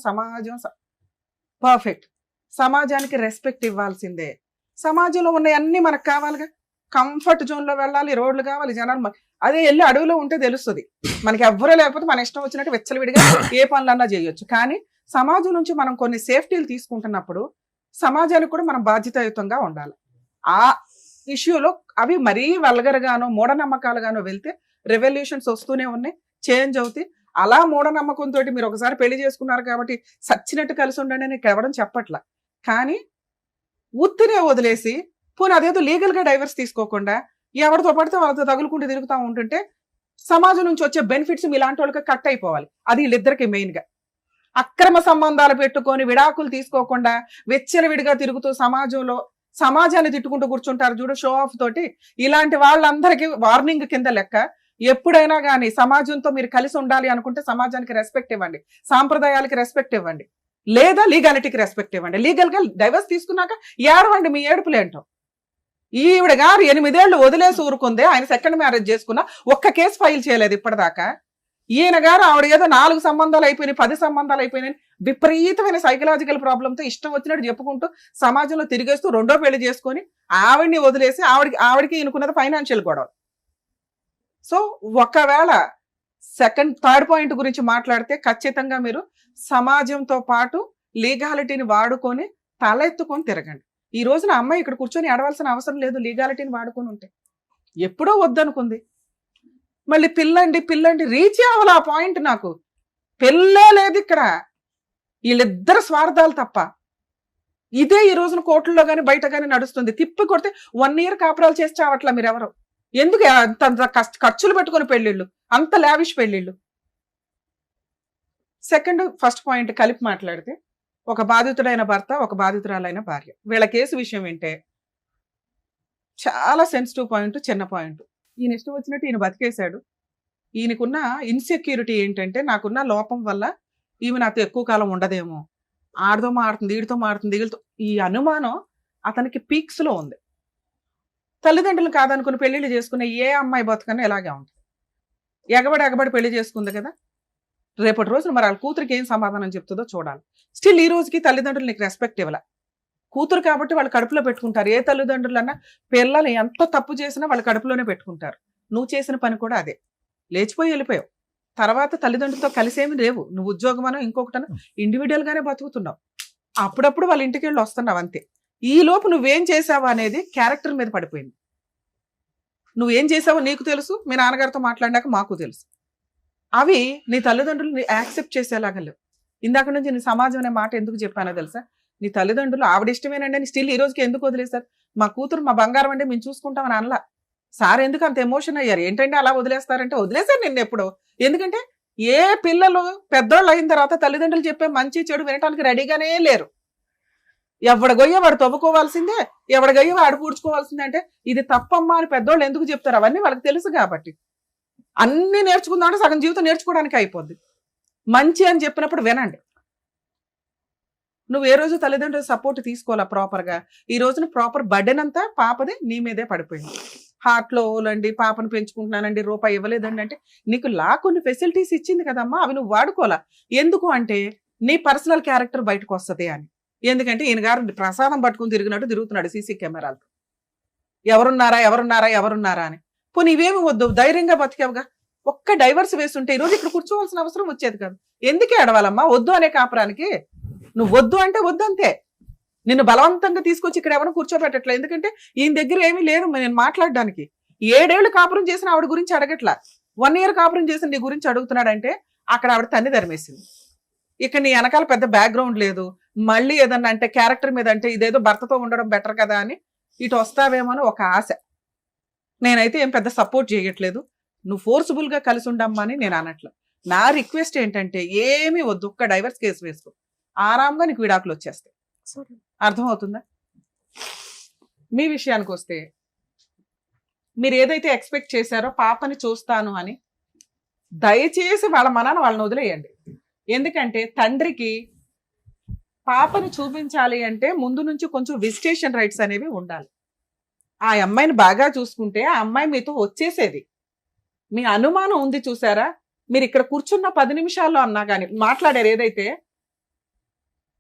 పర్ఫెక్ట్. సమాజానికి రెస్పెక్ట్ ఇవ్వాల్సిందే. సమాజంలో ఉన్న అన్ని మనకు కావాలిగా. కంఫర్ట్ జోన్ లో వెళ్ళాలి, రోడ్లు కావాలి, జనాలు. అదే వెళ్ళి అడవిలో ఉంటే తెలుస్తుంది మనకి. ఎవ్వరూ లేకపోతే మన ఇష్టం వచ్చినట్టు వెచ్చలవిడిగా ఏ పనులన్నా చేయొచ్చు. కానీ సమాజం నుంచి మనం కొన్ని సేఫ్టీలు తీసుకుంటున్నప్పుడు సమాజానికి కూడా మనం బాధ్యతాయుతంగా ఉండాలి. ఆ ఇష్యూలో అవి మరీ వల్గర్గానో మూఢనమ్మకాలుగానో వెళ్తే రెవల్యూషన్స్ వస్తూనే ఉన్నాయి, చేంజ్ అవుతాయి. అలా మూఢనమ్మకంతో మీరు ఒకసారి పెళ్లి చేసుకున్నారు కాబట్టి సచ్చినట్టు కలిసి ఉండండి అని ఎవడం చెప్పట్లా. కానీ ఉత్తినే వదిలేసి పోనీ అదేదో లీగల్ గా డైవర్స్ తీసుకోకుండా ఎవరితో పడితే వాళ్ళతో తగులుకుంటూ తిరుగుతూ ఉంటుంటే సమాజం నుంచి వచ్చే బెనిఫిట్స్ మీలాంటి వాళ్ళకి కట్ అయిపోవాలి. అది వీళ్ళిద్దరికి మెయిన్ గా. అక్రమ సంబంధాలు పెట్టుకొని విడాకులు తీసుకోకుండా విచ్చలవిడిగా తిరుగుతూ సమాజాన్ని తిట్టుకుంటూ కూర్చుంటారు చూడు, షో ఆఫ్ తోటి. ఇలాంటి వాళ్ళందరికీ వార్నింగ్ కింద లెక్క. ఎప్పుడైనా కానీ సమాజంతో మీరు కలిసి ఉండాలి అనుకుంటే సమాజానికి రెస్పెక్ట్ ఇవ్వండి, సాంప్రదాయాలకి రెస్పెక్ట్ ఇవ్వండి, లేదా లీగాలిటీకి రెస్పెక్ట్ ఇవ్వండి. లీగల్ గా డైవర్స్ తీసుకున్నాక ఏడవండి మీ ఏడుపులేంటో. ఈవిడ గారు 8 ఏళ్ళు వదిలేసి ఊరుకుందే, ఆయన సెకండ్ మ్యారేజ్ చేసుకున్నా ఒక్క కేసు ఫైల్ చేయలేదు ఇప్పటిదాకా. ఈయన గారు ఆవిడ ఏదో 4 సంబంధాలు అయిపోయినాయి, 10 సంబంధాలు అయిపోయినాయి, విపరీతమైన సైకలాజికల్ ప్రాబ్లంతో ఇష్టం వచ్చినట్టు చెప్పుకుంటూ సమాజంలో తిరిగేస్తూ 2వ పెళ్లి చేసుకొని ఆవిడ్ని వదిలేసి ఆవిడకి ఈయనకున్నది ఫైనాన్షియల్ గొడవ. సో ఒకవేళ థర్డ్ పాయింట్ గురించి మాట్లాడితే ఖచ్చితంగా మీరు సమాజంతో పాటు లీగాలిటీని వాడుకొని తలెత్తుకొని తిరగండి. ఈ రోజున అమ్మాయి ఇక్కడ కూర్చొని ఏడవలసిన అవసరం లేదు లీగాలిటీని వాడుకొని ఉంటే. ఎప్పుడో వద్దనుకుంది, మళ్ళీ పిల్లండి రీచ్ అవ్వాలి ఆ పాయింట్. నాకు పెళ్ళే లేదు ఇక్కడ, వీళ్ళిద్దరు స్వార్థాలు తప్ప. ఇదే ఈ రోజున కోర్టుల్లో కానీ బయట కానీ నడుస్తుంది. తిప్పి కొడితే 1 year కాపురాలు చేసి చావట్లా మీరెవరు. ఎందుకు అంత ఖర్చులు పెట్టుకుని పెళ్ళిళ్ళు, అంత లావిష్ పెళ్ళిళ్ళు. ఫస్ట్ పాయింట్ కలిపి మాట్లాడితే, ఒక బాధితుడైన భర్త, ఒక బాధితురాలైన భార్య, వీళ్ళ కేసు విషయం వింటే చాలా సెన్సిటివ్ పాయింట్, చిన్న పాయింట్. ఈయన ఇష్టం వచ్చినట్టు ఈయన బతికేశాడు. ఈయనకున్న ఇన్సెక్యూరిటీ ఏంటంటే, నాకున్న లోపం వల్ల ఈమె నాతో ఎక్కువ కాలం ఉండదేమో, ఆడతో మాడుతుంది, వీడితో మాడుతుంది, వీళ్ళతో, ఈ అనుమానం అతనికి పీక్స్ లో ఉంది. తల్లిదండ్రులు కాదనుకుని పెళ్లిళ్ళు చేసుకునే ఏ అమ్మాయి బతుకన్నా ఇలాగే ఉంటుంది. ఎగబడి పెళ్లి చేసుకుంది కదా, రేపటి రోజున మరి వాళ్ళ కూతురికి ఏం సమాధానం చెప్తుందో చూడాలి. స్టిల్ ఈ రోజుకి తల్లిదండ్రులు నీకు రెస్పెక్ట్ ఇవ్వాల. కూతురు కాబట్టి వాళ్ళు కడుపులో పెట్టుకుంటారు. ఏ తల్లిదండ్రులన్నా పిల్లలు ఎంత తప్పు చేసినా వాళ్ళు కడుపులోనే పెట్టుకుంటారు. నువ్వు చేసిన పని కూడా అదే. లేచిపోయి వెళ్ళిపోయావు, తర్వాత తల్లిదండ్రులతో కలిసేమి లేవు, నువ్వు ఉద్యోగమనో ఇంకొకటనో ఇండివిజువల్ గానే బతుకుతున్నావు. అప్పుడప్పుడు వాళ్ళ ఇంటికి వెళ్ళి వస్తున్నావు అంతే. ఈ లోపు నువ్వేం చేసావు అనేది క్యారెక్టర్ మీద పడిపోయింది. నువ్వేం చేసావో నీకు తెలుసు, మీ నాన్నగారితో మాట్లాడినాక మాకు తెలుసు. అవి నీ తల్లిదండ్రులు యాక్సెప్ట్ చేసేలాగా లేవు. ఇందాక నుంచి నీ సమాజం అనే మాట ఎందుకు చెప్పానో తెలుసా? నీ తల్లిదండ్రులు ఆవిడ ఇష్టమేనండి అని స్టిల్ ఈ రోజుకి ఎందుకు వదిలేస్తారు? మా కూతురు మా బంగారం అంటే మేము చూసుకుంటామని అనలా. సార్ ఎందుకు అంత ఎమోషన్ అయ్యారు? ఏంటంటే అలా వదిలేస్తారంటే వదిలేశారు నిన్ను ఎప్పుడో. ఎందుకంటే ఏ పిల్లలు పెద్దోళ్ళు అయిన తర్వాత తల్లిదండ్రులు చెప్పే మంచి చెడు వినటానికి రెడీగానే లేరు. ఎవడ గొయ్య వాడు తవ్వుకోవాల్సిందే, ఎవడ గొయ్య వాడు పూడ్చుకోవాల్సిందే. అంటే ఇది తప్పమ్మా అని పెద్దోళ్ళు ఎందుకు చెప్తారు? అవన్నీ వాళ్ళకి తెలుసు కాబట్టి. అన్ని నేర్చుకుందామంటే సగం జీవితం నేర్చుకోవడానికి అయిపోద్ది. మంచి అని చెప్పినప్పుడు వినండి. నువ్వు ఏ రోజు తల్లిదండ్రుల సపోర్ట్ తీసుకోవాలా ప్రాపర్గా. ఈ రోజున ప్రాపర్ బర్డెన్ అంతా పాపదే నీ మీదే పడిపోయింది. హార్ట్లో ఓలండి, పాపను పెంచుకుంటున్నానండి, రూపాయి ఇవ్వలేదండి అంటే నీకు కొన్ని ఫెసిలిటీస్ ఇచ్చింది కదమ్మా, అవి నువ్వు వాడుకోవాలా. ఎందుకు అంటే నీ పర్సనల్ క్యారెక్టర్ బయటకు వస్తుంది అని. ఎందుకంటే ఈయన గారు ప్రసాదం పట్టుకుని తిరుగుతున్నాడు సీసీ కెమెరాలతో. ఎవరున్నారా అని. పోనీ ఇవేమి వద్దు, ధైర్యంగా బతికావుగా. ఒక్క డైవర్స్ వేస్తుంటే ఈ రోజు ఇక్కడ కూర్చోవాల్సిన అవసరం వచ్చేది కాదు. ఎందుకే అడవాలమ్మా వద్దు అనే కాపురానికి? నువ్వు వద్దు అంటే వద్దు అంతే. నిన్ను బలవంతంగా తీసుకొచ్చి ఇక్కడ ఎవరు కూర్చోబెట్టట్లే. ఎందుకంటే ఈయన దగ్గర ఏమీ లేదు నేను మాట్లాడడానికి. 7 ఏళ్ళు కాపురం చేసిన ఆవిడ గురించి అడగట్లా, 1 year కాపురం చేసిన నీ గురించి అడుగుతున్నాడంటే అక్కడ ఆవిడ తన్ని ధర్మేసింది. ఇక్కడ నీ వెనకాల పెద్ద బ్యాక్గ్రౌండ్ లేదు. మళ్ళీ ఏదన్నా అంటే క్యారెక్టర్ మీద అంటే ఇదేదో భర్తతో ఉండడం బెటర్ కదా అని ఇటు వస్తావేమో అని ఒక ఆశ. నేనైతే ఏం పెద్ద సపోర్ట్ చేయట్లేదు. నువ్వు ఫోర్స్ఫుల్ గా కలిసి ఉండమ్మా అని నేను అనట్ల. నా రిక్వెస్ట్ ఏంటంటే ఏమీ వద్దు, ఒక్క డైవర్స్ కేసు వేసుకో, ఆరాంగా నీకు విడాకులు వచ్చేస్తాయి. అర్థమవుతుందా? మీ విషయానికి వస్తే మీరు ఏదైతే ఎక్స్పెక్ట్ చేశారో పాపని చూస్తాను అని, దయచేసి వాళ్ళ మనాన వాళ్ళని వదిలేయండి. ఎందుకంటే తండ్రికి పాపని చూపించాలి అంటే ముందు నుంచి కొంచెం విజిటేషన్ రైట్స్ అనేవి ఉండాలి. ఆ అమ్మాయిని బాగా చూసుకుంటే ఆ అమ్మాయి మీతో వచ్చేసేది. మీ అనుమానం ఉంది చూసారా, మీరు ఇక్కడ కూర్చున్న 10 నిమిషాల్లో అన్నా కానీ మాట్లాడారు. ఏదైతే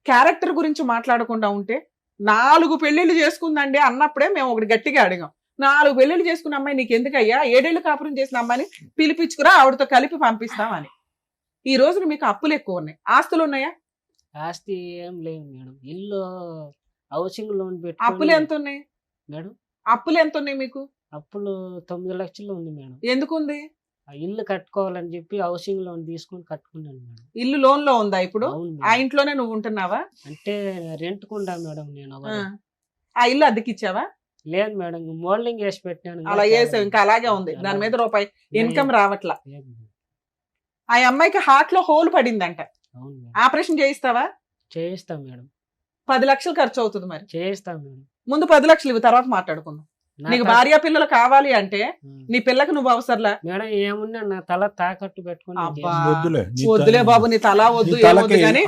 క్యారెక్టర్ గురించి మాట్లాడకుండా ఉంటే 4 పెళ్లిళ్ళు చేసుకుందండి అన్నప్పుడే మేము ఒకటి గట్టిగా అడిగాం. 4 పెళ్లిళ్ళు చేసుకున్న అమ్మాయి నీకు ఎందుకయ్యా, 7 ఏళ్ళు కాపురం చేసిన అమ్మాయిని పిలిపించుకురా, ఆవిడతో కలిపి పంపిస్తామని. ఈ రోజున మీకు అప్పులు ఎక్కువ ఉన్నాయి, ఆస్తులు ఉన్నాయా? ఆస్తి ఏం లేదు మేడం. ఇల్లు హౌసింగ్ లోన్ పెట్టి అప్పులు ఎంత ఉన్నాయి మేడం? అప్పులు ఎంత ఉన్నాయి మీకు? అప్పులు 9 లక్షలు ఉంది మేడం. ఎందుకుంది? ఆ ఇల్లు కట్టుకోవాలని చెప్పి హౌసింగ్ లోన్ తీసుకొని కట్టుకున్నాను మేడం. ఇల్లు లోన్ లో ఉందా ఇప్పుడు? అవును ఆ మేడం. ఇంట్లోనే నువ్వు ఉంటున్నావా? అంటే రెంట్ కుండా మేడం నేను ఆ. ఒకటి. ఆ ఇల్లు అద్దెకిచ్చావా? లేదు మేడం, మోల్డింగ్ వేసి పెట్టాను. అలా వేసావు, ఇంకా అలాగే ఉంది, దాని మీద రూపాయి ఇన్కమ్ రావట్లా. లేదు మేడం. ఆ అమ్మాయికి హార్ట్ లో హోల్ పడిందంట, అవును మేడం. ఆపరేషన్ చేయిస్తావా? చేయిస్తాం మేడం. 10 లక్షలు ఖర్చు అవుతుంది. మరి చేయిస్తాం మేడం. ముందు 10 లక్షలు ఇవి, తర్వాత మాట్లాడుకుందాం. నా నీకు తా- భార్య పిల్లలు కావాలి అంటే ఆ. నీ పిల్లకి నువ్వు అవసరంలా. మేడం ఏమున్నా నా తల తాకట్టు పెట్టుకుని నేను అబ్బా. చేస్తాను. వద్దులే వద్దులే బాబు, నీ తల వద్దు, నీ తలకి ఏమొద్దు కానీ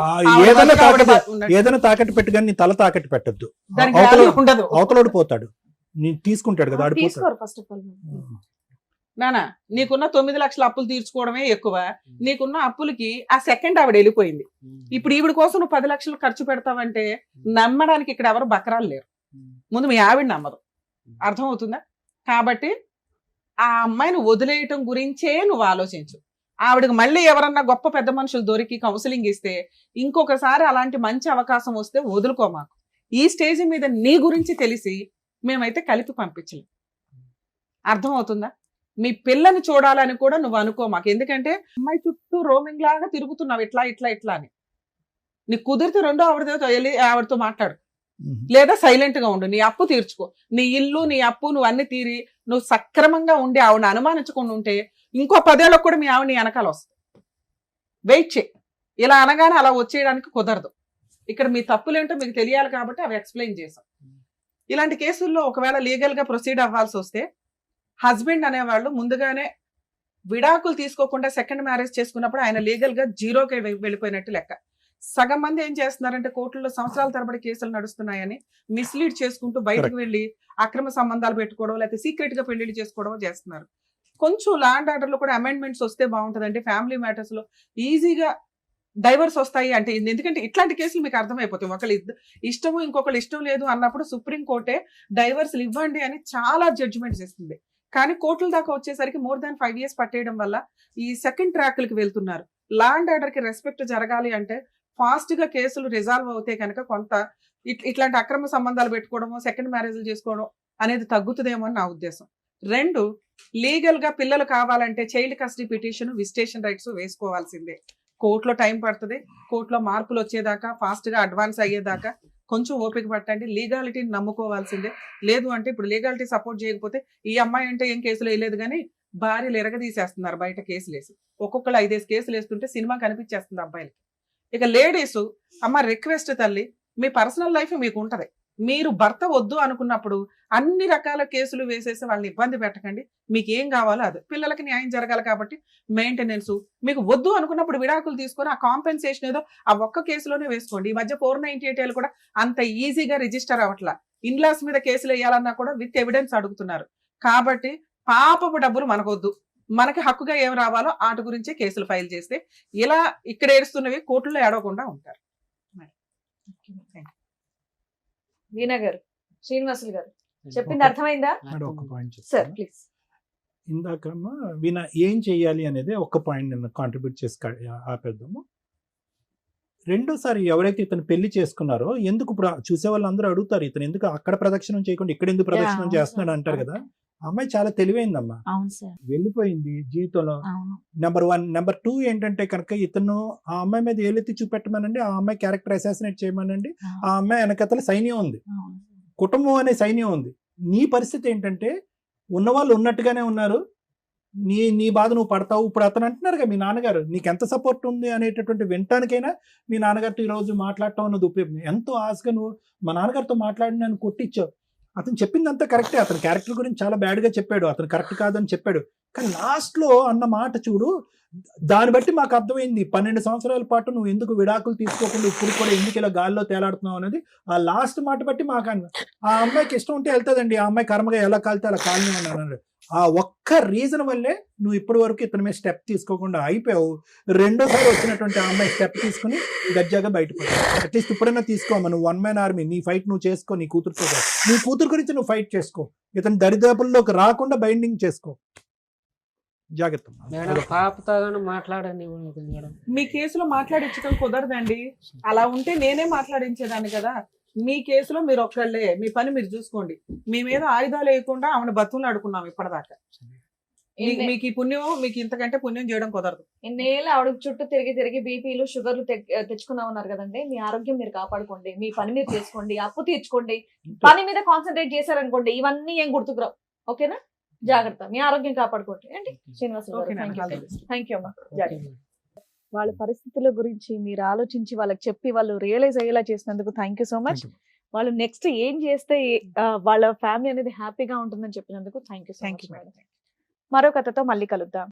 ఏదైనా తాకట్టు ఉండండి. ఏదైనా తాకట్టు పెట్టు కానీ నీ తల తాకట్టు పెట్టద్దు. దానికి value ఉండదు. అవతలోడు పోతాడు, నీ తీసుకుంటాడు కదా, ఆడిపోతాడు. తీసుకోరు ఫస్ట్ ఆఫ్ ఆల్. నానా, నీకున్న 9 లక్షల అప్పులు తీర్చుకోవడమే ఎక్కువ. నీకున్న అప్పులకి ఆ సెకండ్ ఆవిడ వెళ్ళిపోయింది. ఇప్పుడు ఈవిడ కోసం నువ్వు 10 లక్షలు ఖర్చు పెడతావంటే నమ్మడానికి ఇక్కడ ఎవరు బకరాలు లేరు. ముందు మీ ఆవిడ నమ్మదు. అర్థమవుతుందా? కాబట్టి ఆ అమ్మాయిని వదిలేయటం గురించే నువ్వు ఆలోచించు. ఆవిడకి మళ్ళీ ఎవరన్నా గొప్ప పెద్ద మనుషులు దొరికి కౌన్సిలింగ్ ఇస్తే ఇంకొకసారి అలాంటి మంచి అవకాశం వస్తే వదులుకో. మాకు ఈ స్టేజ్ మీద నీ గురించి తెలిసి మేమైతే కలిపి పంపించలేం. అర్థమవుతుందా? మీ పిల్లని చూడాలని కూడా నువ్వు అనుకో మాకు. ఎందుకంటే అమ్మాయి చుట్టూ రోమింగ్ లాగా తిరుగుతున్నావు, ఇట్లా ఇట్లా ఇట్లా అని. నీకు కుదిరితే రెండో ఆవిడతో వెళ్ళి ఆవిడతో మాట్లాడు, లేదా సైలెంట్ గా ఉండు. నీ అప్పు తీర్చుకో, నీ ఇల్లు నీ అప్పు నువ్వు అన్ని తీరి నువ్వు సక్రమంగా ఉండి ఆవిడని అనుమానించకుండా ఉంటే ఇంకో 10 ఏళ్ళకు కూడా మీ ఆవిడ నీ వెనకాల వస్తుంది. వెయిట్ చేయి. ఇలా అనగానే అలా వచ్చేయడానికి కుదరదు. ఇక్కడ మీ తప్పులేంటో మీకు తెలియాలి కాబట్టి అవి ఎక్స్ప్లెయిన్ చేశాం. ఇలాంటి కేసుల్లో ఒకవేళ లీగల్ గా ప్రొసీడ్ అవ్వాల్సి వస్తే హస్బెండ్ అనేవాళ్ళు ముందుగానే విడాకులు తీసుకోకుండా సెకండ్ మ్యారేజ్ చేసుకున్నప్పుడు ఆయన లీగల్ గా జీరోకి వెళ్ళిపోయినట్టు లెక్క. సగం మంది ఏం చేస్తున్నారంటే కోర్టుల్లో సంవత్సరాల తరబడి కేసులు నడుస్తున్నాయని మిస్లీడ్ చేసుకుంటూ బయటకు వెళ్ళి అక్రమ సంబంధాలు పెట్టుకోవడం, లేకపోతే సీక్రెట్ గా పెళ్లిళ్ళు చేసుకోవడం చేస్తున్నారు. కొంచెం ల్యాండ్ ఆర్డర్ లో కూడా అమెండ్మెంట్స్ వస్తే బాగుంటుందండి. ఫ్యామిలీ మ్యాటర్స్ లో ఈజీగా డైవర్స్ వస్తాయి అంటే ఎందుకంటే ఇట్లాంటి కేసులు మీకు అర్థమైపోతాయి. ఒకళ్ళు ఇష్టము ఇంకొకళ్ళు ఇష్టం లేదు అన్నప్పుడు సుప్రీం కోర్టే డైవర్స్లు ఇవ్వండి అని చాలా జడ్జిమెంట్స్ ఇస్తుంది. కానీ కోర్టుల దాకా వచ్చేసరికి మోర్ దాన్ 5 years పట్టేయడం వల్ల ఈ సెకండ్ ట్రాక్లకి వెళ్తున్నారు. ల్యాండ్ ఆర్డర్ కి రెస్పెక్ట్ జరగాలి అంటే ఫాస్ట్ గా కేసులు రిజాల్వ్ అవుతే కనుక కొంత ఇట్లాంటి అక్రమ సంబంధాలు పెట్టుకోవడమో సెకండ్ మ్యారేజ్లు చేసుకోవడం అనేది తగ్గుతుందేమో అని నా ఉద్దేశం. 2, లీగల్ గా పిల్లలు కావాలంటే child custody petition, visitation rights వేసుకోవాల్సిందే. కోర్టులో టైం పడుతుంది. కోర్టులో మార్పులు వచ్చేదాకా ఫాస్ట్ గా అడ్వాన్స్ అయ్యేదాకా కొంచెం ఓపిక పట్టండి. లీగాలిటీని నమ్ముకోవాల్సిందే. లేదు అంటే ఇప్పుడు లీగాలిటీ సపోర్ట్ చేయకపోతే ఈ అమ్మాయి అంటే ఏం కేసులు వేయలేదు కానీ భార్యలు ఎరగదీసేస్తున్నారు బయట కేసులు వేసి. ఒక్కొక్కరు 5 కేసులు వేస్తుంటే సినిమా కనిపించేస్తుంది అబ్బాయిలకి. ఇక లేడీస్ అమ్మ రిక్వెస్ట్ తల్లి, మీ పర్సనల్ లైఫ్ మీకు ఉంటది. మీరు భర్త వద్దు అనుకున్నప్పుడు అన్ని రకాల కేసులు వేసేసి వాళ్ళని ఇబ్బంది పెట్టకండి. మీకు ఏం కావాలో అది. పిల్లలకి న్యాయం జరగాలి కాబట్టి మెయింటెనెన్స్. మీకు వద్దు అనుకున్నప్పుడు విడాకులు తీసుకొని ఆ కాంపెన్సేషన్ ఏదో ఆ ఒక్క కేసులోనే వేసుకోండి. ఈ మధ్య 498 కూడా అంత ఈజీగా రిజిస్టర్ అవ్వట్లా. ఇన్లాస్ మీద కేసులు వేయాలన్నా కూడా విత్ ఎవిడెన్స్ అడుగుతున్నారు. కాబట్టి పాపపు డబ్బులు మనకొద్దు. మనకి హక్కుగా ఏం రావాలో వాటి గురించే కేసులు ఫైల్ చేస్తే ఇలా ఇక్కడ ఏడుస్తున్నవి కోర్టులో ఏడవకుండా ఉంటారు. వీణా గారు, శ్రీనివాసులు గారు చెప్పింది అర్థమైందా? మేడం, ఒక point సార్ చెప్తాను. ప్లీజ్. ఇందాకమ్మా వీణ ఏం చెయ్యాలి అనేది ఒక్క పాయింట్ నేను కాంట్రిబ్యూట్ చేసి ఆపేద్దాము. రెండోసారి ఎవరైతే ఇతను పెళ్లి చేసుకున్నారో ఎందుకు ఇప్పుడు చూసే వాళ్ళందరూ అడుగుతారు, ఇతను ఎందుకు అక్కడ ప్రదక్షిణం చేయకుండా ఇక్కడ ఎందుకు ప్రదక్షిణం అవును చేస్తున్నాడు సార్, అంటారు కదా. ఆ అమ్మాయి చాలా తెలివైందమ్మా, అవును సార్, వెళ్ళిపోయింది జీవితంలో. అవును నెంబర్ 1. నెంబర్ 2 ఏంటంటే కనుక ఇతను ఆ అమ్మాయి మీద ఏలెత్తి చూపెట్టమనండి, ఆ అమ్మాయి క్యారెక్టర్ అసాసినేట్ చేయమనండి. ఆ అమ్మాయి వెనకతల సైన్యం ఉంది, అవును కుటుంబం అనే సైన్యం ఉంది. నీ పరిస్థితి ఏంటంటే ఉన్నవాళ్ళు ఉన్నట్టుగానే ఉన్నారు, నీ బాధ నువ్వు పడతావు. ఇప్పుడు అతను అంటున్నారుగా మీ నాన్నగారు నీకు ఎంత సపోర్ట్ ఉంది అనేటటువంటి వినటానికైనా మీ నాన్నగారితో ఈరోజు మాట్లాడటం అన్నది ఉపయోగం. ఎంతో ఆశగా నువ్వు మా నాన్నగారితో మాట్లాడి నన్ను కొట్టించావు. అతను చెప్పిందంతా కరెక్టే, అతని క్యారెక్టర్ గురించి చాలా బ్యాడ్గా చెప్పాడు, అతను కరెక్ట్ కాదని చెప్పాడు. కానీ లాస్ట్లో అన్న మాట చూడు, దాన్ని బట్టి మాకు అర్థమైంది 12 సంవత్సరాల పాటు నువ్వు ఎందుకు విడాకులు తీసుకోకుండా ఇప్పుడు కూడా ఎందుకు ఇలా గాల్లో తేలాడుతున్నావు అనేది. ఆ లాస్ట్ మాట బట్టి మాకు ఆ అమ్మాయికి ఇష్టం ఉంటే వెళ్తుందండి, ఆ అమ్మాయి కర్మగా ఎలా కాలితే అలా కాలని అన్నాడు. ఆ ఒక్క రీజన్ వల్లే నువ్వు ఇప్పటి వరకు ఇతని మీద స్టెప్ తీసుకోకుండా అయిపోయావు. రెండోసారి వచ్చినటువంటి ఆ అమ్మాయి స్టెప్ తీసుకుని గజ్జాగా బయటపడ్డావు. అట్లీస్ట్ ఇప్పుడైనా తీసుకోమా, నువ్వు 1 man army, నీ ఫైట్ నువ్వు చేసుకో, నీ కూతురుతో నీ కూతురు గురించి నువ్వు ఫైట్ చేసుకో, ఇతని దరిదాపుల్లోకి రాకుండా బైండింగ్ చేసుకో. జాగ్రత్త మేడం, పాపతో కానీ మాట్లాడని మేడం. మీ కేసులో మాట్లాడించడం కుదరదండి, అలా ఉంటే నేనే మాట్లాడించేదాన్ని కదా. మీ కేసులో మీరు ఒక్కళ్ళే, మీ పని మీరు చూసుకోండి. మీ మీద ఆయుధాలు వేయకుండా ఆమెను బతులు ఆడుకున్నాం ఇప్పటిదాకా. మీకు ఈ పుణ్యం, మీకు ఇంతకంటే పుణ్యం చేయడం కుదరదు. ఇన్నేళ్ళు ఆవిడ చుట్టూ తిరిగి బీపీలు షుగర్లు తెచ్చుకున్నా ఉన్నారు కదండి. మీ ఆరోగ్యం మీరు కాపాడుకోండి, మీ పని మీరు చేసుకోండి, అప్పు తీర్చుకోండి. పని మీద కాన్సన్ట్రేట్ చేశారనుకోండి ఇవన్నీ ఏం గుర్తుకురావు. ఓకేనా? జాగ్రత్త, మీ ఆరోగ్యం కాపాడుకోండి. ఏంటి శ్రీనివాసరావు గారు, థ్యాంక్ యూ అమ్మా. జాగ్రత్త. వాళ్ళ పరిస్థితుల గురించి మీరు ఆలోచించి వాళ్ళకి చెప్పి వాళ్ళు రియలైజ్ అయ్యేలా చేసినందుకు థ్యాంక్ యూ సో మచ్. వాళ్ళు నెక్స్ట్ ఏం చేస్తే వాళ్ళ ఫ్యామిలీ అనేది హ్యాపీగా ఉంటుందని చెప్పినందుకు థ్యాంక్ యూ సో మచ్. మరో కథతో మళ్ళీ కలుద్దాం.